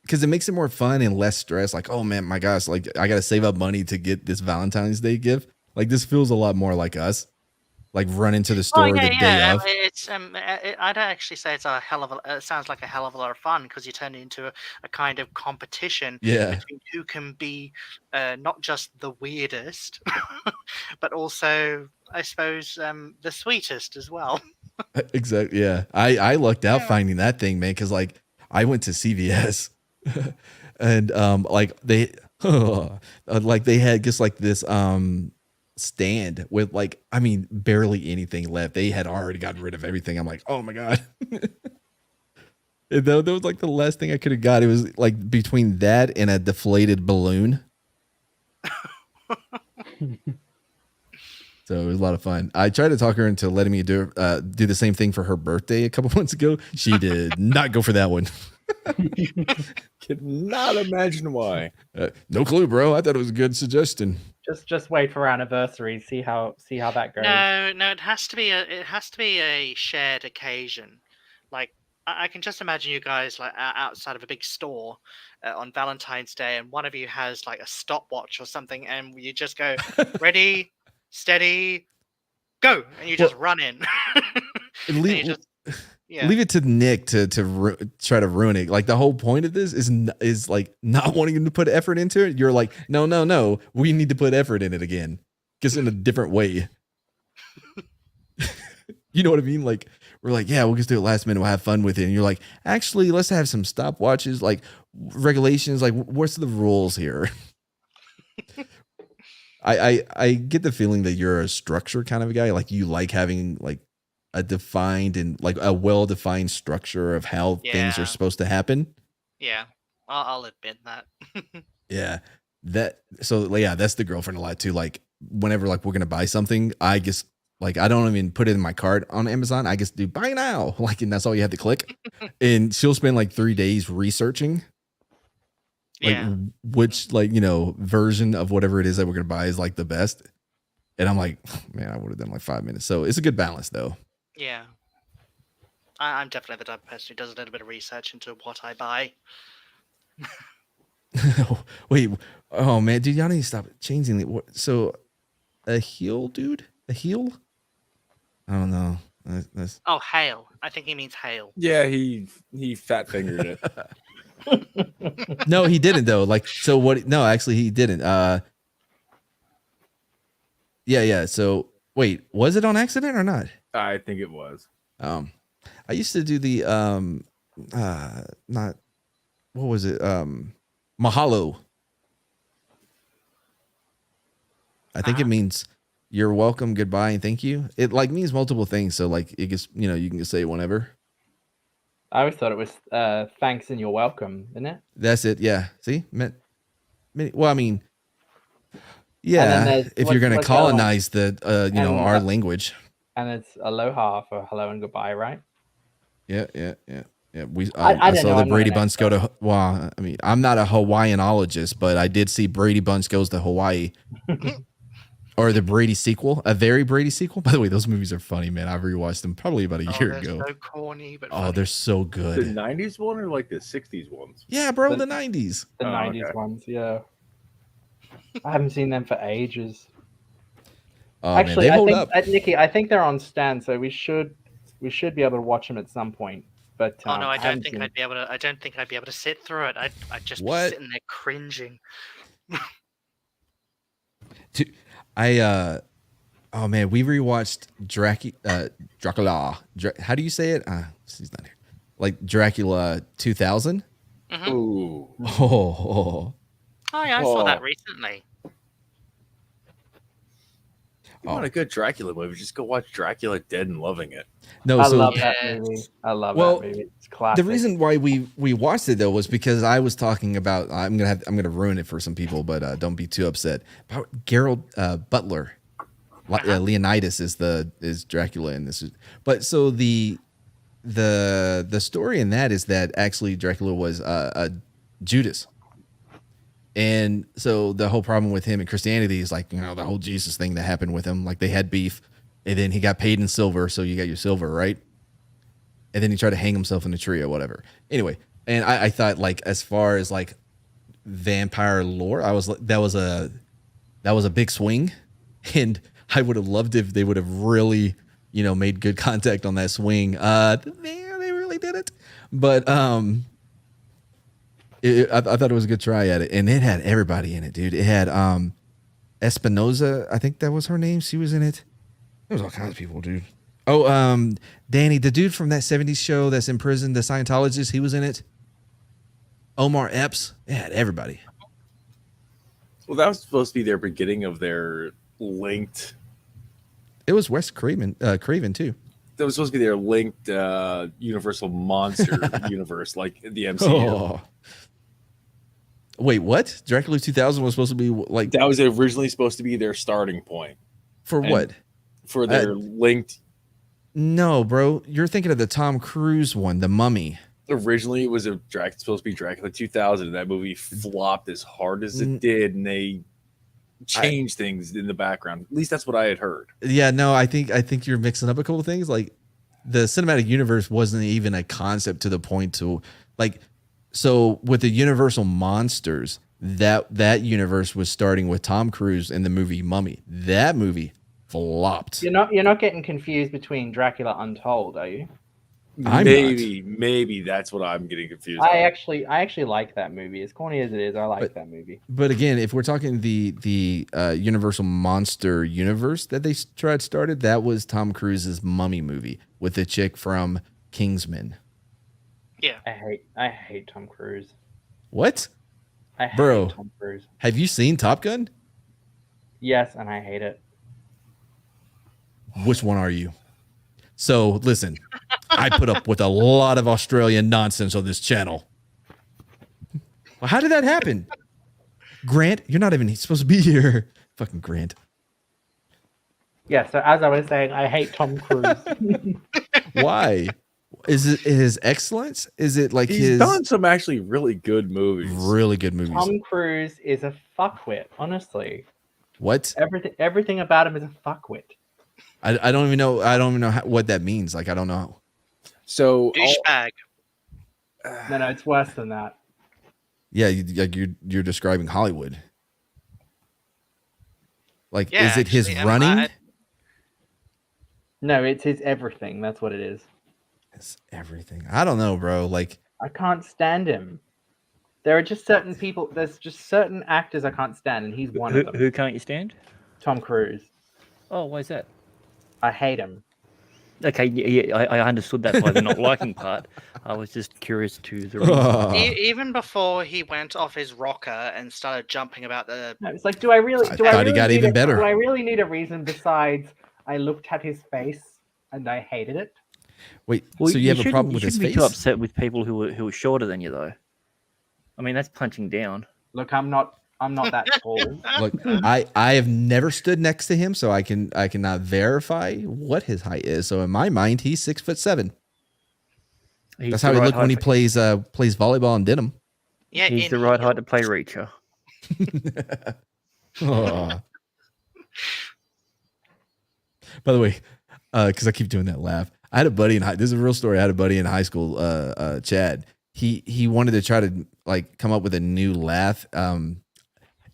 because it makes it more fun and less stress. Like, oh man, my gosh, like I gotta save up money to get this Valentine's Day gift. Like this feels a lot more like us. Like run into the store the day of. It's I'd actually say it's a hell of a. It sounds like a hell of a lot of fun because you turn it into a kind of competition between who can be not just the weirdest, but also I suppose the sweetest as well. Exactly. Yeah, I lucked out finding that thing, man. Because like I went to CVS, and like they like they had just like this stand with like, I mean, barely anything left. They had already gotten rid of everything. I'm like, oh my God. And that was like the last thing I could have got. It was like between that and a deflated balloon. So it was a lot of fun. I tried to talk her into letting me do the same thing for her birthday a couple months ago. She did not go for that one. Could not imagine why. No clue, bro. I thought it was a good suggestion. Just wait for anniversary. See how that goes. No, it has to be a shared occasion. Like I can just imagine you guys like outside of a big store on Valentine's Day, and one of you has like a stopwatch or something, and you just go ready, steady, go, and you just run in. Leave it to Nick to try to ruin it. Like the whole point of this is like not wanting him to put effort into it. You're like, no, we need to put effort in it again, just in a different way. You know what I mean? Like we're like, yeah, we'll just do it last minute. We'll have fun with it. And you're like, actually, let's have some stopwatches, like regulations. Like, what's the rules here? I get the feeling that you're a structure kind of a guy. Like you like having like a defined and like a well-defined structure of how things are supposed to happen. Yeah, I'll admit that. Yeah, that's the girlfriend a lot too. Like whenever like we're gonna buy something, I just like I don't even put it in my cart on Amazon. I just do buy now, like, and that's all you have to click. And she'll spend like 3 days researching, like which like version of whatever it is that we're gonna buy is like the best. And I'm like, man, I would have done like 5 minutes. So it's a good balance though. Yeah. I'm definitely the type of person who does a little bit of research into what I buy. Wait. Oh, man. Dude, y'all need to stop changing it. So, a heel, dude? A heel? I don't know. That's... Oh, hail. I think he means hail. Yeah, he fat fingered it. No, he didn't, though. Like, so what? No, actually, he didn't. Yeah. So, wait. Was it on accident or not? I think it was. I used to do the not what was it? Mahalo. I think it means you're welcome, goodbye, and thank you. It like means multiple things, so like it gets you can just say it whenever. I always thought it was thanks and you're welcome, isn't it? That's it. Yeah. See, well, I mean, yeah. If you're gonna colonize the our language. And it's aloha for hello and goodbye, right? Yeah. I saw that Brady Bunch go to. Well, I mean, I'm not a Hawaiianologist, but I did see Brady Bunch goes to Hawaii, or the Brady sequel, a very Brady sequel. By the way, those movies are funny, man. I rewatched them probably about a year ago. So corny, but funny. They're so good. The '90s one or like the '60s ones? Yeah, bro, the '90s. The '90s ones, yeah. I haven't seen them for ages. Oh Actually, man, they I hold think up. Nikki, I think they're on stand, so we should be able to watch them at some point. But Oh no, I don't haven't think seen- I'd be able to. I don't think I'd be able to sit through it. I'd just be What? sitting there cringing. Oh man, we rewatched Dracula. How do you say it? He's not here. Like Dracula 2000. Mhm. Ooh. Oh, Oh yeah, I saw that Oh. recently. You want a good Dracula movie? Just go watch Dracula Dead and Loving It. no. I So love Yeah. that movie. I love Well, that movie. It's classic. the reason why we watched it though was because I was talking about. I'm gonna ruin it for some people, but don't be too upset. About Gerald Butler. Leonidas is Dracula in this. But so the story in that is that actually Dracula was Judas. And so the whole problem with him in Christianity is like, the whole Jesus thing that happened with him. Like they had beef and then he got paid in silver. So you got your silver, right? And then he tried to hang himself in a tree or whatever. Anyway. And I thought like, as far as like vampire lore, that was a big swing. And I would have loved if they would have really, made good contact on that swing. They really didn't. But, I thought it was a good try at it, and it had everybody in it, dude. It had Espinoza, I think that was her name. She was in it. There was all kinds of people, dude. Oh, Danny, the dude from that 70s show that's in prison, the Scientologist, he was in it. Omar Epps. It had everybody. Well, that was supposed to be their beginning of their linked. It was Wes Craven too. That was supposed to be their linked Universal Monster universe, like the MCU. Oh. Wait, what? Dracula 2000 was supposed to be like That was originally supposed to be their starting point for and- what? for their linked. No, bro. You're thinking of the Tom Cruise one, The Mummy. Originally, it was supposed to be Dracula 2000, and that movie flopped as hard as it did, and they changed things in the background. At least that's what I had heard. Yeah, no, I think you're mixing up a couple of things. Like the cinematic universe wasn't even a concept to the point to like. So with the Universal Monsters, that universe was starting with Tom Cruise in the movie Mummy. That movie flopped. You're not getting confused between Dracula Untold, are you? Maybe that's what I'm getting confused. I actually like that movie. As corny as it is, I like that movie. But again, if we're talking the Universal Monster universe that they started, that was Tom Cruise's Mummy movie with the chick from Kingsman. Yeah. I hate Tom Cruise. What? I hate Bro. Tom Cruise. Have you seen Top Gun? Yes, and I hate it. Which one are you? So listen, I put up with a lot of Australian nonsense on this channel. Well, how did that happen? Grant, you're not even supposed to be here. Fucking Grant. Yeah, so as I was saying, I hate Tom Cruise. Why? Is it his excellence? Is it like He's done some actually really good movies. Really good movies? Tom Cruise is a fuckwit, honestly. What? Everything about him is a fuckwit. I don't even know. I don't even know what that means. Like I don't know. So Douchebag. No, it's worse than that. Yeah, you're describing Hollywood. Like, Yeah, is it his actually, running? No, it's his everything. That's what it is. It's everything. I don't know, bro. Like, I can't stand him. There are just certain people. There's just certain actors I can't stand, and he's one of them. Who can't you stand? Tom Cruise. Oh, why is that? I hate him. Okay, yeah, I understood that by the not liking part. I was just curious to the reason. Even before he went off his rocker and started jumping about the. No, it's like, do I really? I thought he got even better. Do I really need a reason besides I looked at his face and I hated it? Wait, Well, so you have a problem with you his shouldn't face? be too upset with people who are shorter than you, though. I mean, that's punching down. Look, I'm not that tall. Look, I have never stood next to him, so I cannot verify what his height is. So in my mind, he's 6'7". That's how he looked when he plays volleyball in denim. Yeah, He's the right height to play Reacher. Oh. By the way, because I keep doing that laugh, I had a buddy this is a real story. I had a buddy in high school, Chad. He wanted to try to like come up with a new laugh.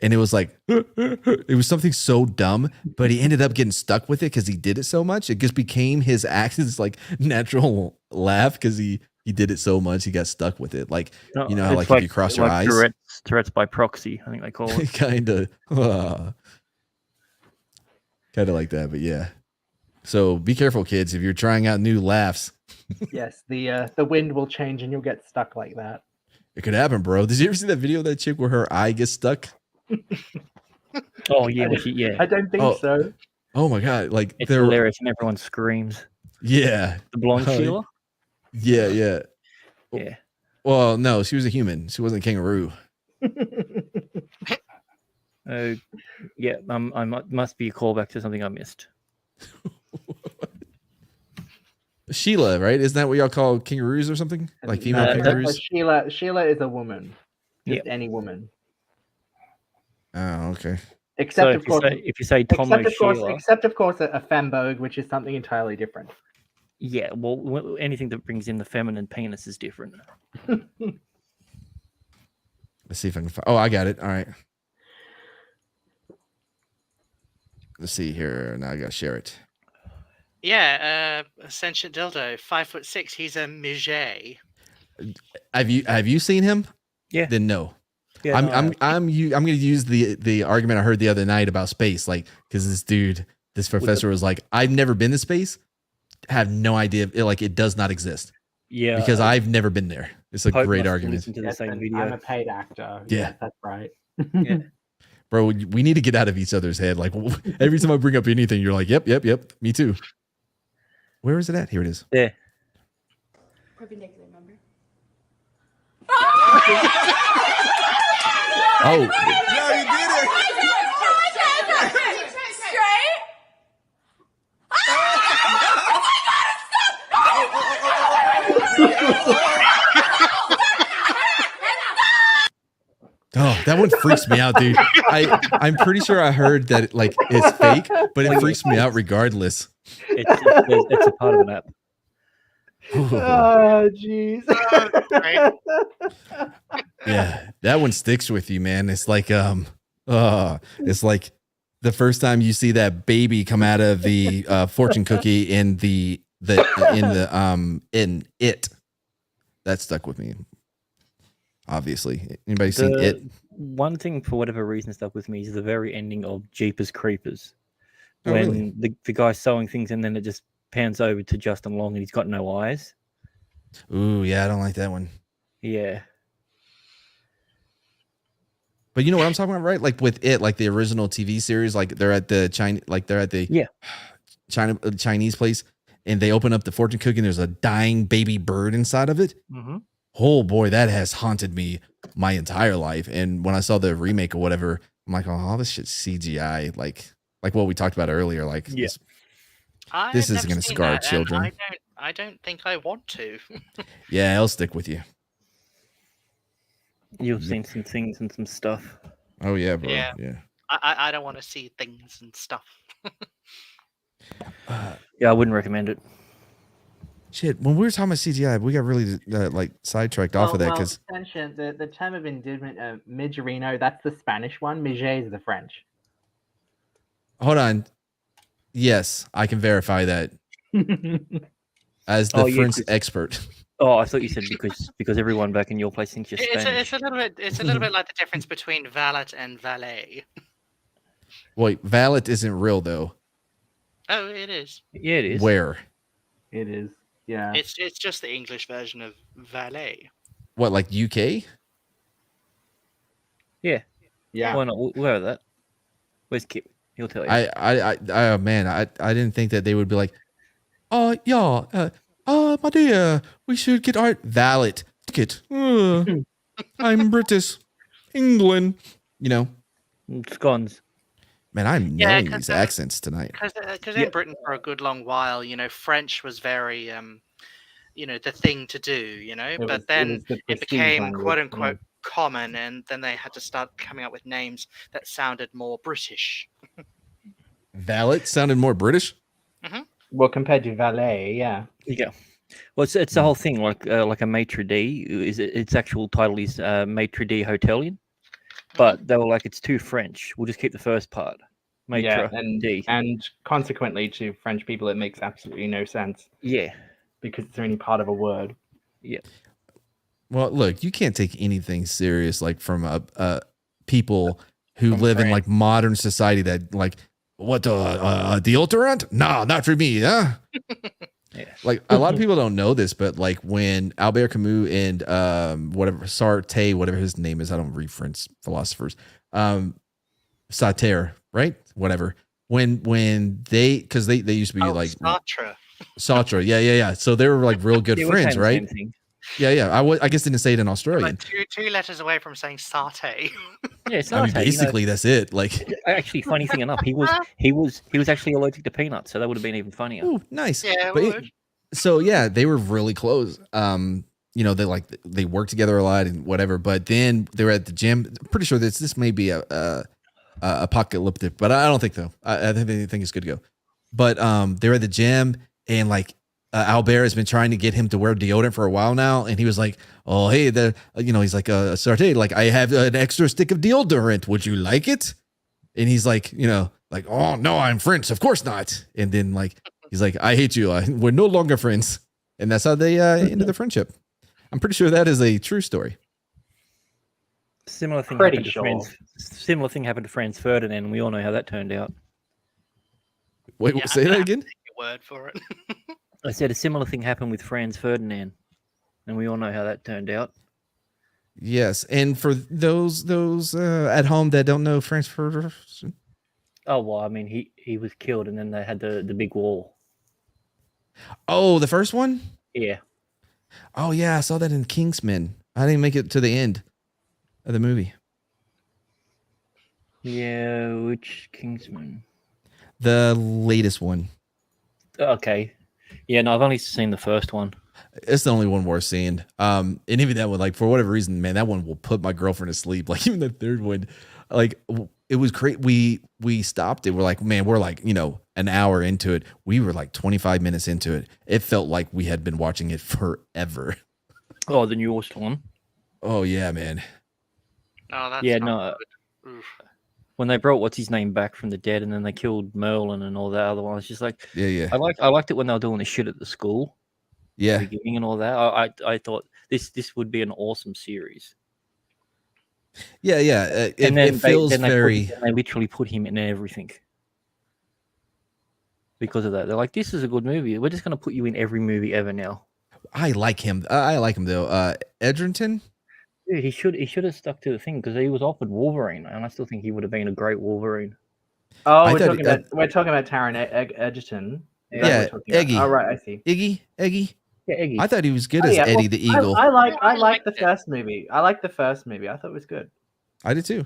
and it was like it was something so dumb, but he ended up getting stuck with it because he did it so much. It just became his accent's like natural laugh because he did it so much he got stuck with it. Like you know how It's like if you cross your eyes, Tourette's by proxy, I think they call it. kind of like that. But yeah, so be careful, kids, if you're trying out new laughs. Yes, the wind will change and you'll get stuck like that. It could happen, bro. Did you ever see that video of that chick where her eye gets stuck? Oh yeah, yeah. I don't think so. Oh my god! Like It's hilarious, and everyone screams. Yeah, The blonde Sheila. yeah. Yeah. Well, no, she was a human. She wasn't a kangaroo. Yeah. Must be a callback to something I missed. Sheila, right? Isn't that what y'all call kangaroos or something? Like female kangaroos? Sheila is a woman. Just Yep. any woman. Oh, okay. Except So of course, if you say Tomo Sheila, except of course a fembogue, which is something entirely different. yeah. Well, anything that brings in the feminine penis is different. Let's see if I can find. Oh, I got it. All right. Let's see here. Now I gotta share it. Yeah, Sentient Dildo, 5'6". He's a Miget. Have you seen him? Yeah. Then no. Yeah, I'm going to use the argument I heard the other night about space, like because this professor was like, I've never been to space, have no idea, it does not exist. Yeah, because I've never been there. It's a Pope great must have argument. listened to the Yes, same and video. I'm a paid actor. Yeah. Yes, that's right. Yeah. Bro, we need to get out of each other's head. Like every time I bring up anything, you're like, yep, me too. Where is it at? Here it is. Yeah. Perpendicular, remember? Oh, No, you did it. Straight? oh, that one freaks me out, dude. I'm pretty sure I heard that it's fake, but it freaks me out regardless. It's a part of an app. Oh, jeez. Yeah, that one sticks with you, man. It's like it's like the first time you see that baby come out of the fortune cookie in it. That stuck with me. Obviously, anybody seen it? One thing, for whatever reason, stuck with me is the very ending of Jeepers Creepers, Oh, when really? the guy's sewing things and then it just pans over to Justin Long and he's got no eyes. Ooh, yeah, I don't like that one. Yeah. But you know what I'm talking about, right? Like with it, like the original TV series, like they're at the Chinese place, and they open up the fortune cookie, and there's a dying baby bird inside of it. Mm-hmm. Oh boy, that has haunted me my entire life. And when I saw the remake or whatever, I'm like, oh, this shit's CGI, like what we talked about earlier. Like, Yeah. This I've is never gonna seen scar that, and children. I don't think I want to. yeah, I'll stick with you. You've seen some things and some stuff. Oh yeah, bro. Yeah. Yeah. I don't want to see things and stuff. Yeah, I wouldn't recommend it. Shit, when we were talking about CGI, we got really sidetracked off of that because Sentient, the term of endearment, Midgerino, that's the Spanish one. Miget is the French. hold on. Yes, I can verify that as the Oh, yeah, French 'cause- expert. Oh, I thought you said because everyone back in your place thinks you're It's Spanish. a little bit like the difference between valet and valet. Wait, valet isn't real though. Oh, it is. Yeah, it is. Where? It is. Yeah. It's just the English version of valet. What, like UK? Yeah. Yeah. Why not? We'll go with that. Where's Kip? He'll tell you. I man, I didn't think that they would be like, oh yeah, my dear, we should get our valet ticket. I'm British, England. You know, Scones. man, I'm Yeah, nailing 'cause, these accents tonight. Because in Britain for a good long while, French was very, the thing to do, but then it became quote unquote common, and then they had to start coming up with names that sounded more British. Valet sounded more British. Well, compared to valet, yeah. There you go. Well, it's the whole thing, like a maitre d'. Its actual title is maitre d' hotelier. but they were like, it's too French. We'll just keep the first part. Yeah, Maitre D. and consequently to French people, it makes absolutely no sense Yeah. because it's only part of a word. Yeah. Well, look, you can't take anything serious like from people who From live in France. like modern society that like what deodorant? No, not for me. Huh? Yeah. Like a lot of people don't know this, but like when Albert Camus and whatever Sartre, whatever his name is, I don't read French philosophers. Sartre, right? Whatever. When they because they used to be like Sartre. Sartre, yeah. So they were like real good Yeah, we're friends, saying the right? same thing. Yeah. I guess didn't say it in Australian. Like two letters away from saying satay. Yeah, it's I mean, Sartre, basically that's it. Like, actually, funny thing enough, he was actually allergic to peanuts, so that would have been even funnier. ooh, nice. Yeah, But we it- would. so yeah, they were really close. They worked together a lot and whatever. But then they were at the gym. I'm pretty sure this may be a apocalyptic, but I don't think so. I think it's good to go. But they were at the gym and like Albert has been trying to get him to wear deodorant for a while now, and he was like, "Oh, hey, he's like, Sartre, like I have an extra stick of deodorant. Would you like it?" And he's like, like, "Oh no, I'm French, of course not." And then like he's like, "I hate you. We're no longer friends," and that's how they ended the friendship. I'm pretty sure that is a true story. Similar thing Pretty happened to sure. Similar thing happened to Franz Ferdinand, and we all know how that turned out. Wait, Yeah, say I'm that gonna have to again? take your word for it. I said a similar thing happened with Franz Ferdinand, and we all know how that turned out. Yes, and for those at home that don't know Franz Ferdinand, Oh well, I mean, he was killed, and then they had the big wall. oh, the first one. Yeah. Oh yeah, I saw that in Kingsman. I didn't make it to the end of the movie. Yeah, which Kingsman? The latest one. Okay. Yeah, no, I've only seen the first one. It's the only one worth seeing. And even that one, like for whatever reason, man, that one will put my girlfriend to sleep. Like even the third one, like it was great. We stopped it. We're like, man, we're like, an hour into it. We were like 25 minutes into it. It felt like we had been watching it forever. Oh, the newest one. Oh yeah, man. Oh, that's Yeah, not no. good. Oof. When they brought what's his name back from the dead, and then they killed Merlin and all that other one, it's just like Yeah. I liked it when they were doing the shit at the school, Yeah. the beginning and all that. I thought this would be an awesome series. Yeah. It feels very. They literally put him in everything because of that. They're like, this is a good movie. We're just going to put you in every movie ever now. I like him. I like him though. Edgerton. Dude, he should have stuck to the thing because he was offered Wolverine, and I still think he would have been a great Wolverine. Oh, I we're thought talking about Taron Egerton. Is that Yeah, what we're talking about? Eggy. Oh, right, I see. Eggy. Yeah, Eggy. I thought he was good Oh, as yeah, Eddie well, the Eagle. I I like liked the it. first movie. I thought it was good. I did too.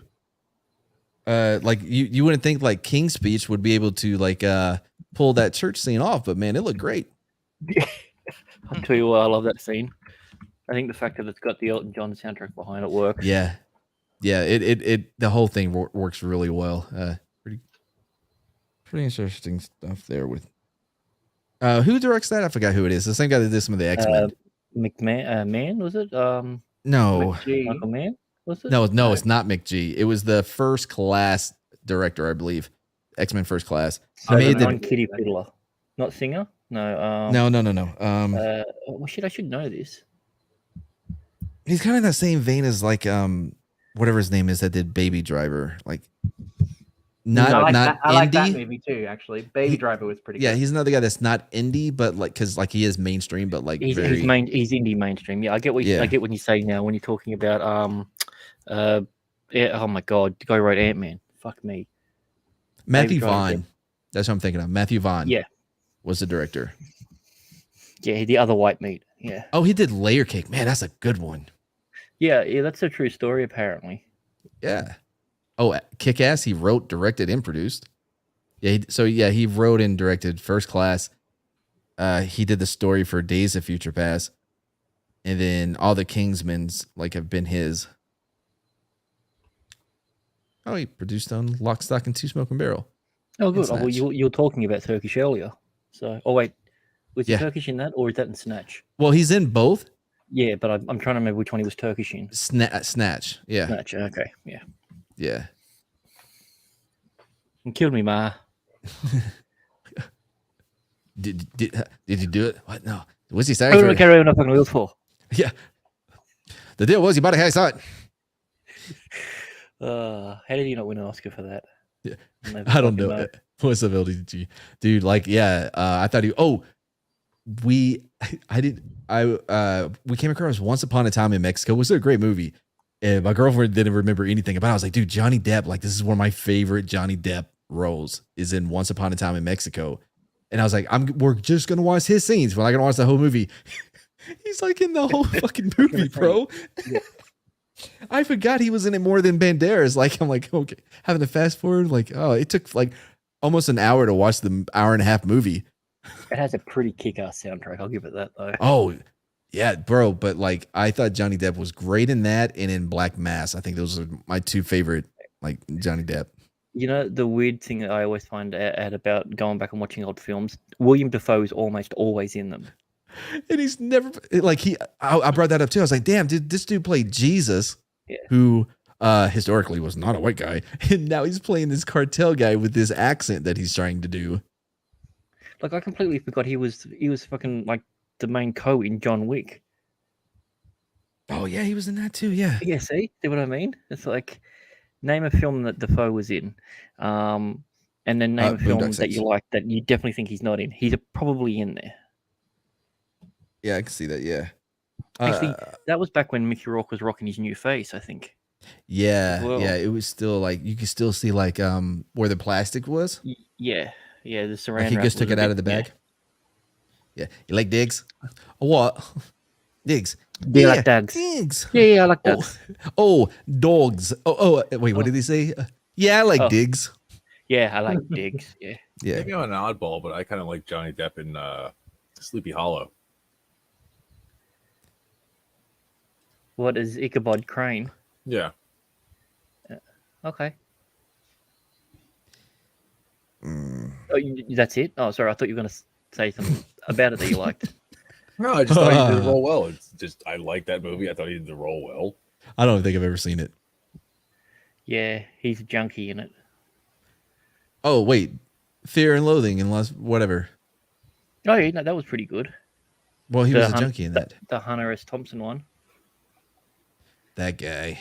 Like you wouldn't think like King's Speech would be able to like pull that church scene off, but man, it looked great. I'll tell you what, I love that scene. I think the fact that it's got the Elton John soundtrack behind it works. Yeah. It the whole thing works really well. Pretty interesting stuff there with. Who directs that? I forgot who it is. The same guy that did some of the X-Men. Man, was it? No, Michael Mann, was it? no, it's not McG. It was the First Class director, I believe. X-Men First Class. He Oh, made the non-Kitty Fiddler, not singer. No. No. Well, shit, I should know this. He's kind of in that same vein as like whatever his name is that did Baby Driver. Like not I like that indie. movie too. Actually, Baby Driver was pretty. Yeah, good. he's another guy that's not indie, but like because like he is mainstream, but like He's very he's indie mainstream. Yeah, I get what Yeah. I get what you say now when you're talking about yeah, oh my god, the guy who wrote Ant-Man. Fuck me. Matthew David Cronenberg. Vaughn. That's what I'm thinking of. Matthew Vaughn. Yeah. Was the director. Yeah, the other white meat. Yeah. Oh, he did Layer Cake. Man, that's a good one. Yeah, that's a true story apparently. Yeah. Oh, Kick Ass. He wrote, directed, and produced. Yeah. He wrote and directed First Class. He did the story for Days of Future Past, and then all the Kingsmen's like have been his. Oh, he produced on Lock, Stock, and Two Smoking Barrel. Oh, good. And Oh, well, Snatch. you were talking about Turkish earlier. So, oh wait, was he Yeah. Turkish in that, or is that in Snatch? Well, he's in both. Yeah, but I'm trying to remember which one he was Turkish in. Snatch. Yeah. Snatch. Okay. Yeah. Yeah. You killed me, Ma. Did you do it? What? No. What's he saying? What do I carry around a fucking wheel for? Yeah. The deal was you bought a hair saw it. How did you not win an Oscar for that? Yeah. Never I don't fucking know. What's the LDG? Dude, like, yeah. I thought we came across Once Upon a Time in Mexico. It was a great movie. And my girlfriend didn't remember anything about it. I was like, dude, Johnny Depp, like, this is one of my favorite Johnny Depp roles is in Once Upon a Time in Mexico. And I was like, we're just gonna watch his scenes. We're not gonna watch the whole movie. He's like in the whole fucking movie, bro. I forgot he was in it more than Banderas. Like, I'm like, okay, having to fast forward, like, oh, it took like almost an hour to watch the hour and a half movie. It has a pretty kick-ass soundtrack. I'll give it that though. Oh, yeah, bro. But like, I thought Johnny Depp was great in that and in Black Mass. I think those are my two favorite, like, Johnny Depp. You know, the weird thing that I always find out about going back and watching old films, William Dafoe is almost always in them. And he's never like I brought that up too. I was like, damn, did this dude play Jesus, who historically was not a white guy, and now he's playing this cartel guy with this accent that he's trying to do. Like, I completely forgot he was fucking like the main co in John Wick. Oh yeah, he was in that too. Yeah. Yeah. See what I mean? It's like, name a film that Dafoe was in, and then name a film that you like that you definitely think he's not in. He's probably in there. Yeah, I can see that. Yeah. Actually, that was back when Mickey Rourke was rocking his new face, I think. Yeah, well. yeah. It was still like you could still see like where the plastic was. Yeah. The saran Like he wrap just took was it out of the bag. Yeah. You like Diggs? What? Diggs. Do you like dogs? Diggs. Yeah, I like dogs. Oh, dogs. Oh, wait, what did he say? Yeah, I like Diggs. Yeah, I like Diggs. Yeah. Maybe I'm an oddball, but I kind of like Johnny Depp in Sleepy Hollow. What is Ichabod Crane? Yeah. Okay. Oh, that's it? Oh, sorry. I thought you were going to say something about it that you liked. No, I just thought he did the role well. It's just I like that movie. I thought he did the role well. I don't think I've ever seen it. Yeah, he's a junkie in it. Oh wait, Fear and Loathing and whatever. Oh yeah, no, that was pretty good. Well, he was a junkie in that. The Hunter S. Thompson one. That guy.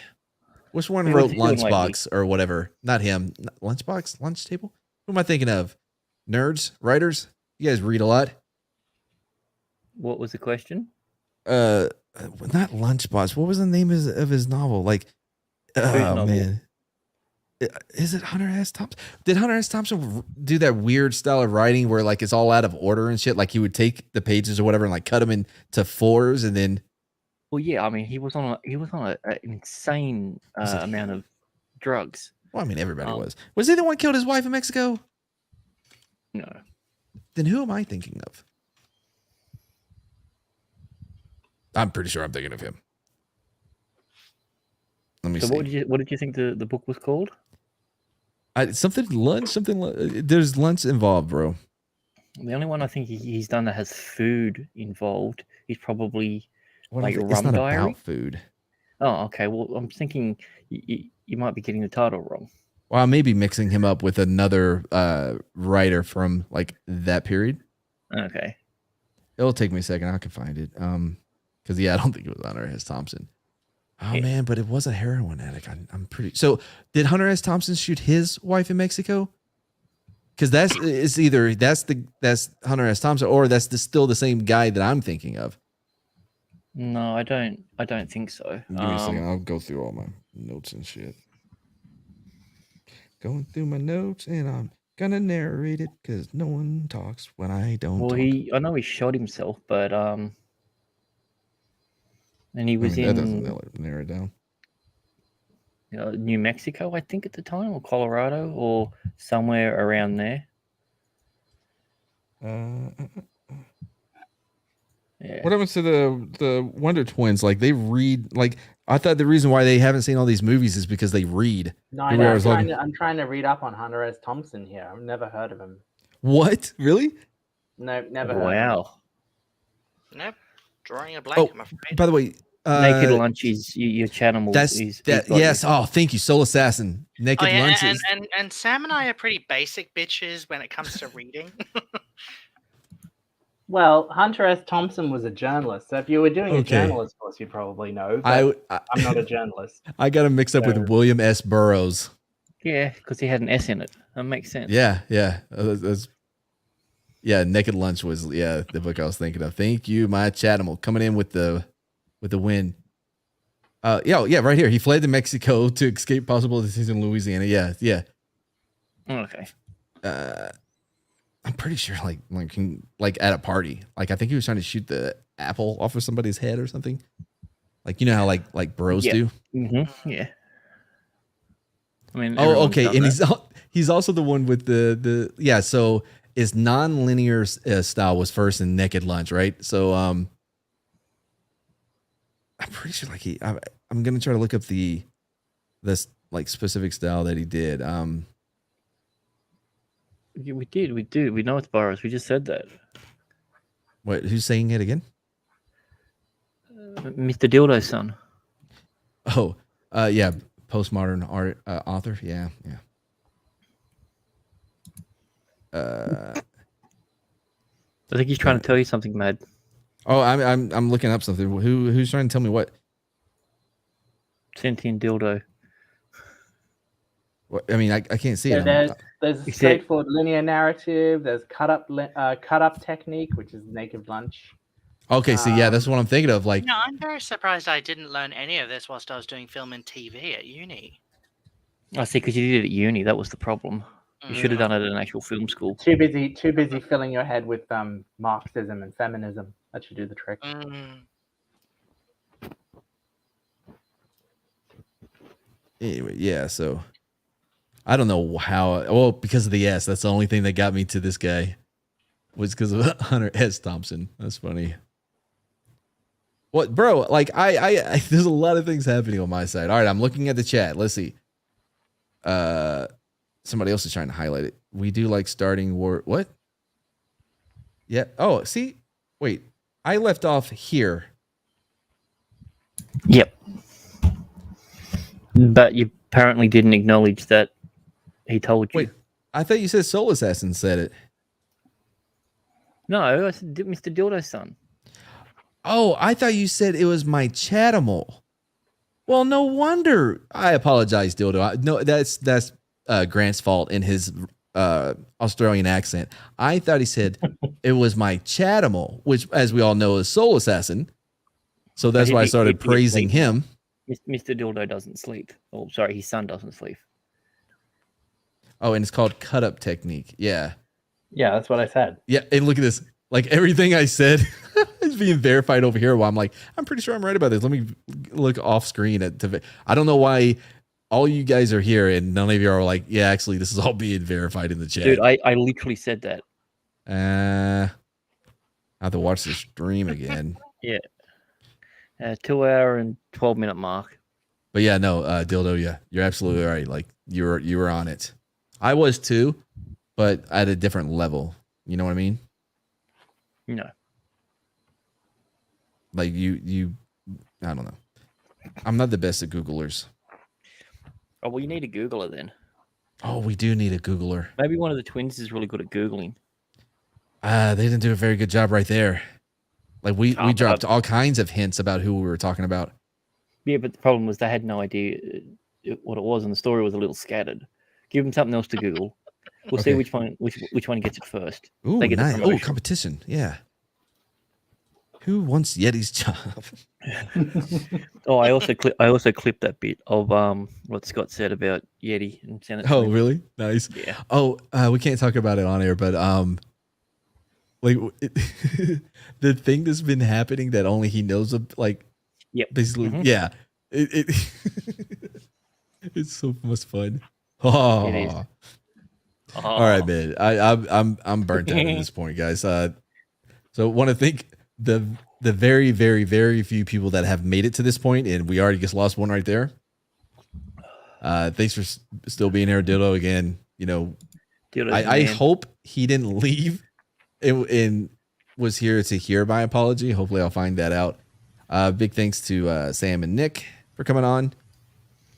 Which one wrote Lunchbox or whatever? Not him. Lunchbox? Lunch Table? Who am I thinking of? Nerds? Writers? You guys read a lot? What was the question? Not Lunchbox. What was the name of his novel? Like, novel? Man. Is it Hunter S. Thompson? Did Hunter S. Thompson do that weird style of writing where like it's all out of order and shit? Like he would take the pages or whatever and like cut them into fours and then. Well, yeah, I mean, he was on an insane amount of drugs. Well, I mean, everybody was. Was he the one who killed his wife in Mexico? No. Then who am I thinking of? I'm pretty sure I'm thinking of him. Let me see. What did you think the book was called? There's lunch involved, bro. The only one I think he's done that has food involved is probably like Rum It's not Diary. about food. Oh, okay. Well, I'm thinking you might be getting the title wrong. Well, I may be mixing him up with another writer from like that period. Okay. It'll take me a second. I can find it. Because I don't think it was Hunter S. Thompson. Oh Yeah. man, but it was a heroin addict. I'm pretty. So did Hunter S. Thompson shoot his wife in Mexico? Because that's Hunter S. Thompson, or that's still the same guy that I'm thinking of. No, I don't think so. Give me a second. I'll go through all my notes and shit. Going through my notes, and I'm gonna narrate it because no one talks when I don't. Well, talk. I know he shot himself, but and he was that in doesn't narrow it down. New Mexico, I think, at the time, or Colorado, or somewhere around there. Yeah. What happens to the Wonder Twins? Like they read. Like I thought the reason why they haven't seen all these movies is because they read. No, I know. I'm trying to read up on Hunter S. Thompson here. I've never heard of him. What? Really? No, never heard of him. Wow. Nope. Drawing a blank, I'm afraid. By the way, Naked Lunch is your channel. Yes. Oh, thank you, Soul Assassin. Naked Lunch and, is. and Sam and I are pretty basic bitches when it comes to reading. Well, Hunter S. Thompson was a journalist, so if you were doing a Okay. journalist course, you probably know. But I'm not a journalist. I got him mixed up with So- William S. Burroughs. Yeah, because he had an S in it. That makes sense. Yeah. Naked Lunch was the book I was thinking of. Thank you, my Chatimal, coming in with the win. Yeah, right here. He fled to Mexico to escape possible disease in Louisiana. Yeah. Okay. I'm pretty sure like at a party. Like I think he was trying to shoot the apple off of somebody's head or something. Like you know how like bros do. Mm-hmm. Yeah. I mean. Oh, everyone's okay. done And that. he's also the one with the yeah. So his non-linear style was first in Naked Lunch, right? So I'm pretty sure like I'm gonna try to look up this like specific style that he did. Yeah, we did. We do. We know it's Burroughs. We just said that. What? Who's saying it again? Mr. Dildo's son. Oh, yeah, postmodern art author. Yeah. I think he's trying to tell you something, Mad. Oh, I'm looking up something. Who's trying to tell me what? Sentient dildo. What? I mean, I can't see So it. there's a straightforward linear narrative. There's cut up technique, which is Naked Lunch. Okay, so yeah, that's what I'm thinking of. Like, No, I'm very surprised I didn't learn any of this whilst I was doing film and TV at uni. I see, because you did it at uni. That was the problem. You should have done it at an actual film school. Too busy filling your head with Marxism and feminism. That should do the trick. anyway, yeah. So I don't know how. Well, because of the S. That's the only thing that got me to this guy. Was because of Hunter S. Thompson. That's funny. What, bro? Like, I there's a lot of things happening on my side. All right, I'm looking at the chat. Let's see. Somebody else is trying to highlight it. We do like starting war. What? Yeah. Oh, see. Wait, I left off here. Yep. But you apparently didn't acknowledge that he told you. Wait, I thought you said Soul Assassin said it. No, I said Mr. Dildo's son. Oh, I thought you said it was my Chatimal. Well, no wonder. I apologize, Dildo. No, that's Grant's fault in his Australian accent. I thought he said it was my Chatimal, which, as we all know, is Soul Assassin. So that's why I started praising him. Mr. Dildo doesn't sleep. Oh, sorry, his son doesn't sleep. Oh, and it's called cut up technique. Yeah. Yeah, that's what I said. Yeah, and look at this. Like everything I said is being verified over here. While I'm like, I'm pretty sure I'm right about this. Let me look off screen I don't know why all you guys are here and none of you are like, yeah, actually, this is all being verified in the chat. Dude, I literally said that. I have to watch the stream again. Yeah. 2 hour and 12-minute mark. But yeah, no, Dildo, yeah, you're absolutely right. Like you were on it. I was too, but at a different level. You know what I mean? No. Like you I don't know. I'm not the best at Googlers. Oh, well, you need a Googler then. Oh, we do need a Googler. Maybe one of the twins is really good at Googling. They didn't do a very good job right there. Like we dropped all kinds of hints about who we were talking about. Yeah, but the problem was they had no idea what it was, and the story was a little scattered. Give them something else to Google. We'll see which one gets it first. Ooh, They get nice. the Oh, promotion. competition. Yeah. Who wants Yeti's job? Oh, I also clipped that bit of what Scott said about Yeti and sent it to Oh, him. really? Nice. Yeah. Oh, we can't talk about it on air, but like the thing that's been happening that only he knows of, like, yep, basically, Mhm. yeah. It it's so much fun. Oh. It is. All right, man. I'm burnt out at this point, guys. So want to thank the very, very, very few people that have made it to this point, and we already just lost one right there. Thanks for still being here, Dildo. Again, you know, Dildo's I the man. hope he didn't leave and was here to hear my apology. Hopefully, I'll find that out. Big thanks to Sam and Nick for coming on.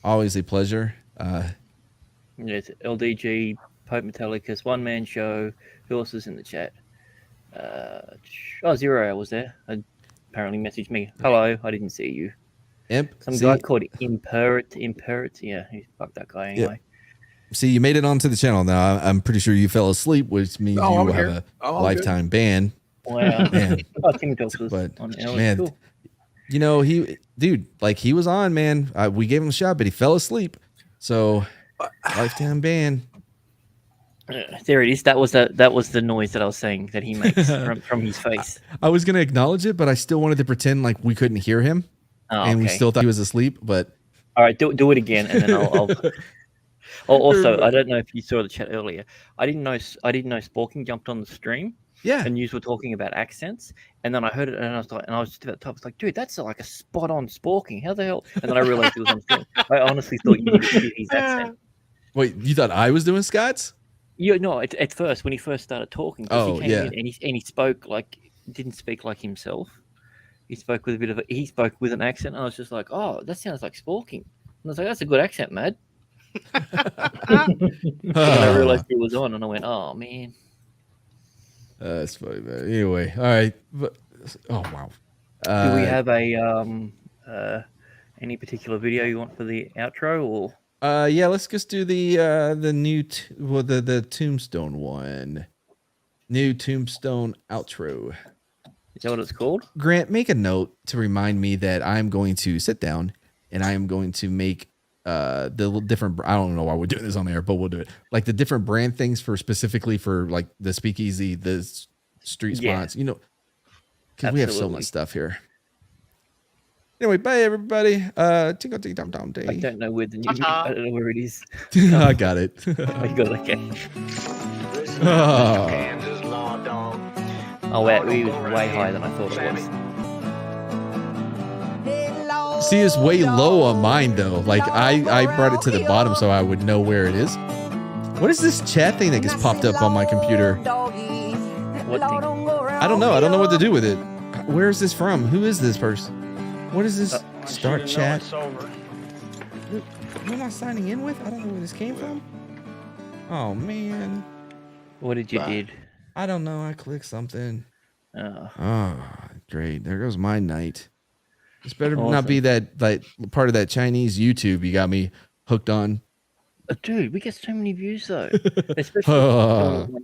Always a pleasure. Yes, LDG, Pope Metallicus, one man show. Who else is in the chat? Zero was there. Apparently messaged me. Hello, I didn't see you. Imp. Some see, guy called Imperit. Yeah, fuck that guy anyway. See, you made it onto the channel. Now I'm pretty sure you fell asleep, which means No, you I'm will have here. a Oh, lifetime ban. Wow. Man. Timmy Talks was But on man, cool. you know, he was on, man. We gave him a shot, but he fell asleep. So lifetime ban. There it is. That was the noise that I was saying that he makes from his face. I was gonna acknowledge it, but I still wanted to pretend like we couldn't hear him, and we still thought he was asleep. But all right, do it again, and then I'll Also, I don't know if you saw the chat earlier. I didn't know Sporking jumped on the stream. Yeah. And you were talking about accents, and then I heard it, and I was just about to top. I was like, dude, that's like a spot on Sporking. How the hell? And then I realized it was on stream. I honestly thought you did his accent. Wait, you thought I was doing Scott's? Yeah, no. At first, when he first started talking, he came in and he spoke didn't speak like himself. He spoke with an accent, and I was just like, oh, that sounds like Sporking. And I was like, that's a good accent, Mad. And I realized he was on, and I went, "Oh man, that's funny, man." Anyway, all right. Oh wow. Do we have any particular video you want for the outro, or? Yeah, let's just do the new the Tombstone one. New Tombstone outro. Is that what it's called? Grant, make a note to remind me that I'm going to sit down and I am going to make the different, I don't know why we're doing this on air, but we'll do it. Like the different brand things specifically for like the speakeasy, the street spots, you know, because we have so much stuff here. Anyway, bye everybody. Tingle ding dong dong day. I don't know where the new, I don't know where it is. I got it. I got it. Okay. Oh wow, it was way higher than I thought it was. See, it's way low on mine though. Like I brought it to the bottom so I would know where it is. What is this chat thing that gets popped up on my computer? What thing? I don't know. I don't know what to do with it. Where is this from? Who is this person? What is this? Start chat. Who am I signing in with? I don't know where this came from. Oh man. What did you did? I don't know. I clicked something. Oh, great. There goes my night. This better not be that part of that Chinese YouTube you got me hooked on. Dude, we get so many views though. Especially when